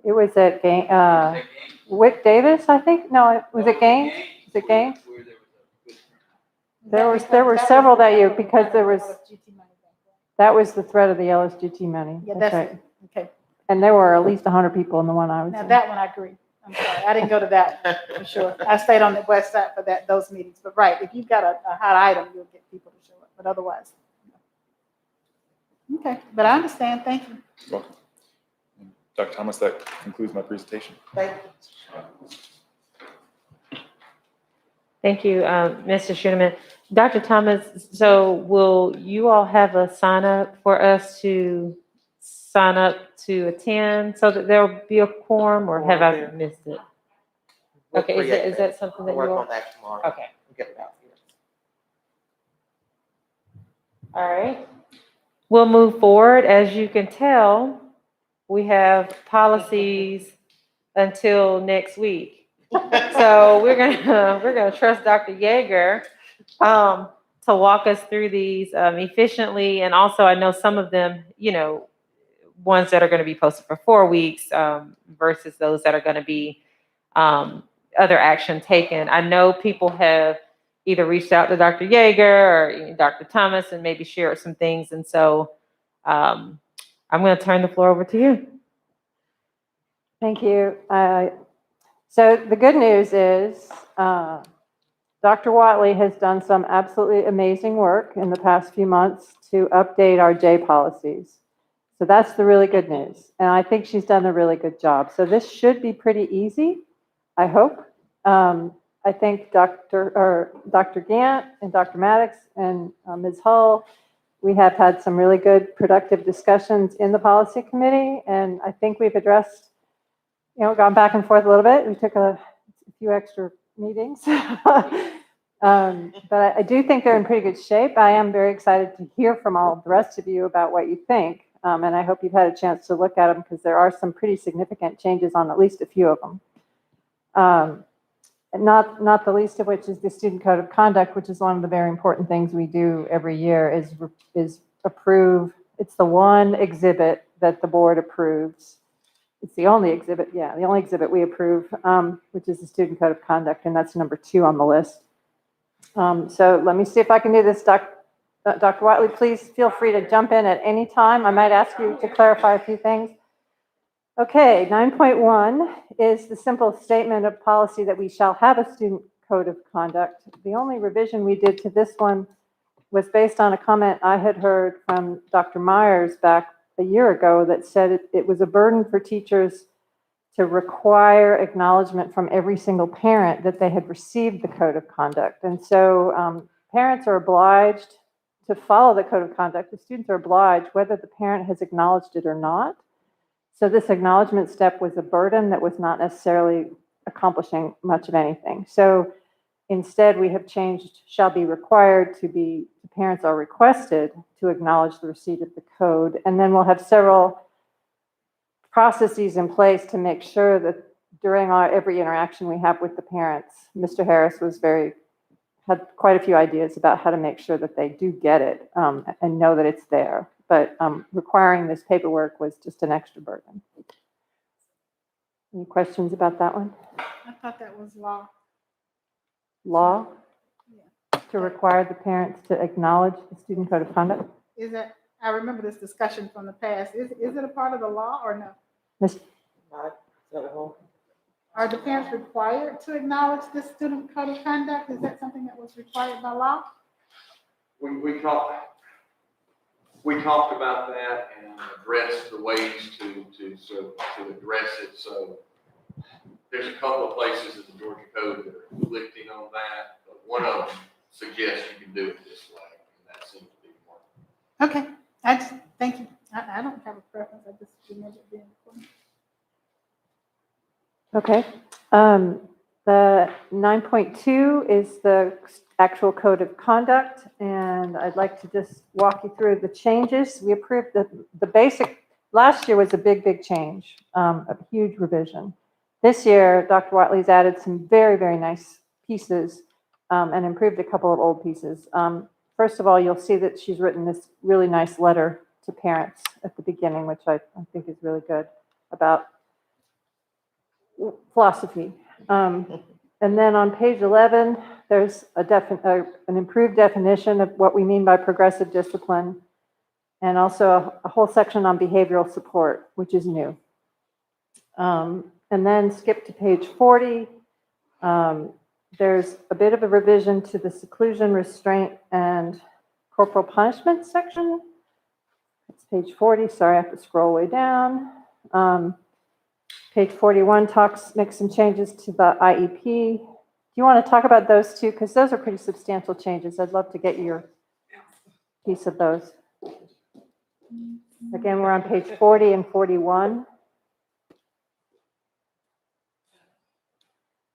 it was at Wick Davis, I think. No, was it Gaines? Was it Gaines? There were several that year because that was the threat of the LSGT money. Yeah, That's that's right. it. Okay. And there were at least 100 people in the one I was Now in. that one I agree. I'm sorry, I didn't go to that for sure. I stayed on the west side for those meetings. But right, if you've got a hot item, you'll get people to show up. But otherwise, no. Okay. But I understand. Thank you. You're welcome. Dr. Thomas, that concludes my presentation. Thank you. Thank you, Mr. Schuneman. Dr. Thomas, so will you all have a sign up for us to sign up to attend so that there'll be a quorum, or have I missed it? We'll Okay, create is that something that We'll you work all? on that tomorrow. Okay. We'll get it out here. All right. We'll move forward. As you can tell, we have policies until next week. So we're gonna trust Dr. Yeager to walk us through these efficiently. And also, I know some of them, you know, ones that are going to be posted for 4 weeks versus those that are going to be other action taken. I know people have either reached out to Dr. Yeager or Dr. Thomas and maybe shared some things. And so I'm going to turn the floor over to you. Thank you. So the good news is Dr. Watley has done some absolutely amazing work in the past few months to update our J policies. So that's the really good news. And I think she's done a really good job. So this should be pretty easy, I hope. I think Dr. Gant and Dr. Maddox and Ms. Hull, we have had some really good productive discussions in the policy committee. And I think we've addressed, you know, gone back and forth a little bit. We took a few extra meetings. But I do think they're in pretty good shape. I am very excited to hear from all the rest of you about what you think. And I hope you've had a chance to look at them, because there are some pretty significant changes on at least a few of them. Not the least of which is the Student Code of Conduct, which is one of the very important things we do every year, is approve. It's the one exhibit that the board approves, it's the only exhibit, yeah, the only exhibit we approve, which is the Student Code of Conduct, and that's number 2 on the list. So let me see if I can do this. Dr. Watley, please feel free to jump in at any time. I might ask you to clarify a few things. Okay, 9.1 is the simple statement of policy that we shall have a student code of conduct. The only revision we did to this one was based on a comment I had heard from Dr. Myers back a year ago that said it was a burden for teachers to require acknowledgement from every single parent that they had received the code of conduct. And so parents are obliged to follow the code of conduct. The students are obliged whether the parent has acknowledged it or not. So this acknowledgement step was a burden that was not necessarily accomplishing much of anything. So instead, we have changed shall be required to be, parents are requested to acknowledge the receipt of the code. And then we'll have several processes in place to make sure that during every interaction we have with the parents, Mr. Harris had quite a few ideas about how to make sure that they do get it and know that it's there. But requiring this paperwork was just an extra burden. Any questions about that one? I thought that was law. Law to require the parents to acknowledge the student code of conduct? Is that, I remember this discussion from the past. Is it a part of the law or no? Are the parents required to acknowledge this student code of conduct? Is that something that was required by law? We talked about that and addressed the ways to address it. So there's a couple of places in the Georgia Code that are conflicting on that, but one of them suggests you can do it this way, and that seems to be one. Okay, thank you. I don't have a preference. I just remember it being important. Okay. The 9.2 is the actual code of conduct, and I'd like to just walk you through the changes. We approved the basic, last year was a big change, a huge revision. This year, Dr. Watley's added some very, very nice pieces and improved a couple of old pieces. First of all, you'll see that she's written this really nice letter to parents at the beginning, which I think is really good, about philosophy. And then on page 11, there's an improved definition of what we mean by progressive discipline, and also a whole section on behavioral support, which is new. And then skip to page 40. There's a bit of a revision to the seclusion, restraint, and corporal punishment section. It's page 40. Sorry, I have to scroll way down. Page 41 makes some changes to the IEP. Do you want to talk about those two? Because those are pretty substantial changes. I'd love to get your piece of those. Again, we're on page 40 and 41.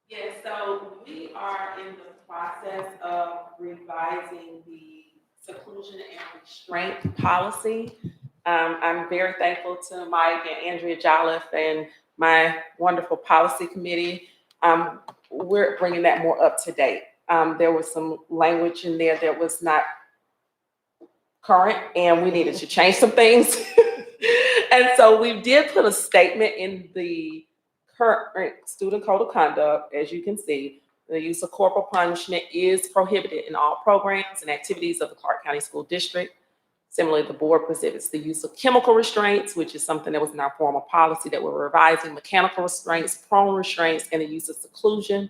Yes, so we are in the process of revising the seclusion and restraint policy. I'm very thankful to Mike and Andrea Jolliffe and my wonderful policy committee. We're bringing that more up to date. There was some language in there that was not current, and we needed to change some things. And so we did put a statement in the current student code of conduct. As you can see, the use of corporal punishment is prohibited in all programs and activities of the Clark County School District. Similarly, the board prohibits the use of chemical restraints, which is something that was in our formal policy that we're revising, mechanical restraints, prone restraints, and the use of seclusion.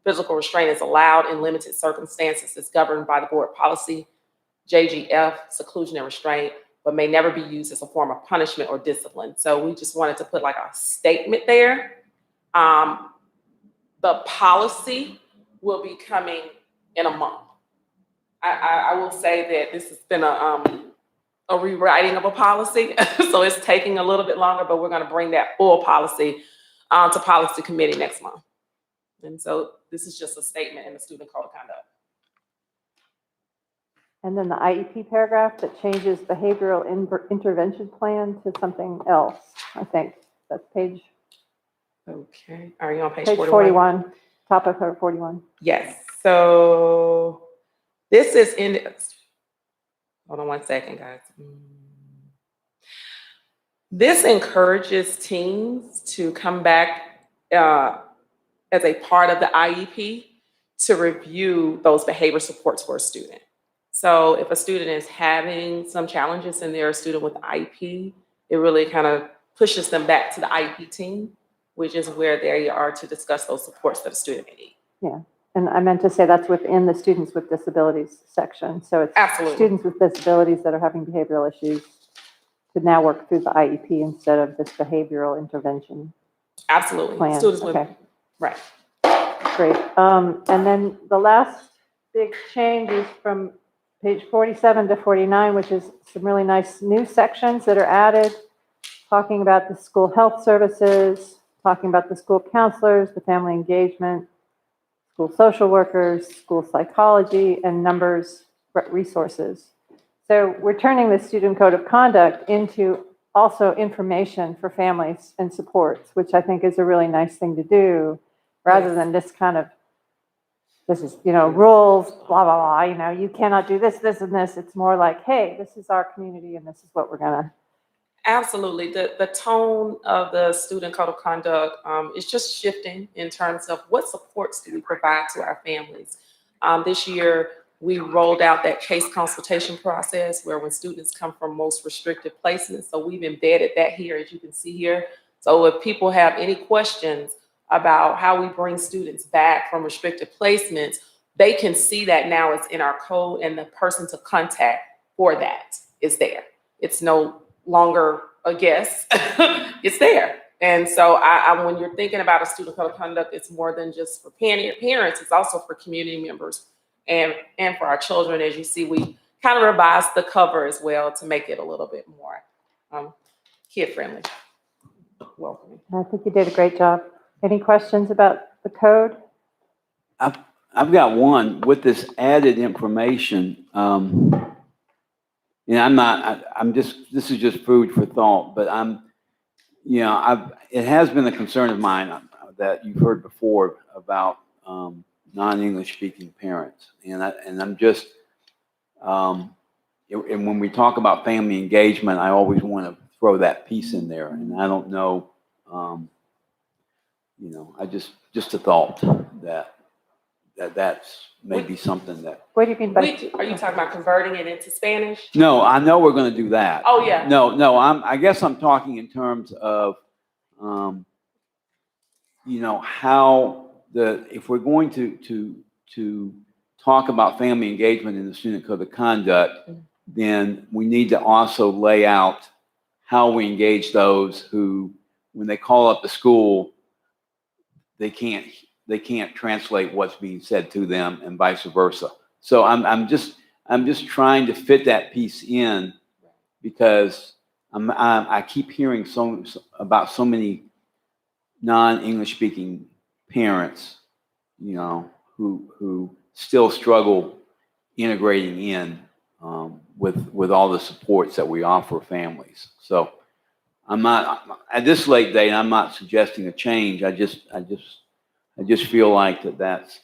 Physical restraint is allowed in limited circumstances. It's governed by the board policy, JGF, seclusion and restraint, but may never be used as a form of punishment or discipline. So we just wanted to put like a statement there. The policy will be coming in a month. I will say that this has been a rewriting of a policy, so it's taking a little bit longer, but we're going to bring that full policy to policy committee next month. And so this is just a statement in the student code of conduct. And then the IEP paragraph that changes behavioral intervention plan to something else, I think. That's page. Okay. Are you on page 41? Top of her 41. Yes. So this is in, hold on one second, guys. This encourages teams to come back as a part of the IEP to review those behavior supports for a student. So if a student is having some challenges and they're a student with IEP, it really kind of pushes them back to the IEP team, which is where they are to discuss those supports that a student may need. Yeah, and I meant to say that's within the students with disabilities section. So it's Absolutely. students with disabilities that are having behavioral issues to now work through the IEP instead of this behavioral intervention. Absolutely. Plan. Students with, Okay. right. Great. And then the last big change is from page 47 to 49, which is some really nice new sections that are added, talking about the school health services, talking about the school counselors, the family engagement, school social workers, school psychology, and numbers resources. So we're turning the student code of conduct into also information for families and supports, which I think is a really nice thing to do, rather than this kind of, this is, rules, blah, blah, blah, you cannot do this, this, and this. It's more like, hey, this is our community and this is what we're gonna. Absolutely. The tone of the student code of conduct is just shifting in terms of what supports do we provide to our families. This year, we rolled out that case consultation process where when students come from most restrictive placements, so we've embedded that here, as you can see here. So if people have any questions about how we bring students back from restricted placements, they can see that now it's in our code and the person to contact for that is there. It's no longer a guess, it's there. And so when you're thinking about a student code of conduct, it's more than just for parents, it's also for community members and for our children. As you see, we kind of revised the cover as well to make it a little bit more kid-friendly. Welcoming. I think you did a great job. Any questions about the code? I've got one with this added information. This is just food for thought, but it has been a concern of mine that you've heard before about non-English speaking parents. And when we talk about family engagement, I always want to throw that piece in there. And I don't know, just a thought that's maybe something that. What do you mean by? Are you talking about converting it into Spanish? No, I know we're going to do that. Oh, yeah. No, I guess I'm talking in terms of, how if we're going to talk about family engagement in the student code of conduct, then we need to also lay out how we engage those who, when they call up the school, they can't translate what's being said to them and vice versa. So I'm just trying to fit that piece in because I keep hearing about so many non-English speaking parents, who still struggle integrating in with all the supports that we offer families. So I'm not at this late date. I'm not suggesting a change. I just feel like that's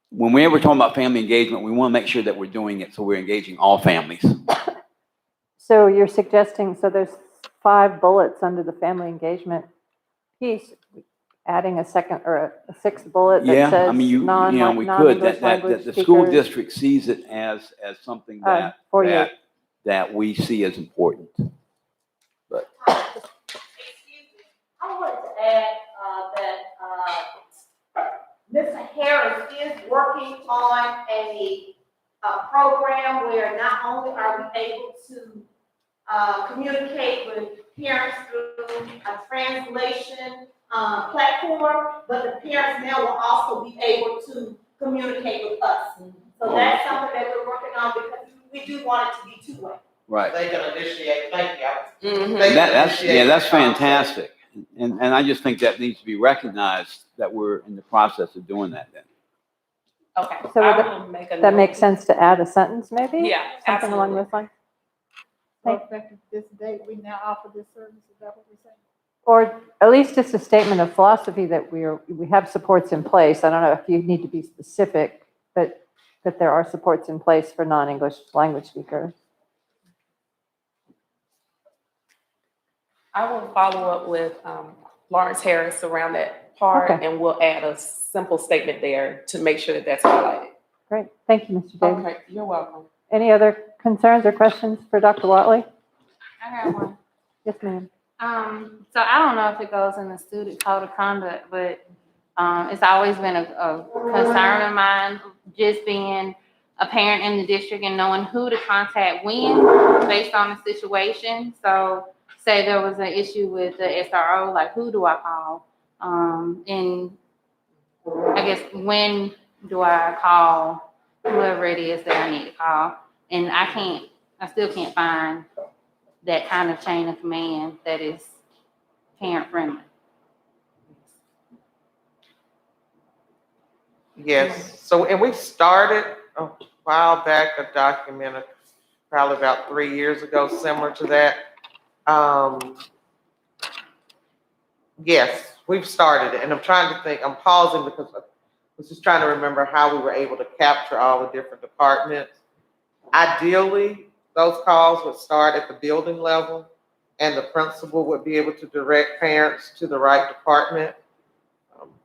when we're ever talking about family engagement, we want to make sure that we're doing it so we're engaging all families. So you're suggesting, so there's 5 bullets under the family engagement piece, adding a second or a 6th bullet that says we could. non-English language The school speakers. district sees it as something that we see as important. But Excuse me, I wanted to add that Mr. Harris is working on a program where not only are we able to communicate with parents through a translation platform, but the parents now will also be able to communicate with us. So that's something that we're working on because we do want it to be two-way. right. They can initiate, thank you. Mhm. That's fantastic. And I just think that needs to be recognized that we're in the process of doing that then. Okay. So I will make a that note. makes sense to add a sentence, maybe? Yeah, Something along absolutely. those lines? So effective this date, we now offer this service, is that what we're saying? Or at least just a statement of philosophy that we have supports in place. I don't know if you need to be specific, but that there are supports in place for non-English language speakers. I will follow up with Lawrence Harris around that part, Okay. and we'll add a simple statement there to make sure that that's highlighted. Great, thank you, Mr. Davis. Okay, you're welcome. Any other concerns or questions for Dr. Watley? I have one. Yes, ma'am. So I don't know if it goes in the student code of conduct, but it's always been a concern of mine, just being a parent in the district and knowing who to contact when, based on the situation. So say there was an issue with the SRO, like who do I call? And I guess when do I call whoever it is that I need to call? And I still can't find that kind of chain of command that is parent friendly. Yes, so, and we started a while back, a document, probably about 3 years ago, similar to that. Yes, we've started it, and I'm trying to think, I'm pausing because I was just trying to remember how we were able to capture all the different departments. Ideally, those calls would start at the building level, and the principal would be able to direct parents to the right department.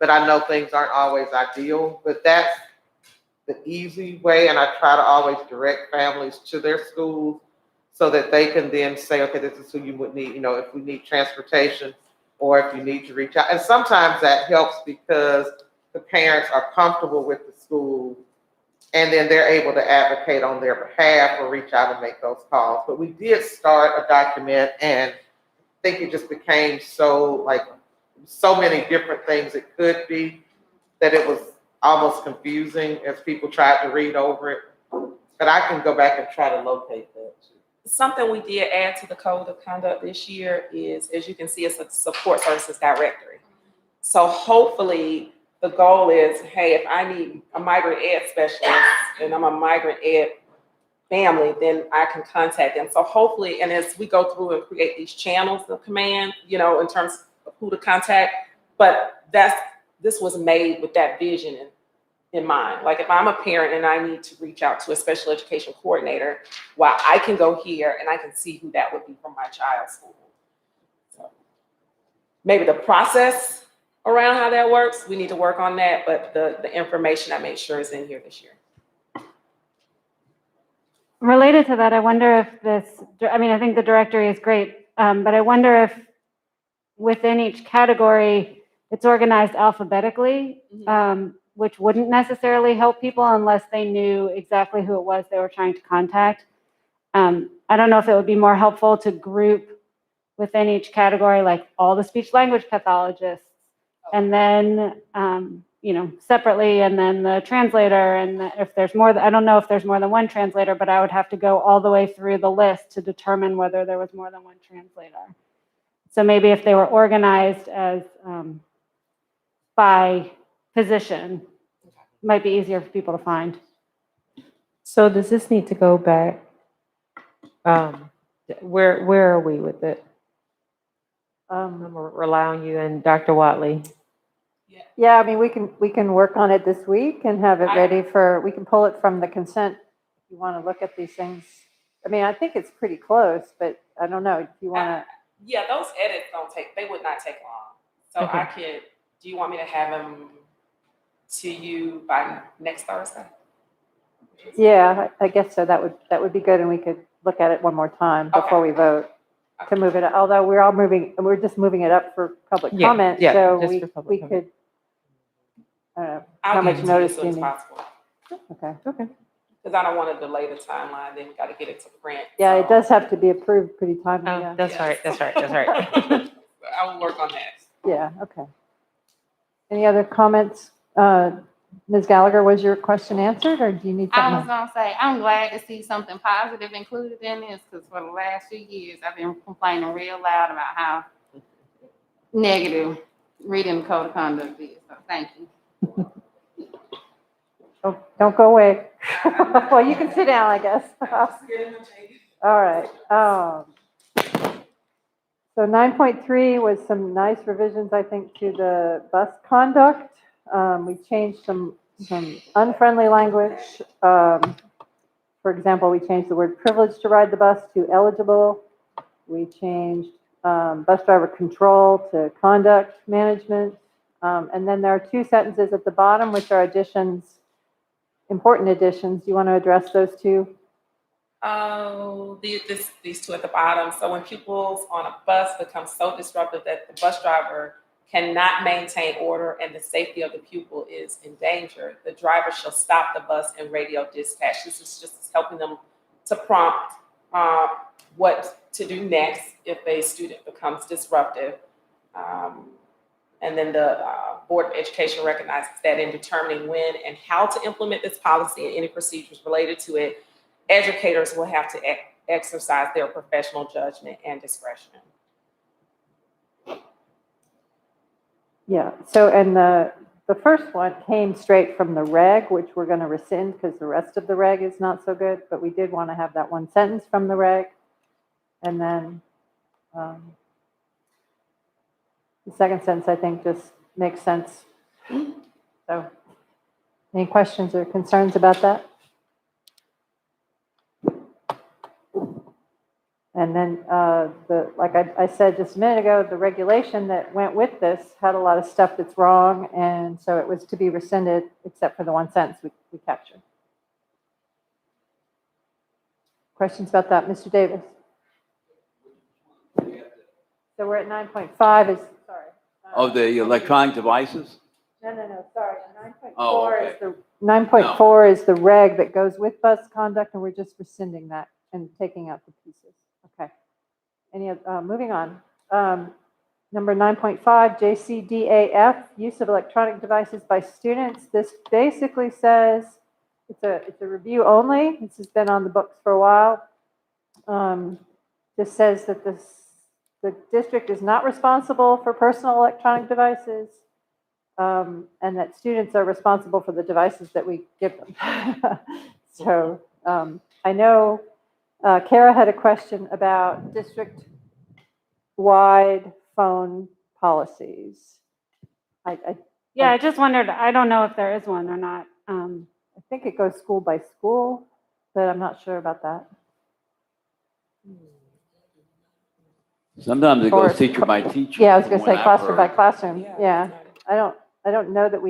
But I know things aren't always ideal, but that's the easy way, and I try to always direct families to their schools so that they can then say, okay, this is who you would need, if we need transportation or if you need to reach out. And sometimes that helps because the parents are comfortable with the school and then they're able to advocate on their behalf or reach out and make those calls. But we did start a document, and I think it just became so many different things it could be that it was almost confusing as people tried to read over it. But I can go back and try to locate that too. Something we did add to the code of conduct this year is, as you can see, it's a support services directory. So hopefully the goal is, hey, if I need a migrant ed specialist and I'm a migrant ed family, then I can contact them. So hopefully, and as we go through and create these channels of command, in terms of who to contact, but this was made with that vision in mind. Like if I'm a parent and I need to reach out to a special education coordinator, well, I can go here and I can see who that would be from my child's school. So maybe the process around how that works, we need to work on that, but the information I made sure is in here this year. Related to that, I wonder if I think the directory is great, but I wonder if within each category, it's organized alphabetically, which wouldn't necessarily help people unless they knew exactly who it was they were trying to contact. I don't know if it would be more helpful to group within each category, like all the speech language pathologists, and then, separately, and then the translator. And if there's more, I don't know if there's more than one translator, but I would have to go all the way through the list to determine whether there was more than one translator. So maybe if they were organized as by position, it might be easier for people to find. So does this need to go back? Where are we with it? I'm gonna rely on you and Dr. Watley. Yeah, I mean, we can work on it this week and have it ready we can pull it from the consent if you want to look at these things. I mean, I think it's pretty close, but I don't know, if you want to. Yeah, those edits they would not take long. So Okay. Do you want me to have them to you by next Thursday? Yeah, I guess so. That would be good, and we could look at it one more time before we vote to move it. Although we're just moving it up for public comment, so just we for public comment. could. I don't know I'll how get much it to you notice as do soon you as need. possible. Okay. Because I don't want to delay the timeline. Then we got to get it to print. Yeah, so. it does have to be approved pretty timely. Oh, Yeah. that's right. I will work on that. Yeah. Okay. Any other comments? Ms. Gallagher, was your question answered, or do you need I something was else? gonna say, I'm glad to see something positive included in this, because for the last few years, I've been complaining real loud about how negative reading the code of conduct is, so thank you. Don't go away. Well, you can sit down, I guess. All right. So 9.3 was some nice revisions, I think, to the bus conduct. We changed some unfriendly language. For example, we changed the word privileged to ride the bus to eligible. We changed bus driver control to conduct management. And then there are two sentences at the bottom, which are additions, important additions. Do you want to address those two? Oh, these two at the bottom. So when pupils on a bus become so disruptive that the bus driver cannot maintain order and the safety of the pupil is in danger, the driver shall stop the bus and radio dispatch. This is just helping them to prompt what to do next if a student becomes disruptive. And then the Board of Education recognizes that in determining when and how to implement this policy and any procedures related to it, educators will have to exercise their professional judgment and discretion. Yeah, so and the first one came straight from the reg, which we're going to rescind because the rest of the reg is not so good, but we did want to have that one sentence from the reg. And then the second sentence, I think, just makes sense. So any questions or concerns about that? And then, like I said just a minute ago, the regulation that went with this had a lot of stuff that's wrong, and so it was to be rescinded, except for the one sentence we captured. Questions about that, Mr. Davis? So we're at 9.5 is, sorry. Oh, the electronic devices? No, sorry. 9.4 Oh, okay. is the 9.4 is the reg that goes with bus conduct, and we're just rescinding that and taking out the pieces. Okay. Moving on. Number 9.5, JCDAF, use of electronic devices by students. This basically says it's a review only. This has been on the books for a while. This says that the district is not responsible for personal electronic devices, and that students are responsible for the devices that we give them. So I know Kara had a question about district-wide phone policies. I just wondered, I don't know if there is one or not. I think it goes school by school, but I'm not sure about that. Sometimes it goes teacher by teacher. Yeah, I was going to from say what I've classroom by heard. classroom. Yeah, I don't know that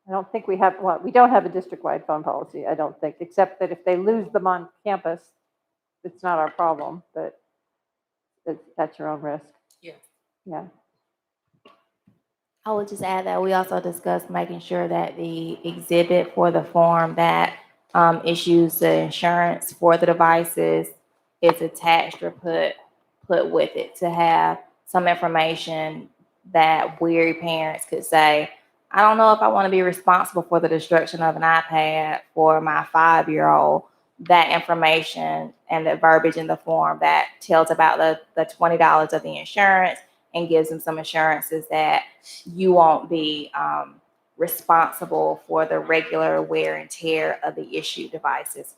I don't think we have, we don't have a district-wide phone policy, I don't think, except that if they lose them on campus, it's not our problem, but it's at your own risk. Yeah. Yeah. I would just add that we also discussed making sure that the exhibit for the form that issues the insurance for the devices is attached or put with it to have some information that weary parents could say, I don't know if I want to be responsible for the destruction of an iPad for my 5-year-old. That information and the verbiage in the form that tells about the $20 of the insurance and gives them some assurances that you won't be responsible for the regular wear and tear of the issued devices.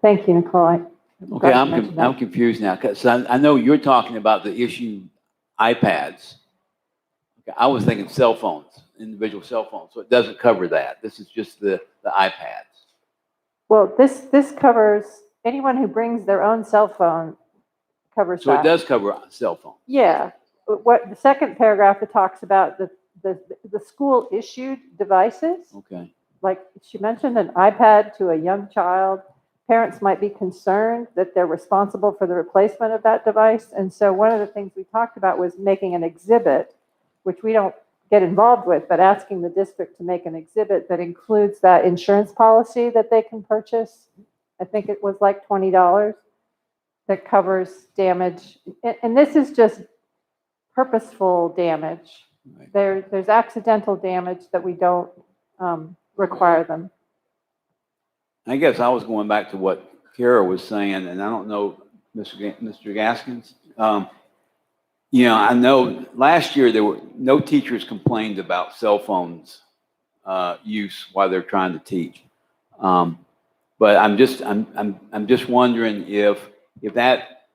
Thank you, Nicole. Okay, I'm confused now, because I know you're talking about the issue iPads. Okay, I was thinking cell phones, individual cell phones, so it doesn't cover that. This is just the iPads. Well, this covers anyone who brings their own cell phone covers So that. it does cover cell phone. Yeah. What the second paragraph, it talks about the school issued devices. Okay. Like she mentioned, an iPad to a young child. Parents might be concerned that they're responsible for the replacement of that device. And so one of the things we talked about was making an exhibit, which we don't get involved with, but asking the district to make an exhibit that includes that insurance policy that they can purchase. I think it was like $20 that covers damage. And this is just purposeful damage. Right. There's accidental damage that we don't require them. I guess I was going back to what Kara was saying, and I don't know, Mr. Gaskins. I know last year there were no teachers complained about cell phones use while they're trying to teach. But I'm just wondering if that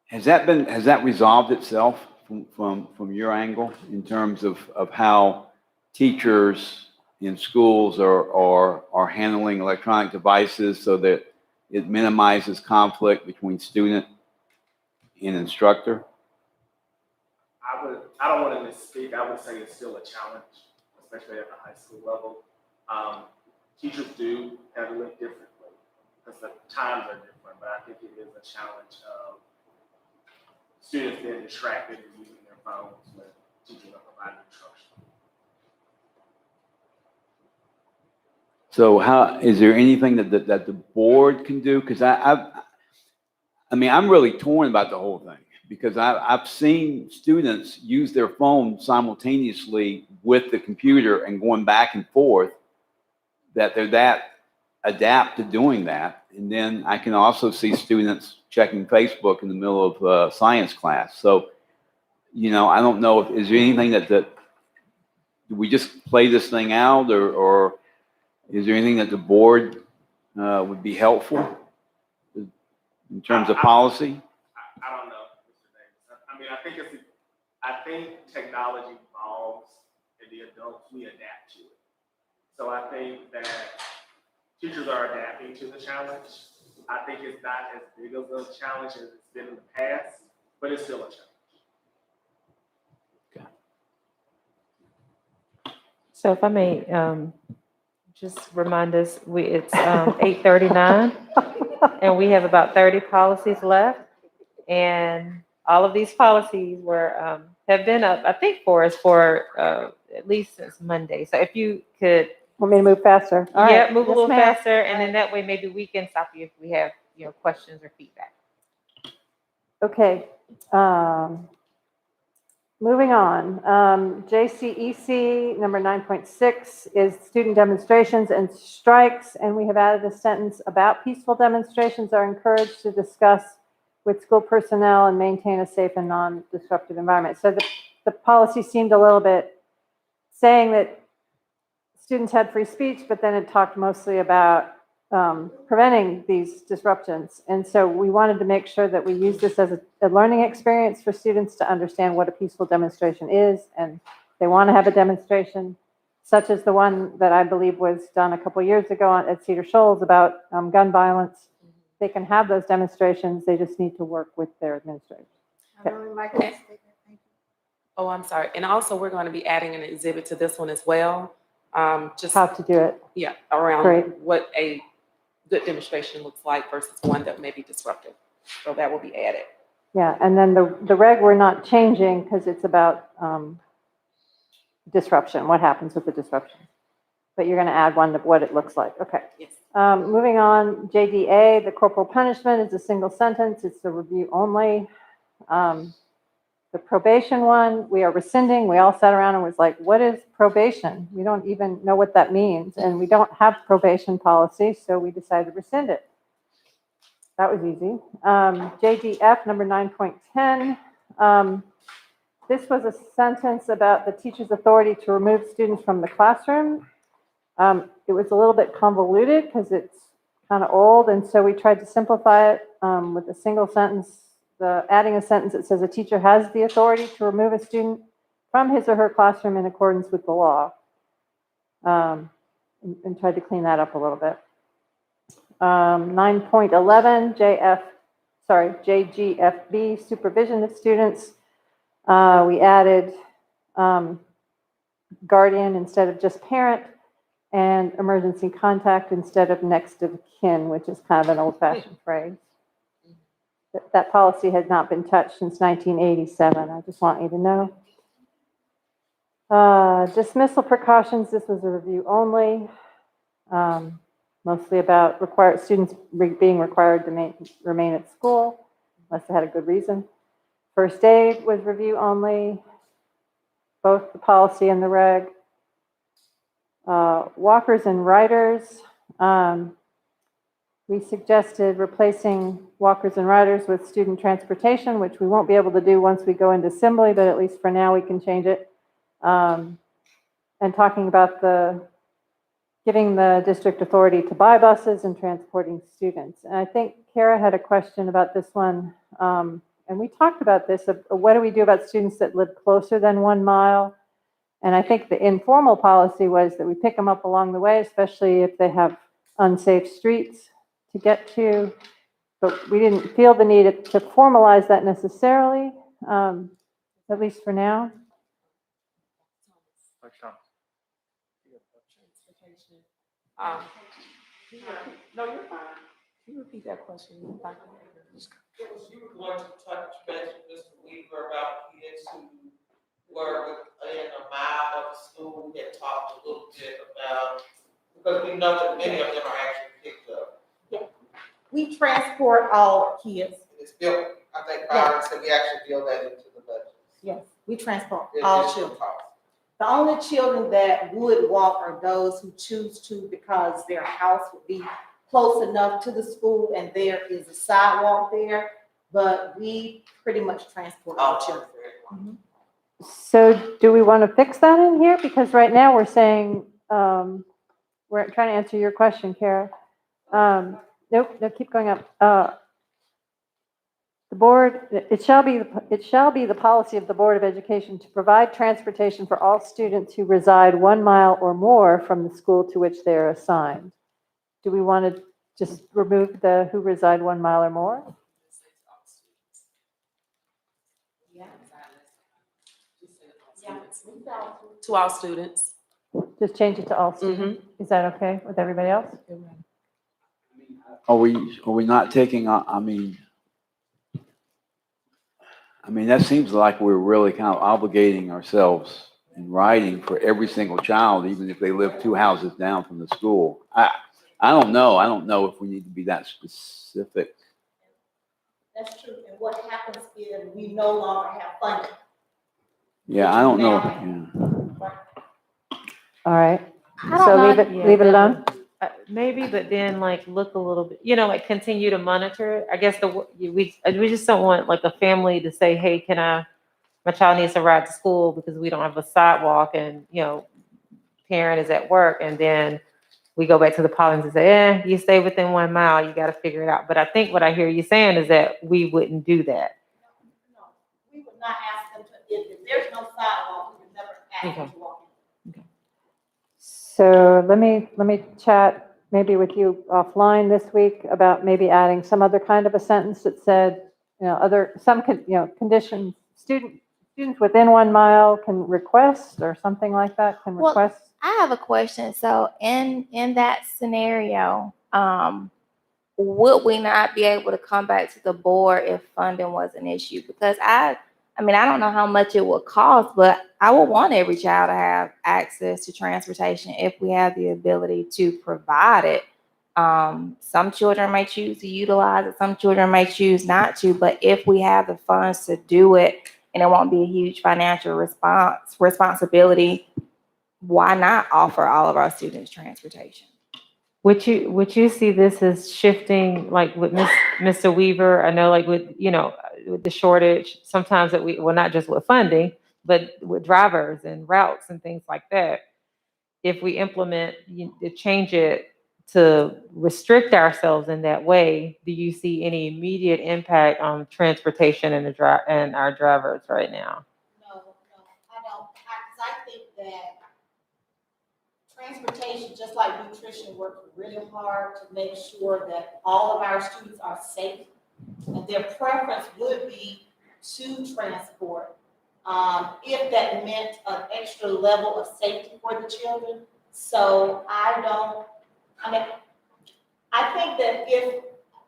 has that resolved itself from your angle in terms of how teachers in schools are handling electronic devices so that it minimizes conflict between student and instructor? I don't want to misspeak. I would say it's still a challenge, especially at the high school level. Teachers do handle it differently because the times are different, but I think it is a challenge of students being distracted and using their phones when teachers are providing instruction. So how, is there anything that the board can do? Because I mean, I'm really torn about the whole thing because I've seen students use their phone simultaneously with the computer and going back and forth, that they're that adapt to doing that. And then I can also see students checking Facebook in the middle of science class. So, you know, I don't know if, is there anything that do we just play this thing out, or is there anything that the board would be helpful in terms of policy? I don't know, Mr. Davis. I mean, I think technology evolves and the adults, we adapt to it. So I think that teachers are adapting to the challenge. I think it's not as big of a challenge as it's been in the past, but it's still a challenge. Okay. So if I may, just remind us, it's 8:39 and we have about 30 policies left. And all of these policies were, have been up, I think, for us for at least since Monday. So if you could. Want me to move faster? All Yeah, right. move a Yes, little ma'am. faster, and then that way maybe we can stop you if we have, you know, questions or feedback. Okay. Moving on. JCEC number 9.6 is student demonstrations and strikes, and we have added a sentence about peaceful demonstrations are encouraged to discuss with school personnel and maintain a safe and non-disruptive environment. So the policy seemed a little bit saying that students had free speech, but then it talked mostly about preventing these disruptions. And so we wanted to make sure that we use this as a learning experience for students to understand what a peaceful demonstration is. And they want to have a demonstration, such as the one that I believe was done a couple years ago at Cedar Shoals about gun violence. They can have those demonstrations. They just need to work with their administrators. I really like that statement. Thank you. Oh, I'm sorry. And also, we're going to be adding an exhibit to this one as well. Just How to do it. Yeah, around Great. what a good demonstration looks like versus one that may be disruptive. So that will be added. Yeah, and then the reg we're not changing because it's about disruption, what happens with the disruption. But you're going to add one to what it looks like. Okay. Yes. Moving on, JDA, the corporal punishment is a single sentence. It's the review only. The probation one, we are rescinding. We all sat around and was like, what is probation? We don't even know what that means. And we don't have probation policy, so we decided to rescind it. That was easy. JDF, number 9.10. This was a sentence about the teacher's authority to remove students from the classroom. It was a little bit convoluted because it's kind of old, and so we tried to simplify it with a single sentence. Adding a sentence that says a teacher has the authority to remove a student from his or her classroom in accordance with the law, and tried to clean that up a little bit. 9.11 JGFB, supervision of students. We added guardian instead of just parent, and emergency contact instead of next of kin, which is kind of an old-fashioned phrase. That policy has not been touched since 1987. I just want you to know. Dismissal precautions, this was a review only, mostly about students being required to remain at school, unless they had a good reason. First aid was review only, both the policy and the reg. Walkers and riders, we suggested replacing walkers and riders with student transportation, which we won't be able to do once we go into assembly, but at least for now we can change it. And talking about giving the district authority to buy buses and transporting students. And I think Kara had a question about this one. And we talked about this, what do we do about students that live closer than 1 mile? And I think the informal policy was that we pick them up along the way, especially if they have unsafe streets, to get to, but we didn't feel the need to formalize that necessarily, at least for now. No, you're fine. Can you repeat that question? You were going to touch base with Mr. Weaver about kids who were within a mile of the school. We had talked a little bit about, because we know that many of them are actually picked up. We transport all kids. It's built, I think Byron said we actually build that into the budget. Yes, we transport It's all just children. cost. The only children that would walk are those who choose to because their house would be close enough to the school and there is a sidewalk there. But we pretty much transport all children. So do we want to fix that in here? Because right now we're saying, we're trying to answer your question, Kara. Nope, keep going up. The board, it shall be the policy of the Board of Education to provide transportation for all students who reside 1 mile or more from the school to which they are assigned. Do we want to just remove the who reside 1 mile or more? To all students. Just change it to all students? Is that okay with everybody else? Are we not taking, I mean, that seems like we're really kind of obligating ourselves in writing for every single child, even if they live 2 houses down from the school. I don't know. I don't know if we need to be that specific. That's true. And what happens if we no longer have funding? Yeah, I don't know. Yeah. All right. I So don't leave know. it alone? Maybe, but then like look a little bit, like continue to monitor it. I guess we just don't want like a family to say, hey, my child needs to ride to school because we don't have a sidewalk and, parent is at work. And then we go back to the policy and say, you stay within 1 mile, you got to figure it out. But I think what I hear you saying is that we wouldn't do that. No, we would not ask them to, if there's no sidewalk, we would never ask them to walk in. So let me chat maybe with you offline this week about maybe adding some other kind of a sentence that said, conditions, students within 1 mile can request or something like that, can Well, request. I have a question. So in that scenario, would we not be able to come back to the board if funding was an issue? Because I don't know how much it would cost, but I would want every child to have access to transportation if we have the ability to provide it. Some children may choose to utilize it, some children may choose not to, but if we have the funds to do it and it won't be a huge financial responsibility, why not offer all of our students transportation? Would you see this as shifting, like with Mr. Weaver? I know, like with with the shortage, sometimes that not just with funding, but with drivers and routes and things like that. If we implement, change it to restrict ourselves in that way, do you see any immediate impact on transportation and our drivers right now? No, I don't. Because I think that transportation, just like nutrition, works really hard to make sure that all of our students are safe. And their preference would be to transport if that meant an extra level of safety for the children. So I think that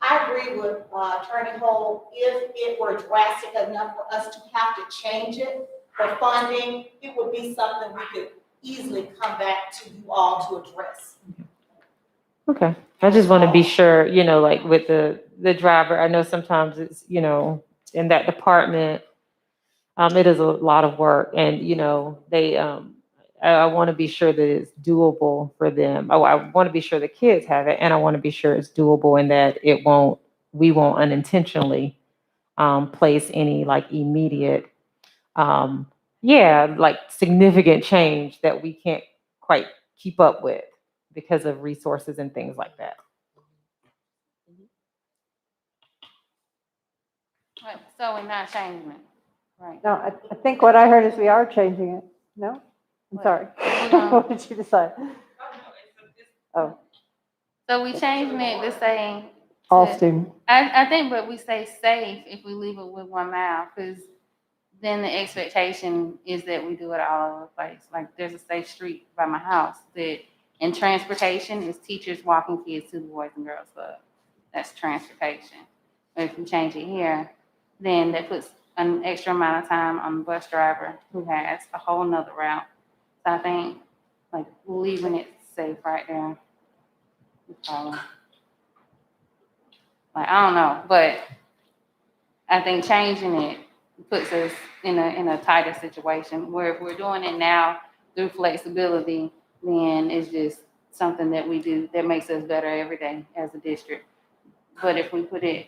I agree with Attorney Hole, if it were drastic enough for us to have to change it for funding, it would be something we could easily come back to you all to address. Okay, I just want to be sure, like with the driver, I know sometimes it's, in that department, it is a lot of work and, they, I want to be sure that it's doable for them. I want to be sure the kids have it and I want to be sure it's doable and that we won't unintentionally place any like immediate, like significant change that we can't quite keep up with because of resources and things like that. So we're not changing it, right? No, I think what I heard is we are changing it. No? I'm sorry. What did you decide? Oh. So we changing it to say All to- students. I think, but we say safe if we leave it with 1 mile, because then the expectation is that we do it all over the place. Like, there's a safe street by my house that, and transportation is teachers walking kids to the Boys and Girls Club. That's transportation. But if we change it here, then that puts an extra amount of time on the bus driver who has a whole nother route. So I think, like, leaving it safe right there is probably, like, I don't know, but I think changing it puts us in a tighter situation, where if we're doing it now through flexibility, then it's just something that we do that makes us better every day as a district. But if we put it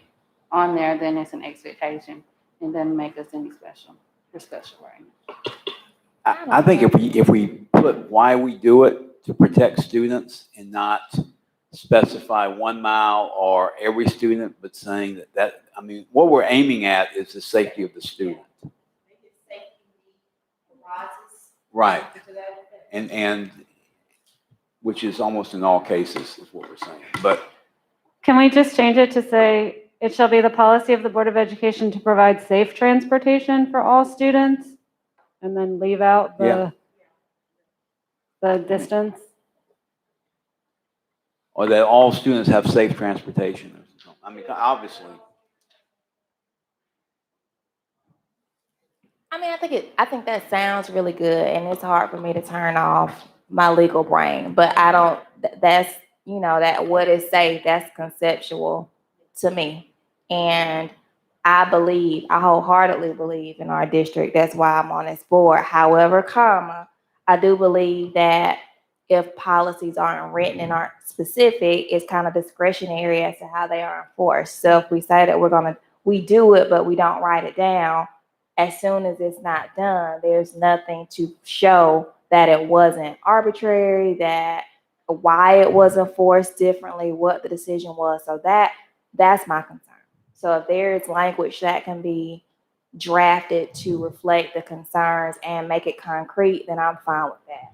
on there, then it's an expectation and doesn't make us any special. We're special right now. I think if we put why we do it to protect students and not specify 1 mile or every student, but saying that, I mean, what we're aiming at is the safety of the student. Right. And which is almost in all cases is what we're saying. But Can we just change it to say, it shall be the policy of the Board of Education to provide safe transportation for all students? And then leave out the distance? or that all students have safe transportation. I mean, obviously. I mean, I think that sounds really good, and it's hard for me to turn off my legal brain, but I don't, that's, that what is safe, that's conceptual to me. And I wholeheartedly believe in our district. That's why I'm on this board. However, I do believe that if policies aren't written and aren't specific, it's kind of discretionary as to how they are enforced. So if we say that we do it, but we don't write it down, as soon as it's not done, there's nothing to show that it wasn't arbitrary, that why it was enforced differently, what the decision was. So that's my concern. So if there is language that can be drafted to reflect the concerns and make it concrete, then I'm fine with that.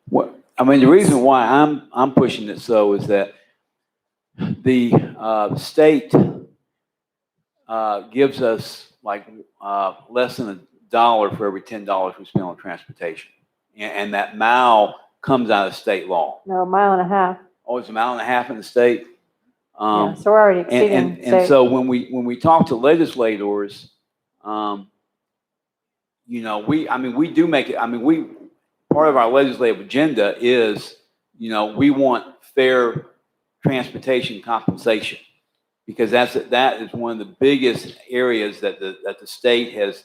Well, I mean, the reason why I'm pushing it so is that the state gives us like less than $1 for every $10 we spend on transportation, and that mile comes out of state law. No, 1.5 miles. Oh, it's 1.5 miles in the state. Yeah, so we're already exceeding. And so when we talk to legislators, we do make it. I mean, part of our legislative agenda is, we want fair transportation compensation, because that is one of the biggest areas that the state is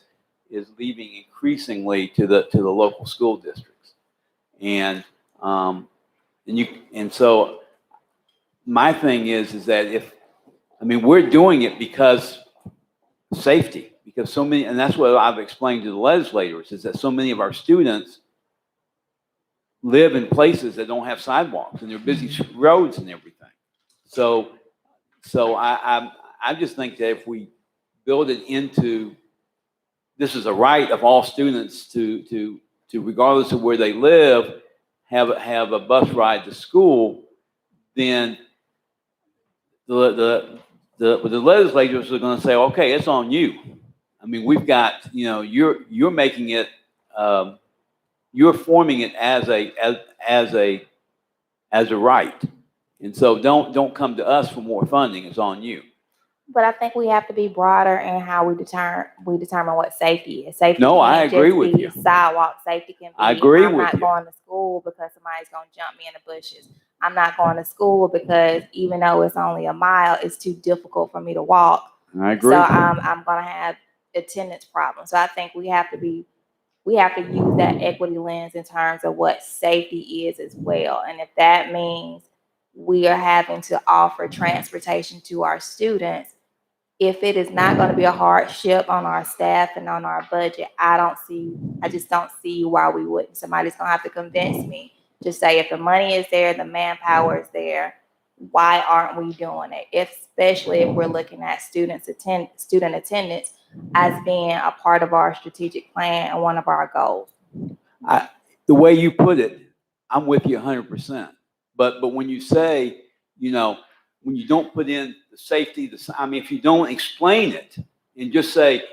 leaving increasingly to the local school districts, and so my thing is that we're doing it because safety, because so many, and that's what I've explained to the legislators, is that so many of our students live in places that don't have sidewalks and they're busy roads and everything. So I just think that if we build it into, this is a right of all students to regardless of where they live, have a bus ride to school, then the legislators are going to say, okay, it's on you. I mean, we've got, you're making it, you're forming it as a right, and so don't come to us for more funding. It's on you. But I think we have to be broader in how we determine what safety is. Safety. No, I can't agree just with be you. Sidewalk safety can be. I agree I'm with not you. going to school because somebody's going to jump me in the bushes. I'm not going to school because even though it's only 1 mile, it's too difficult for me to walk. I agree. So I'm going to have attendance problems. So I think we have to use that equity lens in terms of what safety is as well. And if that means we are having to offer transportation to our students, if it is not going to be a hardship on our staff and on our budget, I just don't see why we wouldn't. Somebody's going to have to convince me to say, if the money is there, the manpower is there, why aren't we doing it? Especially if we're looking at student attendance as being a part of our strategic plan and one of our goals. The way you put it, I'm with you 100%. But when you say, when you don't put in the safety, I mean, if you don't explain it and just say,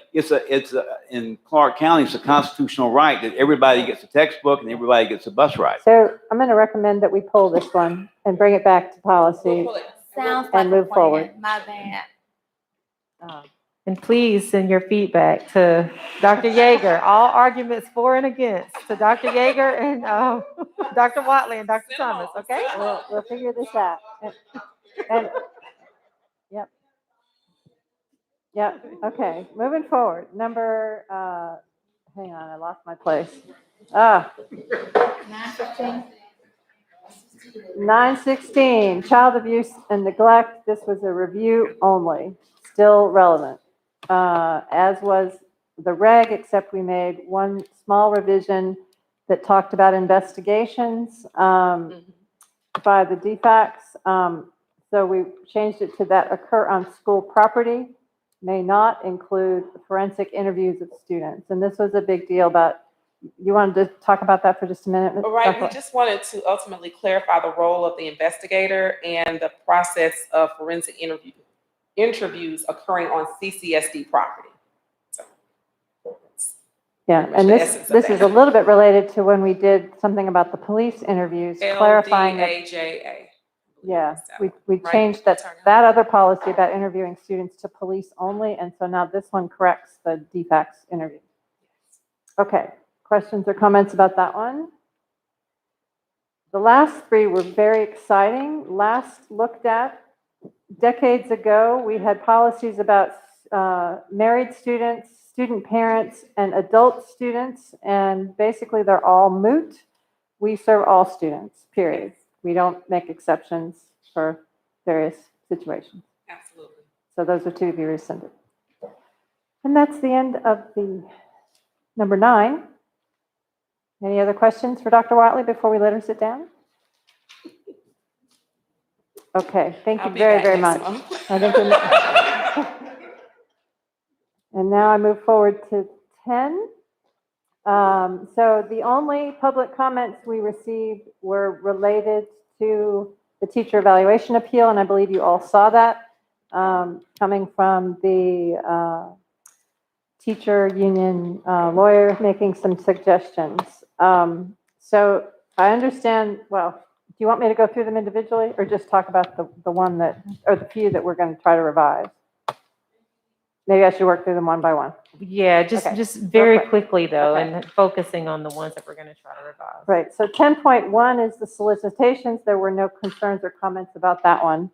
in Clark County, it's a constitutional right that everybody gets a textbook and everybody gets a bus ride. So I'm going to recommend that we pull this one and bring it back to policy. Sounds like And a move plan. forward. My bad. And please send your feedback to Dr. Yeager, all arguments for and against, to Dr. Yeager and Dr. Watley and Dr. Thomas, okay? We'll figure this out. And yep, okay, moving forward. Number, hang on, I lost my place. 916, child abuse and neglect. This was a review only, still relevant. As was the reg, except we made one small revision that talked about investigations by the DFACs. So we changed it to that occur on school property, may not include forensic interviews of students. And this was a big deal about, you wanted to talk about that for just a minute? All right, we just wanted to ultimately clarify the role of the investigator and the process of forensic interviews occurring on CCSD property. So, yeah, and this is a little bit related to when we did something about the police interviews, clarifying that. LDAJA. Yeah, we changed that other policy about interviewing students to police only, and so now this one corrects the DFACS interview. Okay, questions or comments about that one? The last three were very exciting. Last looked at decades ago, we had policies about married students, student parents, and adult students, and basically they're all moot. We serve all students, period. We don't make exceptions for various situations. Absolutely. So those are two to be rescinded. And that's the end of the number 9. Any other questions for Dr. Watley before we let her sit down? Okay, thank you very, very much. I think and now I move forward to 10. So the only public comments we received were related to the teacher evaluation appeal, and I believe you all saw that coming from the teacher union lawyer making some suggestions. So I understand, well, do you want me to go through them individually or just talk about the one that, or the few that we're going to try to revise? Maybe I should work through them one by one. Yeah, just very quickly though, and focusing on the ones that we're going to try to revise. Right, so 10.1 is the solicitations. There were no concerns or comments about that one.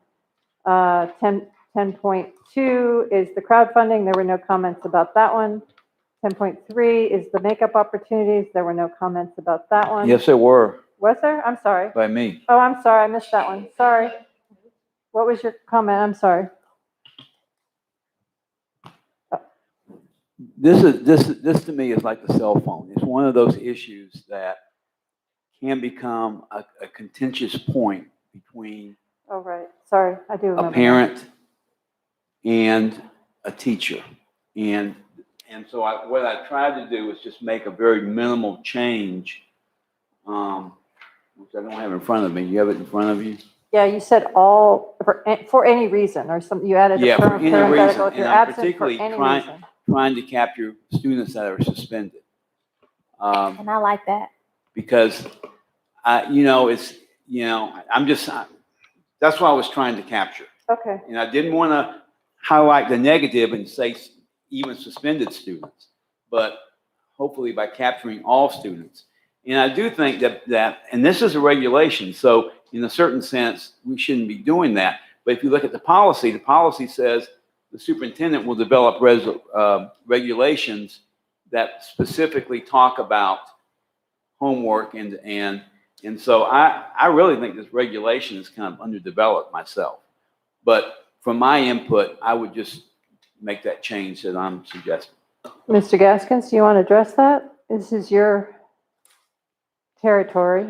10.2 is the crowdfunding. There were no comments about that one. 10.3 is the makeup opportunities. There were no comments about that one. Yes, there were. Was there? I'm sorry. By me. Oh, I'm sorry. I missed that one. Sorry. What was your comment? I'm sorry. This to me is like the cell phone. It's one of those issues that can become a contentious point between Oh, right. Sorry. I do remember. a parent and a teacher. And so what I tried to do is just make a very minimal change, which I don't have in front of me. You have it in front of you? Yeah, you said all, for any reason or something. You added Yeah, a for any parenthetical. reason. If you're And I'm absent for any particularly reason. trying to capture students that are suspended. And I like that. Because that's what I was trying to capture. Okay. And I didn't want to highlight the negative and say even suspended students, but hopefully by capturing all students. And I do think that, and this is a regulation, so in a certain sense, we shouldn't be doing that. But if you look at the policy says the superintendent will develop regulations that specifically talk about homework and so I really think this regulation is kind of underdeveloped myself. But from my input, I would just make that change that I'm suggesting. Mr. Gaskins, do you want to address that? This is your territory.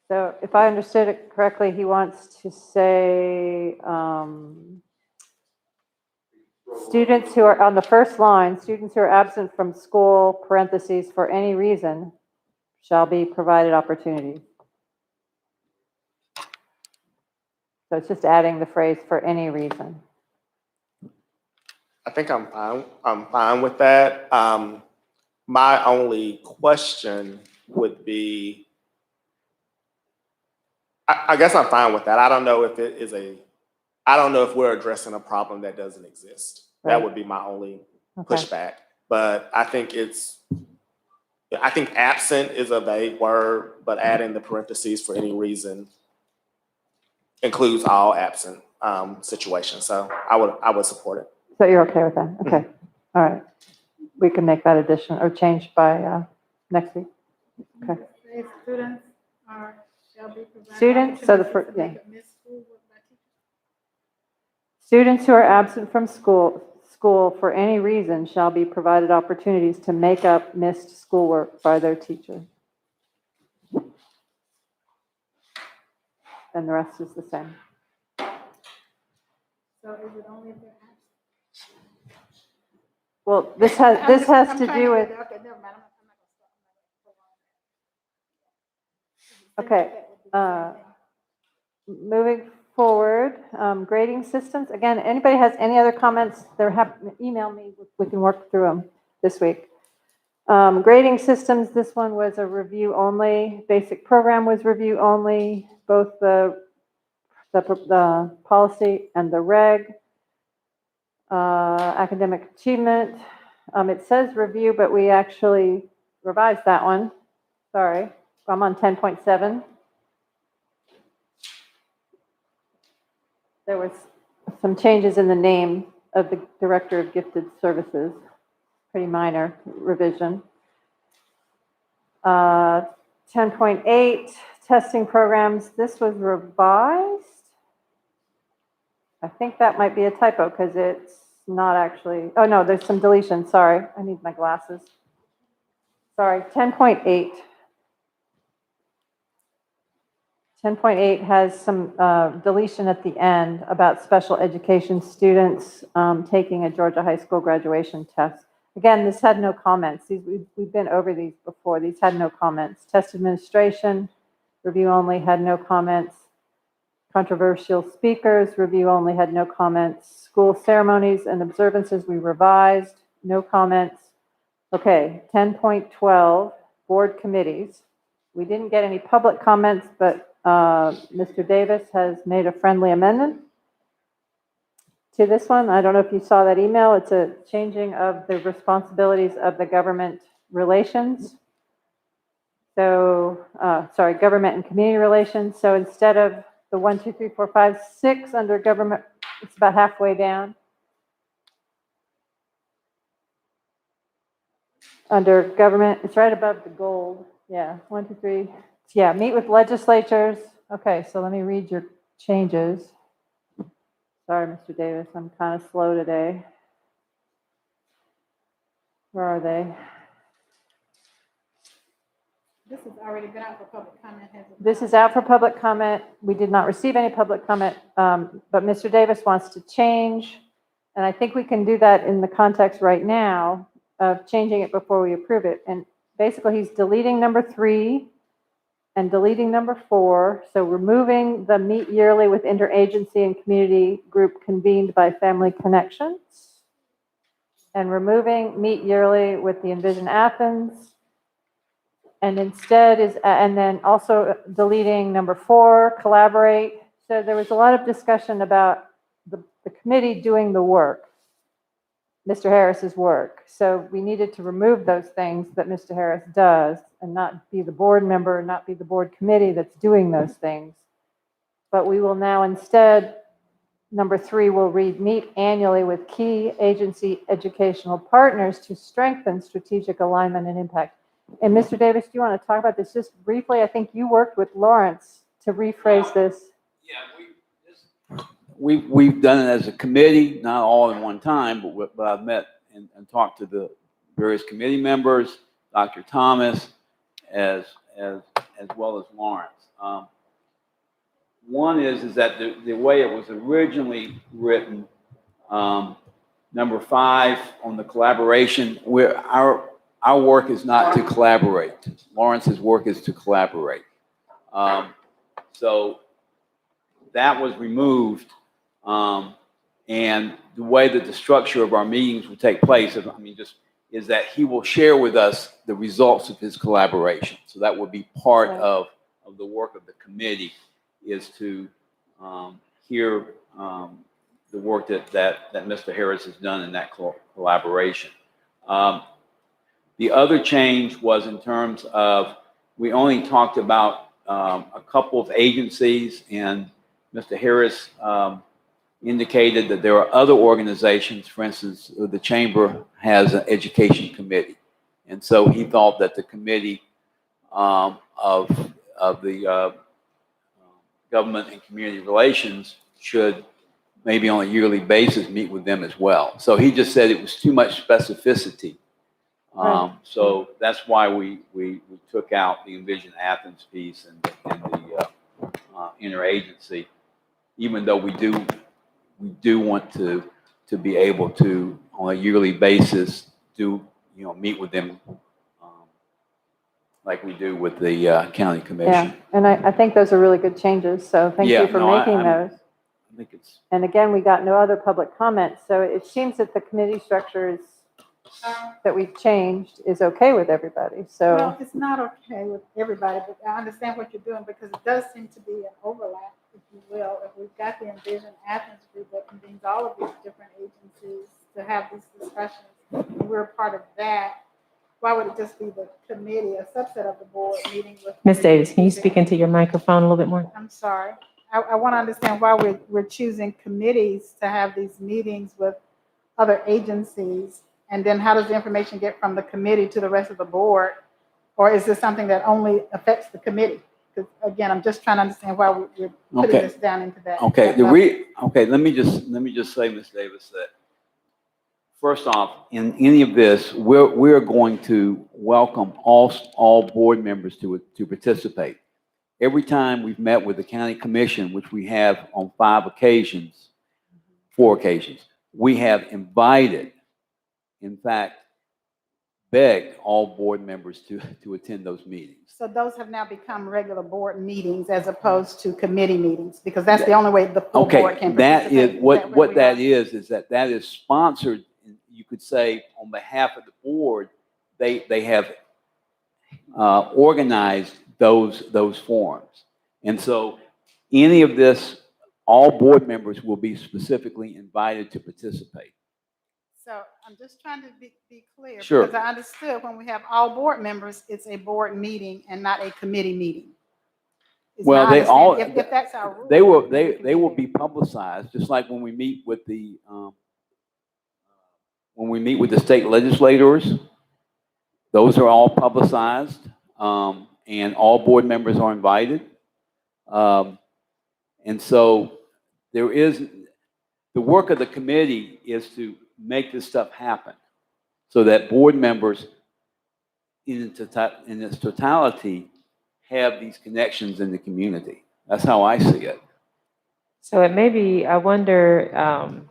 So if I understood it correctly, he wants to say students who are on the first line, students who are absent from school, parentheses, for any reason, shall be provided opportunities. So it's just adding the phrase for any reason. I think I'm fine. I'm fine with that. My only question would be, I guess I'm fine with that. I don't know if it is I don't know if we're addressing a problem that doesn't exist. That would be my only pushback. But I think absent is a vague word, but adding the parentheses for any reason includes all absent situations. So I would support it. So you're okay with that? Okay. All right. We can make that addition or change by next week. Okay. Students shall be provided. Students, so the first, yeah. Students who are absent from school for any reason shall be provided opportunities to make up missed schoolwork by their teacher. And the rest is the same. So is it only if they're absent? Well, this has to do with. Okay, never mind. I'm not Okay. Moving forward, grading systems. Again, anybody has any other comments? Email me. We can work through them this week. Grading systems. This one was a review only. Basic program was review only. Both the policy and the reg. Academic achievement. It says review, but we actually revised that one. Sorry, I'm on 10.7. There was some changes in the name of the Director of Gifted Services. Pretty minor revision. 10.8, testing programs. This was revised. I think that might be a typo because it's not actually, oh no, there's some deletion. Sorry, I need my glasses. Sorry, 10.8. 10.8 has some deletion at the end about special education students taking a Georgia high school graduation test. Again, this had no comments. We've been over these before. These had no comments. Test administration, review only, had no comments. Controversial speakers, review only, had no comments. School ceremonies and observances, we revised, no comments. Okay, 10.12, board committees. We didn't get any public comments, but Mr. Davis has made a friendly amendment to this one. I don't know if you saw that email. It's a changing of the responsibilities of the government relations. So, government and community relations. So instead of the 1, 2, 3, 4, 5, 6 under government, it's about halfway down. Under government, it's right above the gold. Yeah, 1, 2, 3. Yeah, meet with legislatures. Okay, so let me read your changes. Sorry, Mr. Davis, I'm kind of slow today. Where are they? This has already been out for public comment, hasn't it? This is out for public comment. We did not receive any public comment, but Mr. Davis wants to change. And I think we can do that in the context right now of changing it before we approve it. And basically, he's deleting number 3 and deleting number 4. So removing the meet yearly with interagency and community group convened by Family Connections. And removing meet yearly with the Envision Athens. And instead and then also deleting number 4, collaborate. So there was a lot of discussion about the committee doing the work, Mr. Harris's work. So we needed to remove those things that Mr. Harris does and not be the board member, not be the board committee that's doing those things. But we will now instead, number 3 will read, meet annually with key agency educational partners to strengthen strategic alignment and impact. And Mr. Davis, do you want to talk about this just briefly? I think you worked with Lawrence to rephrase this. We've done it as a committee, not all in one time, but I've met and talked to the various committee members, Dr. Thomas, as well as Lawrence. One is that the way it was originally written, number 5 on the collaboration, where our work is not to collaborate. Lawrence's work is to collaborate. So that was removed. And the way that the structure of our meetings will take place, is that he will share with us the results of his collaboration. So that would be part of the work of the committee, is to hear the work that Mr. Harris has done in that collaboration. The other change was in terms of, we only talked about a couple of agencies, and Mr. Harris indicated that there are other organizations. For instance, the Chamber has an education committee. And so he thought that the committee of the government and community relations should maybe on a yearly basis meet with them as well. So he just said it was too much specificity. So that's why we took out the Envision Athens piece and the interagency, even though we do want to be able to, on a yearly basis, meet with them like we do with the county commission. Yeah, and I think those are really good changes, so thank you for making those. I think it's. And again, we got no other public comments, so it seems that the committee structure is, that we've changed, is okay with everybody, so. Well, it's not okay with everybody, but I understand what you're doing, because it does seem to be an overlap, if you will. If we've got the Envision Athens group that convenes all of these different agencies to have these discussions, and we're a part of that, why would it just be the committee, a subset of the board meeting with? Ms. Davis, can you speak into your microphone a little bit more? I'm sorry. I want to understand why we're choosing committees to have these meetings with other agencies, and then how does the information get from the committee to the rest of the board? Or is this something that only affects the committee? Because again, I'm just trying to understand why we're putting this down into that. Okay, that let me just say, Ms. Davis, that first off, in any of this, we're going to welcome all board members to participate. Every time we've met with the county commission, which we have on 4 occasions, we have invited, in fact, begged all board members to attend those meetings. So those have now become regular board meetings as opposed to committee meetings, because that's the only way the full board can that participate. is what that is that is sponsored. You could say on behalf of the board, they have organized those forums. And so any of this, all board members will be specifically invited to participate. So I'm just trying to be clear. Sure. Because I understood when we have all board members, it's a board meeting and not a committee meeting. Well, they all, if that's our rule. they will be publicized, just like when we meet with the state legislators. Those are all publicized, and all board members are invited. And so there is, the work of the committee is to make this stuff happen so that board members in its totality have these connections in the community. That's how I see it. So it may be, I wonder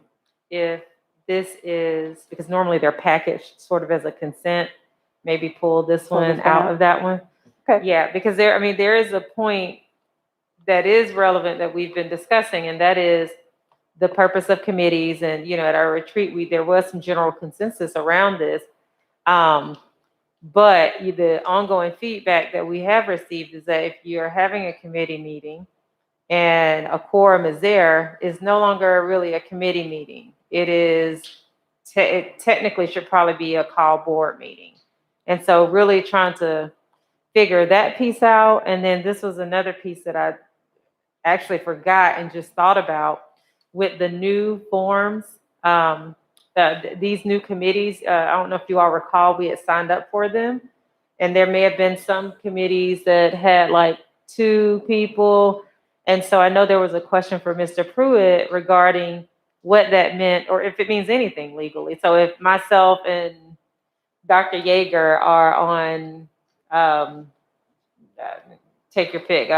if this is, because normally they're packaged sort of as a consent, maybe pull this one out of that one. Okay. Yeah, because there is a point that is relevant that we've been discussing, and that is the purpose of committees. And, at our retreat, there was some general consensus around this. But the ongoing feedback that we have received is that if you're having a committee meeting and a quorum is there, it's no longer really a committee meeting. It is, it technically should probably be a call board meeting. And so really trying to figure that piece out. And then this was another piece that I actually forgot and just thought about with the new forms. These new committees, I don't know if you all recall, we had signed up for them. And there may have been some committees that had like 2 people. And so I know there was a question for Mr. Pruitt regarding what that meant, or if it means anything legally. So if myself and Dr. Yeager are on, take your pick,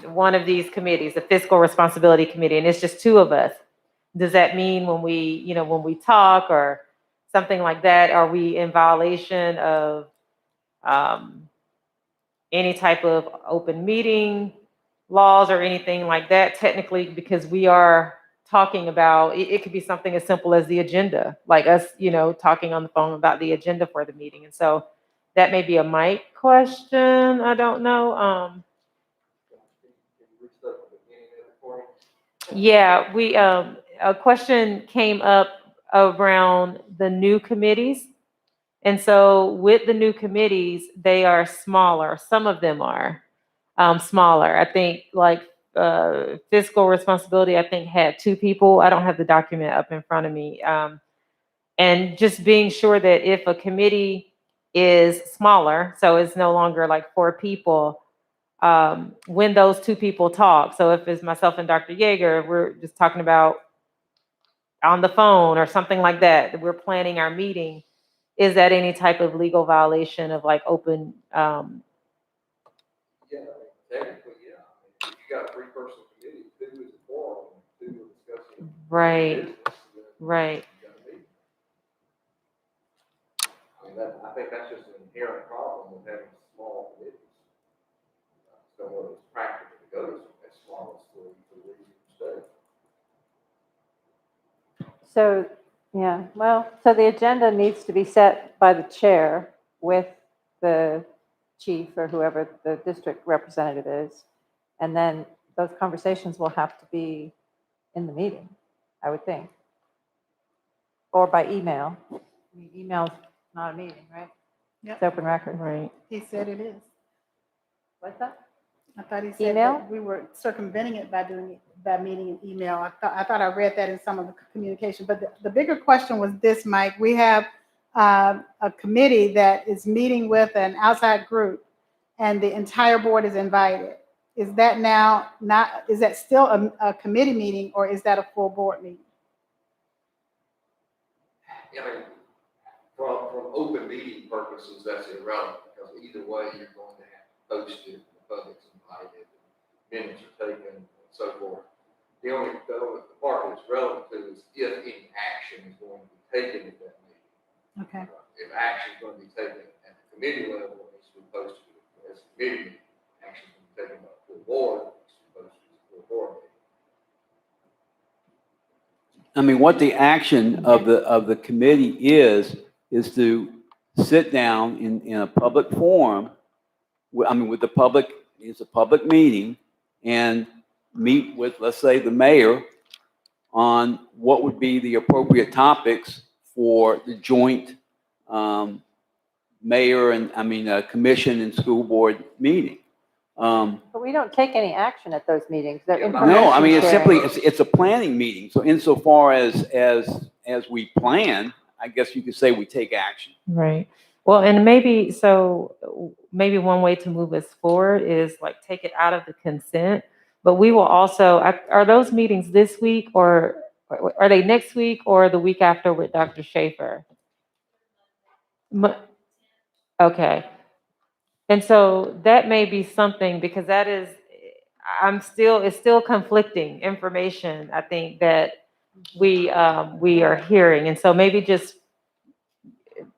one of these committees, the Fiscal Responsibility Committee, and it's just 2 of us, does that mean when we talk or something like that? Are we in violation of any type of open meeting laws or anything like that technically, because we are talking about, it could be something as simple as the agenda, like us, talking on the phone about the agenda for the meeting. And so that may be a mic question. I don't know. Yeah, a question came up around the new committees. And so with the new committees, they are smaller. Some of them are smaller. I think like fiscal responsibility, I think had 2 people. I don't have the document up in front of me. And just being sure that if a committee is smaller, so it's no longer like 4 people, when those 2 people talk. So if it's myself and Dr. Yeager, we're just talking about on the phone or something like that we're planning our meeting, is that any type of legal violation of like open, Yeah, technically, yeah. If you got a 3-person committee, 2 is a quorum, 2 are discussing. right, business, then right. you got a meeting. I mean, I think that's just an inherent problem with having small committees. So whether it's practical to go to as small as the state. So, yeah, well, so the agenda needs to be set by the chair with the chief or whoever the district representative is. And then those conversations will have to be in the meeting, I would think. Or by email. I mean, email's not a meeting, right? Yep. It's open record. Right. He said it is. What's that? I thought he said Email? that we were circumventing it by doing it by meeting and email. I thought I read that in some of the communication. But the bigger question was this, Mike. We have a committee that is meeting with an outside group, and the entire board is invited. Is that now not? Is that still a committee meeting, or is that a full board meeting? I mean, from open meeting purposes, that's irrelevant, because either way, you're going to have to post it, the public's invited, minutes are taken, and so forth. The only part that's relevant to is if any action is going to be taken at that meeting. Okay. If action is going to be taken at the committee level, it needs to be posted as a committee meeting. Action is going to be taken by the full board, it needs to be posted as a full board meeting. I mean, what the action of the committee is to sit down in a public forum. With the public, it's a public meeting, and meet with, let's say, the mayor on what would be the appropriate topics for the joint mayor and commission and school board meeting. But we don't take any action at those meetings. They're No, information it's sharing. simply, it's a planning meeting. So insofar as we plan, I guess you could say we take action. Right. Well, and maybe one way to move us forward is like take it out of the consent, but we will also, are those meetings this week or are they next week or the week after with Dr. Schaefer? Okay. And so that may be something, because that is, it's still conflicting information, I think, that we are hearing. And so maybe just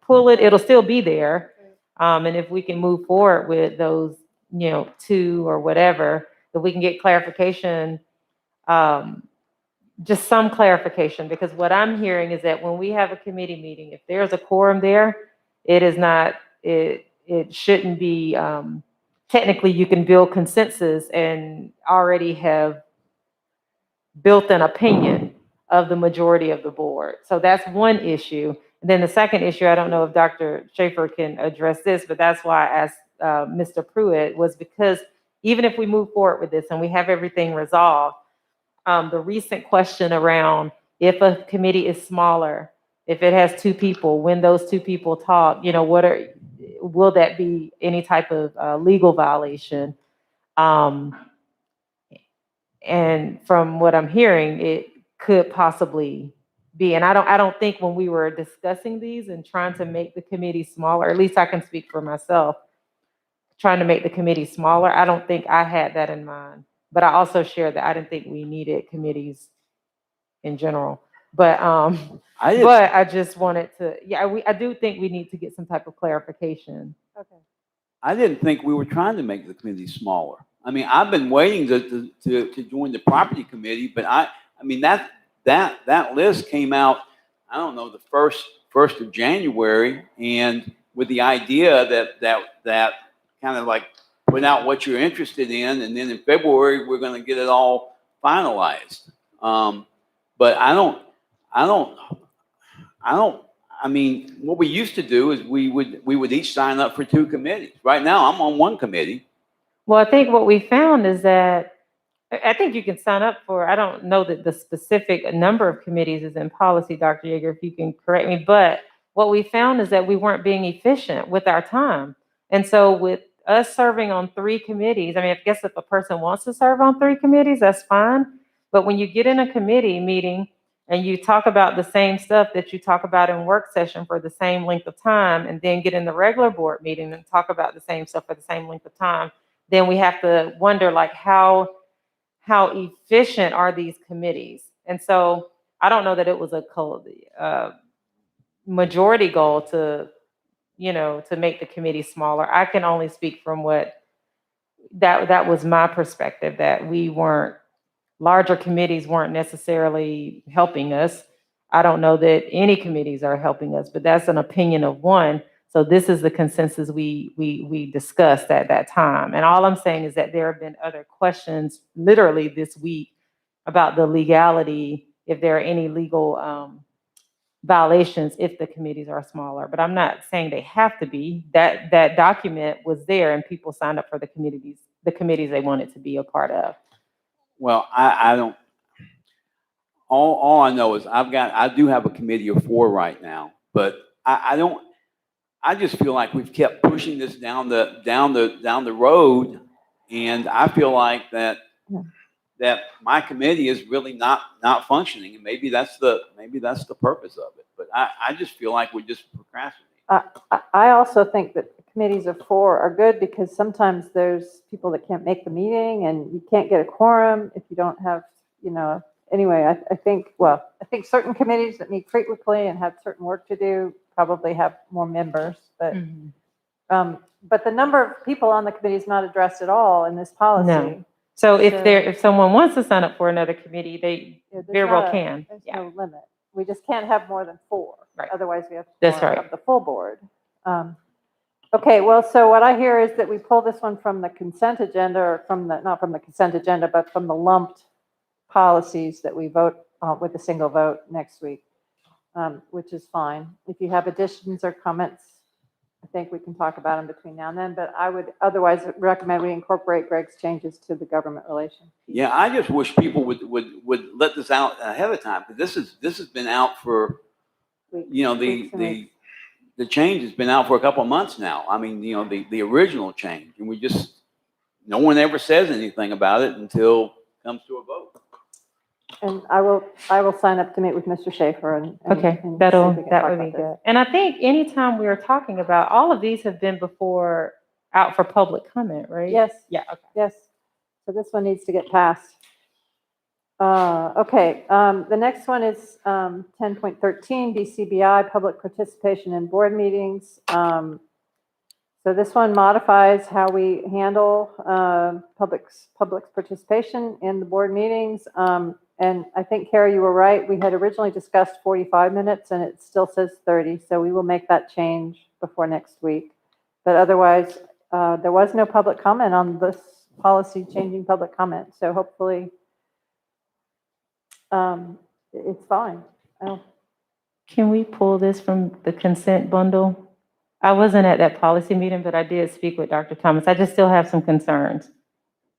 pull it, it'll still be there. And if we can move forward with those, 2 or whatever, if we can get clarification, just some clarification, because what I'm hearing is that when we have a committee meeting, if there's a quorum there, it is not, it shouldn't be, technically you can build consensus and already have built an opinion of the majority of the board. So that's one issue. And then the second issue, I don't know if Dr. Schaefer can address this, but that's why I asked Mr. Pruitt, was because even if we move forward with this and we have everything resolved, the recent question around if a committee is smaller, if it has 2 people, when those 2 people talk, will that be any type of legal violation? And from what I'm hearing, it could possibly be. And I don't think when we were discussing these and trying to make the committee smaller, at least I can speak for myself, trying to make the committee smaller, I don't think I had that in mind. But I also shared that I didn't think we needed committees in general. But, I just, but I just wanted to, I do think we need to get some type of clarification. Okay. I didn't think we were trying to make the committee smaller. I mean, I've been waiting to join the property committee, but I mean, that list came out, I don't know, the first of January, and with the idea that kind of like put out what you're interested in, and then in February, we're gonna get it all finalized. But I mean, what we used to do is we would each sign up for 2 committees. Right now, I'm on 1 committee. Well, I think what we found is that, I think you can sign up for, I don't know that the specific number of committees is in policy, Dr. Yeager, if you can correct me, but what we found is that we weren't being efficient with our time. And so with us serving on 3 committees, I mean, I guess if a person wants to serve on 3 committees, that's fine. But when you get in a committee meeting and you talk about the same stuff that you talk about in work session for the same length of time, and then get in the regular board meeting and talk about the same stuff for the same length of time, then we have to wonder, like, how efficient are these committees? And so I don't know that it was a majority goal to make the committee smaller. I can only speak from what that was my perspective, that larger committees weren't necessarily helping us. I don't know that any committees are helping us, but that's an opinion of one. So this is the consensus we discussed at that time. And all I'm saying is that there have been other questions literally this week about the legality, if there are any legal violations if the committees are smaller. But I'm not saying they have to be. That document was there and people signed up for the committees they wanted to be a part of. Well, I don't. All I know is I do have a committee of 4 right now, but I don't. I just feel like we've kept pushing this down the road, and I feel like that my committee is really not functioning, and maybe that's the purpose of it. But I just feel like we're just procrastinating. I also think that committees of 4 are good because sometimes there's people that can't make the meeting and you can't get a quorum if you don't have, anyway, I think certain committees that meet frequently and have certain work to do probably have more members, but the number of people on the committee is not addressed at all in this policy. No. So if someone wants to sign up for another committee, they very well can. There's no limit. We just can't have more than 4. Right. Otherwise, we have to That's right. have the full board. Okay, well, so what I hear is that we pull this one from the consent agenda, or not from the consent agenda, but from the lumped policies that we vote with a single vote next week, which is fine. If you have additions or comments, I think we can talk about them between now and then, but I would otherwise recommend we incorporate Greg's changes to the government relations. Yeah, I just wish people would let this out ahead of time, because this has been out for, the change has been out for a couple of months now. I mean, the original change, and no one ever says anything about it until it comes to a vote. And I will sign up to meet with Mr. Schaefer and Okay, and that see if we can would talk be about this. good. And I think anytime we are talking about, all of these have been out for public comment, right? Yes. Yeah, okay. Yes. So this one needs to get passed. Okay, the next one is 10.13, BCBI, public participation in board meetings. So this one modifies how we handle public's participation in the board meetings. And I think, Carrie, you were right. We had originally discussed 45 minutes and it still says 30. So we will make that change before next week. But otherwise, there was no public comment on this policy changing public comment. So hopefully it's fine. Can we pull this from the consent bundle? I wasn't at that policy meeting, but I did speak with Dr. Thomas. I just still have some concerns.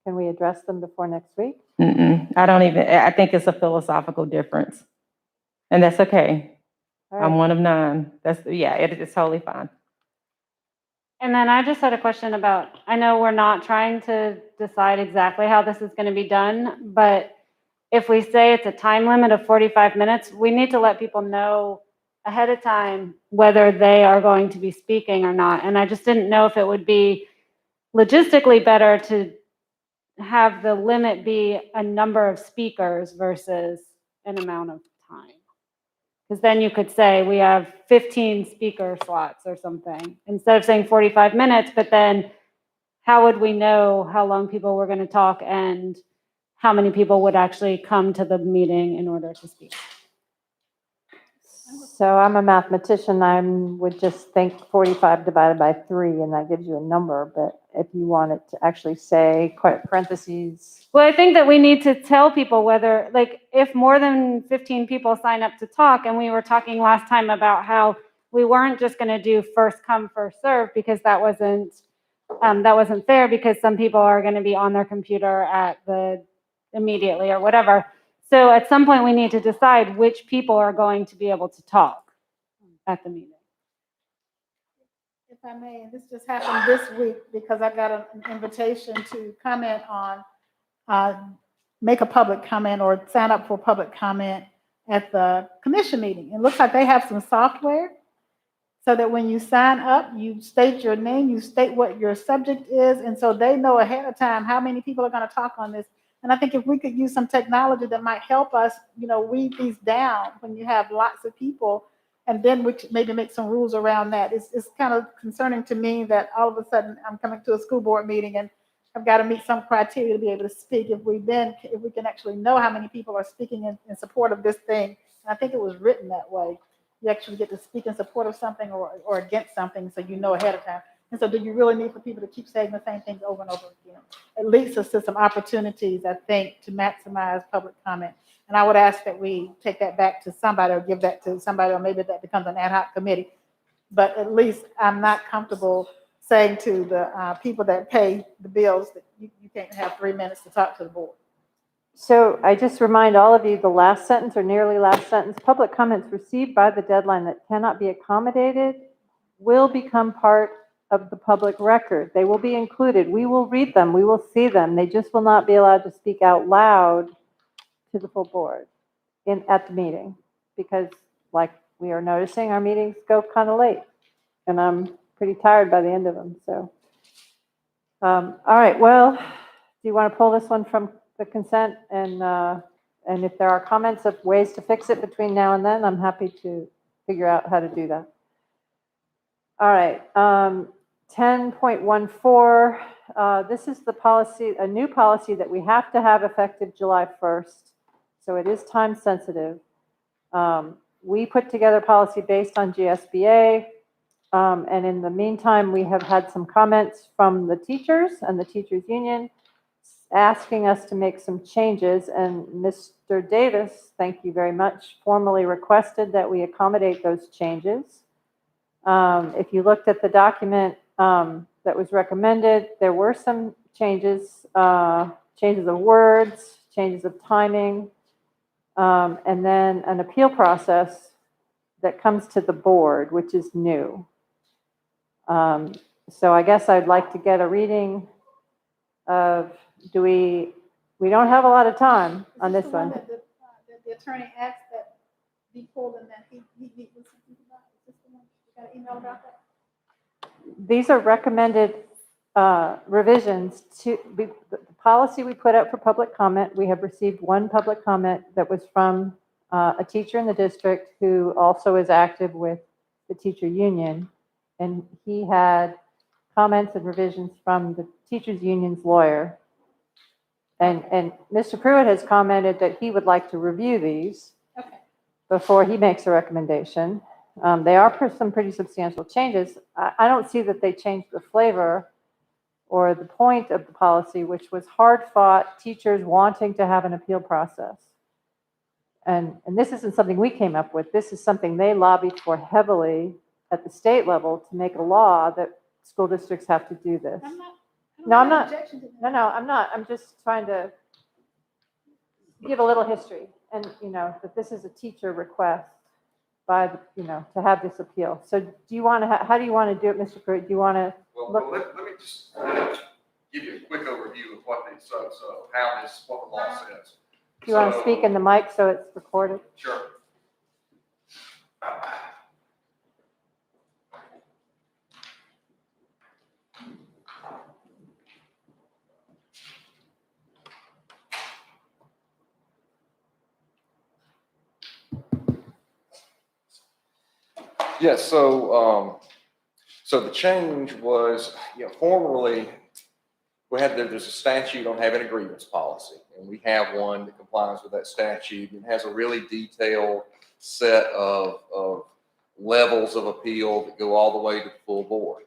Can we address them before next week? I think it's a philosophical difference. And that's okay. All right. I'm one of 9. It's totally fine. And then I just had a question about, I know we're not trying to decide exactly how this is going to be done, but if we say it's a time limit of 45 minutes, we need to let people know ahead of time whether they are going to be speaking or not. And I just didn't know if it would be logistically better to have the limit be a number of speakers versus an amount of time. Because then you could say we have 15 speaker slots or something, instead of saying 45 minutes, but then how would we know how long people were going to talk and how many people would actually come to the meeting in order to speak? So I'm a mathematician, I would just think 45 divided by 3, and that gives you a number, but if you wanted to actually say parentheses. Well, I think that we need to tell people whether, like, if more than 15 people sign up to talk, and we were talking last time about how we weren't just going to do first come, first serve, because that wasn't fair, because some people are going to be on their computer immediately or whatever. So at some point, we need to decide which people are going to be able to talk at the meeting. If I may, and this just happened this week because I got an invitation to comment on, make a public comment or sign up for public comment at the commission meeting. It looks like they have some software so that when you sign up, you state your name, you state what your subject is, and so they know ahead of time how many people are going to talk on this. And I think if we could use some technology that might help us, weed these down when you have lots of people, and then we could maybe make some rules around that. It's kind of concerning to me that all of a sudden I'm coming to a school board meeting and I've got to meet some criteria to be able to speak. If we can actually know how many people are speaking in support of this thing, and I think it was written that way. You actually get to speak in support of something or against something, so you know ahead of time. And so do you really need for people to keep saying the same things over and over again? It leads us to some opportunities, I think, to maximize public comment. And I would ask that we take that back to somebody or give that to somebody, or maybe that becomes an ad hoc committee. But at least I'm not comfortable saying to the people that pay the bills that you can't have 3 minutes to talk to the board. So I just remind all of you, the last sentence or nearly last sentence, public comments received by the deadline that cannot be accommodated will become part of the public record. They will be included. We will read them. We will see them. They just will not be allowed to speak out loud to the full board at the meeting, because like we are noticing, our meetings go kind of late and I'm pretty tired by the end of them. So, all right, well, do you want to pull this one from the consent? And if there are comments of ways to fix it between now and then, I'm happy to figure out how to do that. All right, 10.14, this is the policy, a new policy that we have to have effective July 1st. So it is time sensitive. We put together policy based on GSBA. And in the meantime, we have had some comments from the teachers and the teachers union asking us to make some changes. And Mr. Davis, thank you very much, formally requested that we accommodate those changes. If you looked at the document that was recommended, there were some changes, changes of words, changes of timing, and then an appeal process that comes to the board, which is new. So I guess I'd like to get a reading of, we don't have a lot of time on this one. The attorney asked that be pulled and that he was something about. Is this the one? You got an email about that? These are recommended revisions to the policy we put out for public comment. We have received one public comment that was from a teacher in the district who also is active with the teacher union. And he had comments and revisions from the teachers union's lawyer. And Mr. Pruitt has commented that he would like to review these before he makes a recommendation. They are some pretty substantial changes. I don't see that they changed the flavor or the point of the policy, which was hard-fought teachers wanting to have an appeal process. And this isn't something we came up with. This is something they lobbied for heavily at the state level to make a law that school districts have to do this. I'm not. I'm just trying to give a little history, and that this is a teacher request by to have this appeal. So do you want to? How do you want to do it, Mr. Pruitt? Do you want to? Well, let me just give you a quick overview of what this, what the law says. Do you want to speak in the mic so it's recorded? Sure. Yes, so the change was, formerly, there's a statute on having a grievance policy, and we have one that complies with that statute and has a really detailed set of levels of appeal that go all the way to the full board.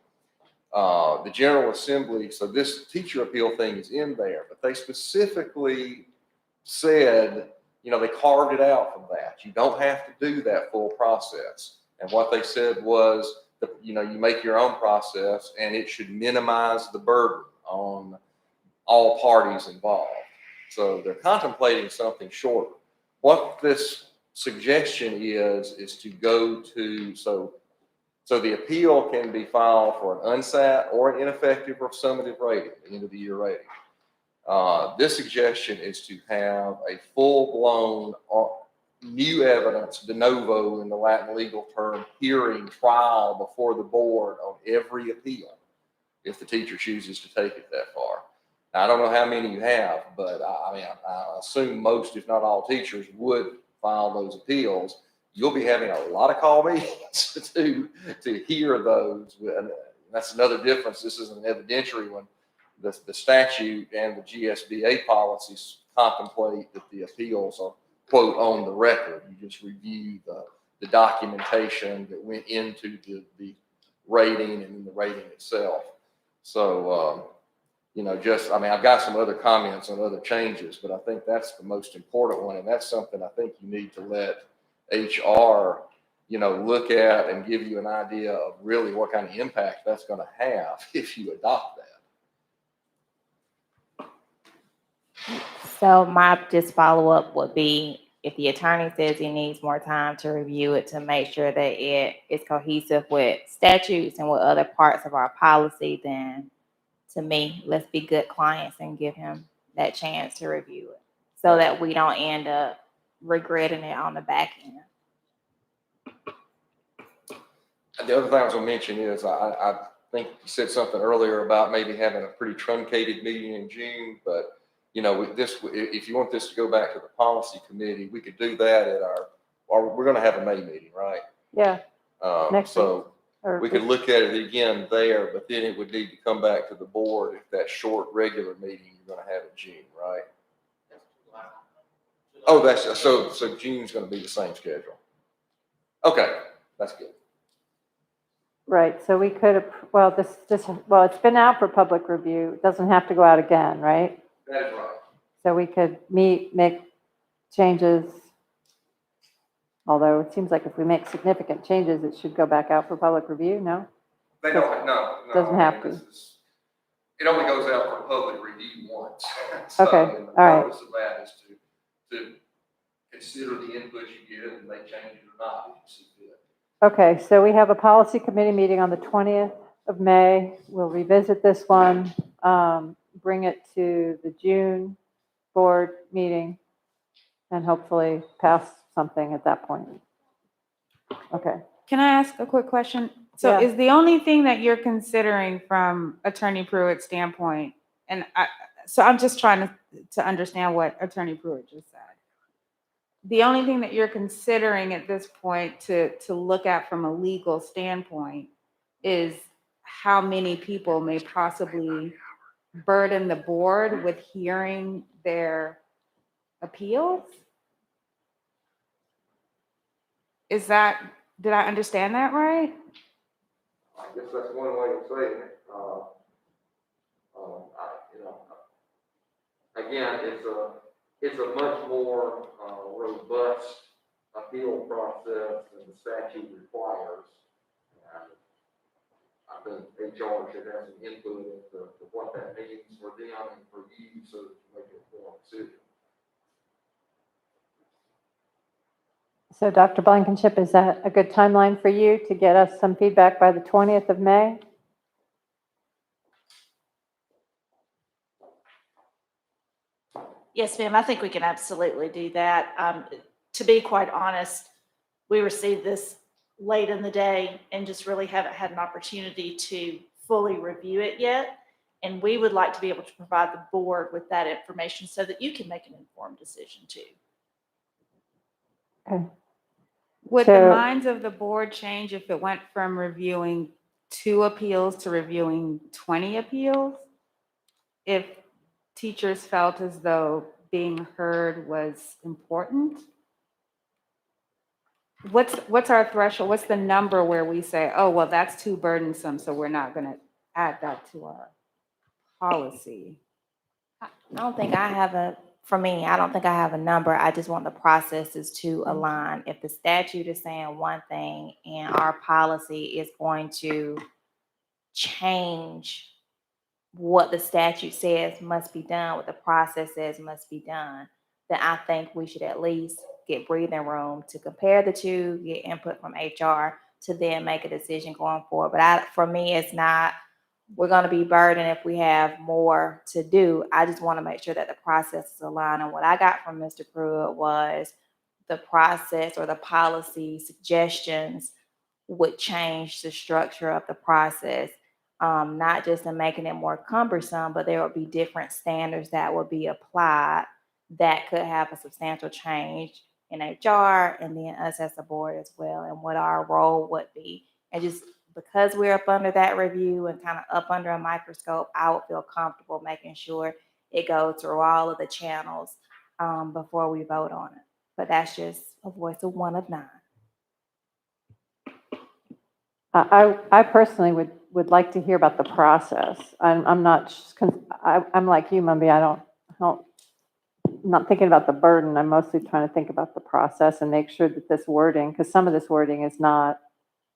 The General Assembly, so this teacher appeal thing is in there, but they specifically said, they carved it out from that. You don't have to do that full process. And what they said was, you make your own process, and it should minimize the burden on all parties involved. So they're contemplating something shorter. What this suggestion is to go to, so the appeal can be filed for an unsat or an ineffective or summative rating, the end of the year rating. This suggestion is to have a full-blown new evidence, de novo in the Latin legal term, hearing trial before the board on every appeal, if the teacher chooses to take it that far. Now, I don't know how many you have, but I assume most, if not all, teachers would file those appeals. You'll be having a lot of call meetings to hear those. And that's another difference. This isn't an evidentiary one. The statute and the GSBA policies contemplate that the appeals are, quote, on the record. You just review the documentation that went into the rating and the rating itself. So, I've got some other comments on other changes, but I think that's the most important one. And that's something I think you need to let HR, look at and give you an idea of really what kind of impact that's going to have if you adopt that. So my just follow-up would be, if the attorney says he needs more time to review it to make sure that it is cohesive with statutes and with other parts of our policy, then to me, let's be good clients and give him that chance to review it so that we don't end up regretting it on the back end. The other thing I was going to mention is I think you said something earlier about maybe having a pretty truncated meeting in June, but if you want this to go back to the policy committee, we could do that we're going to have a May meeting, right? Yeah. Next week. We could look at it again there, but then it would need to come back to the board if that short regular meeting you're going to have in June, right? Oh, so June's going to be the same schedule. Okay, that's good. Right, so we could have, it's been out for public review. It doesn't have to go out again, right? That is right. So we could make changes. Although it seems like if we make significant changes, it should go back out for public review, no? They don't, no. Doesn't have to. It only goes out for public review once. Okay, The all right. purpose of that is to consider the input you get and make changes or not if you see fit. Okay, so we have a policy committee meeting on the 20th of May. We'll revisit this one, bring it to the June board meeting, and hopefully pass something at that point. Okay. Can I ask a quick question? So Yeah. is the only thing that you're considering from Attorney Pruitt's standpoint, and I'm just trying to understand what Attorney Pruitt just said. The only thing that you're considering at this point to look at from a legal standpoint is how many people may possibly burden the board with hearing their appeals? Did I understand that right? I guess that's one way of saying it. Again, it's a much more robust appeal process than the statute requires. I think HR should have some input into what that means for them and for you so that you make an informed decision. So Dr. Blankenship, is that a good timeline for you to get us some feedback by the 20th of May? Yes, ma'am. I think we can absolutely do that. To be quite honest, we received this late in the day and just really haven't had an opportunity to fully review it yet. And we would like to be able to provide the board with that information so that you can make an informed decision too. Okay. Would the So- minds of the board change if it went from reviewing 2 appeals to reviewing 20 appeals? If teachers felt as though being heard was important? What's our threshold? What's the number where we say, oh, well, that's too burdensome, so we're not gonna add that to our policy? I don't think I have for me, I don't think I have a number. I just want the processes to align. If the statute is saying one thing and our policy is going to change what the statute says must be done, what the process says must be done, then I think we should at least get breathing room to compare the two, get input from HR to then make a decision going forward. But for me, it's not, we're going to be burdened if we have more to do. I just want to make sure that the process is aligned. And what I got from Mr. Pruitt was the process or the policy suggestions would change the structure of the process. Not just in making it more cumbersome, but there would be different standards that would be applied that could have a substantial change in HR and then us as a board as well, and what our role would be. And just because we're up under that review and kind of up under a microscope, I would feel comfortable making sure it goes through all of the channels before we vote on it. But that's just a voice of 1 of 9. I personally would like to hear about the process. I'm like you, Mumby. I'm not thinking about the burden. I'm mostly trying to think about the process and make sure that this wording, because some of this wording is not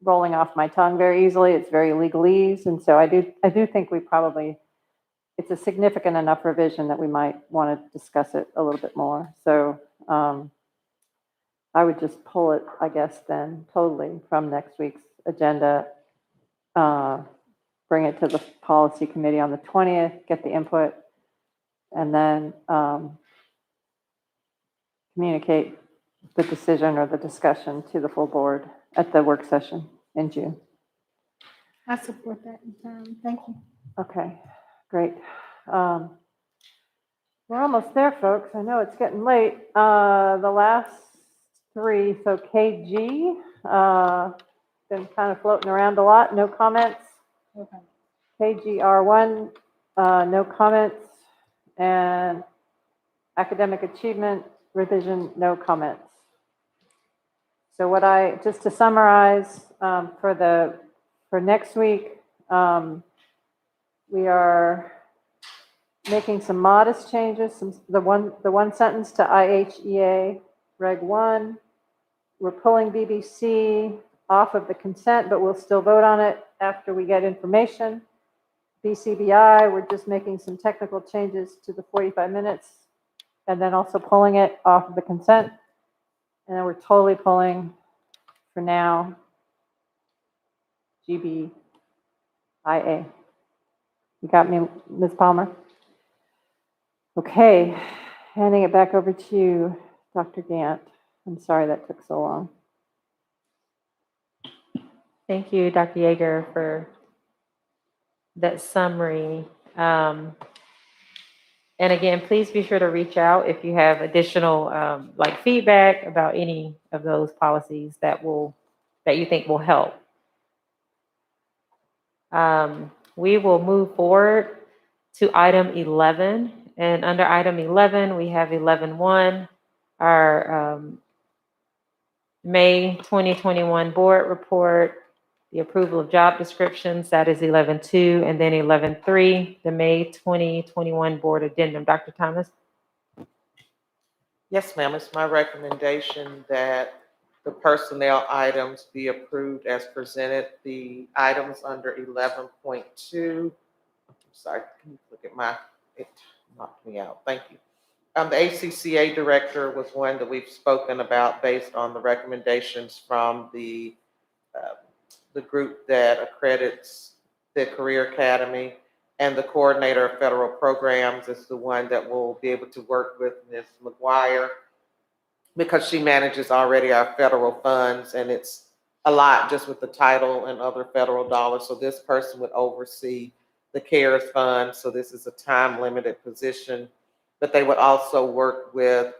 rolling off my tongue very easily. It's very legalese. And so I do think it's a significant enough revision that we might want to discuss it a little bit more. So I would just pull it, I guess, then totally from next week's agenda, bring it to the policy committee on the 20th, get the input, and then communicate the decision or the discussion to the full board at the work session in June. I support that. Thank you. Okay, great. We're almost there, folks. I know it's getting late. The last 3, so KG, been kind of floating around a lot, no comments. Okay. KGR1, no comments. And academic achievement revision, no comments. So just to summarize, for next week, we are making some modest changes. The one sentence to IHEA Reg 1. We're pulling BBC off of the consent, but we'll still vote on it after we get information. BCBI, we're just making some technical changes to the 45 minutes and then also pulling it off of the consent. And then we're totally pulling, for now, GBIA. You got me, Ms. Palmer? Okay, handing it back over to you, Dr. Gant. I'm sorry that took so long. Thank you, Dr. Yeager, for that summary. And again, please be sure to reach out if you have additional feedback about any of those policies that you think will help. We will move forward to item 11. And under item 11, we have 11.1, our May 2021 board report, the approval of job descriptions, that is 11.2, and then 11.3, the May 2021 board addendum. Dr. Thomas? Yes, ma'am. It's my recommendation that the personnel items be approved as presented. The items under 11.2, I'm sorry, can you look at it knocked me out. Thank you. The ACCA director was one that we've spoken about based on the recommendations from the group that accredits the Career Academy, and the coordinator of federal programs is the one that will be able to work with Ms. McGuire, because she manages already our federal funds, and it's a lot just with the title and other federal dollars. So this person would oversee the CARES fund. So this is a time limited position, but they would also work with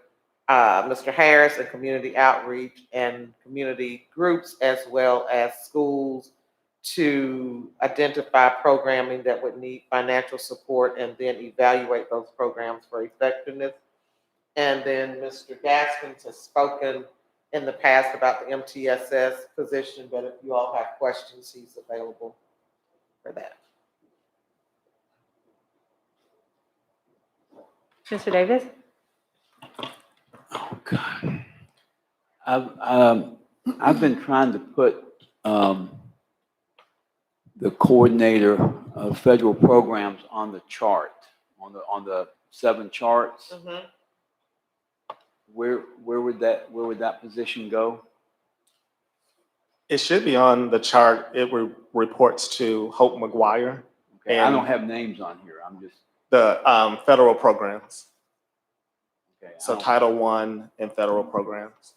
Mr. Harris and community outreach and community groups as well as schools to identify programming that would need financial support and then evaluate those programs for effectiveness. And then Mr. Gaskins has spoken in the past about the MTSS position, but if you all have questions, he's available for that. Mr. Davis? Oh, God. I've been trying to put the coordinator of federal programs on the chart, on the 7 charts. Mm-hmm. Where would that position go? It should be on the chart. It reports to Hope McGuire. Okay, I don't have names on here. I'm just the federal programs. Okay. So Title I and federal programs.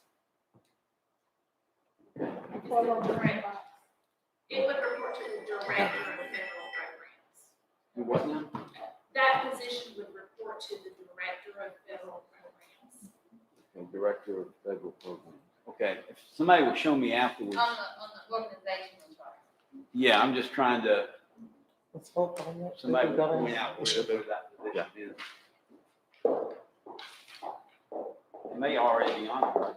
It would report to the director of federal programs. You what now? That position would report to the director of federal programs. Okay, director of federal programs. Okay, if somebody will show me afterwards. On the organizational chart. Yeah, I'm just trying to. Let's vote on that. Somebody will point out where that position is. It may already be on there.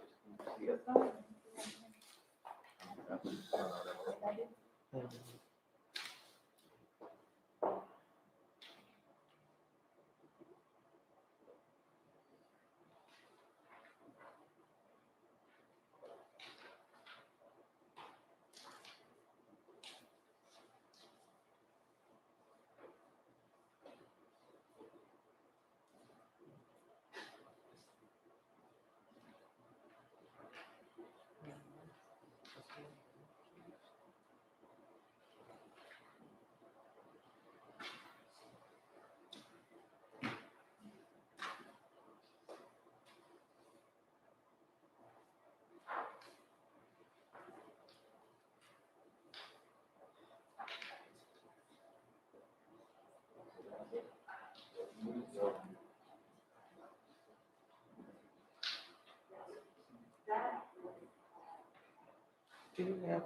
Do you have?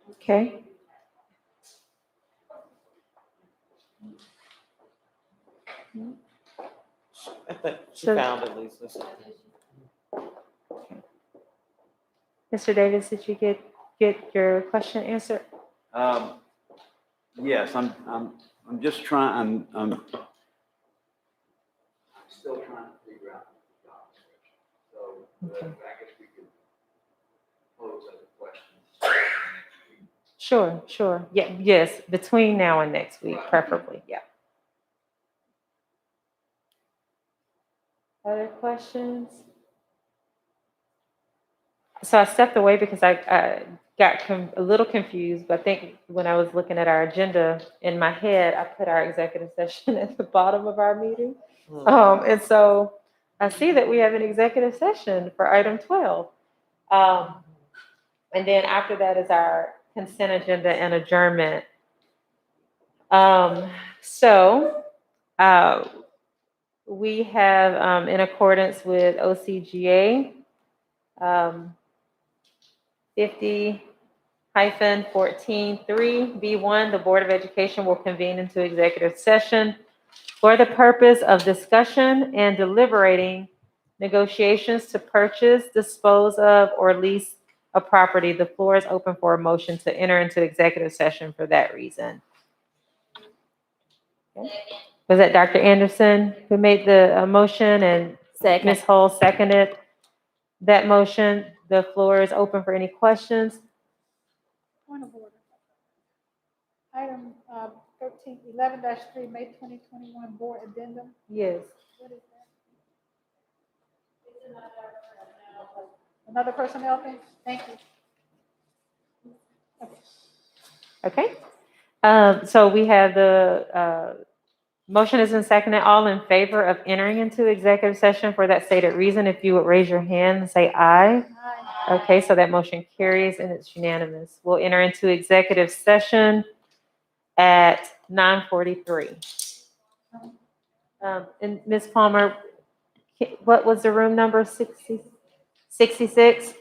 Okay. I think she So- found at least this. Mr. Davis, did you get your question answered? Yes, I'm just trying. I'm still trying to figure out the job description. So Okay. I guess we could pose other questions. Sure. Yeah, yes, between now and next week, preferably, yeah. Other questions? So I stepped away because I got a little confused, but I think when I was looking at our agenda in my head, I put our executive session at the bottom of our meeting. And so I see that we have an executive session for item 12. And then after that is our consent agenda and adjournment. So we have, in accordance with OCGA 50-14(3)(b1), the Board of Education will convene into executive session for the purpose of discussion and deliberating negotiations to purchase, dispose of, or lease a property. The floor is open for a motion to enter into executive session for that reason. Okay. Was that Dr. Anderson who made the motion and Ms. Hull seconded that motion? The floor is open for any questions. Point of order. Item 11-3, May 2021 board addendum. Yes. What is that? Another personnel thing? Thank you. Okay. So we have the Motion is in seconded. All in favor of entering into executive session for that stated reason, if you would raise your hand and say aye. Okay, so that motion carries and it's unanimous. We'll enter into executive session at 9:43. And Ms. Palmer, what was the room number? 66?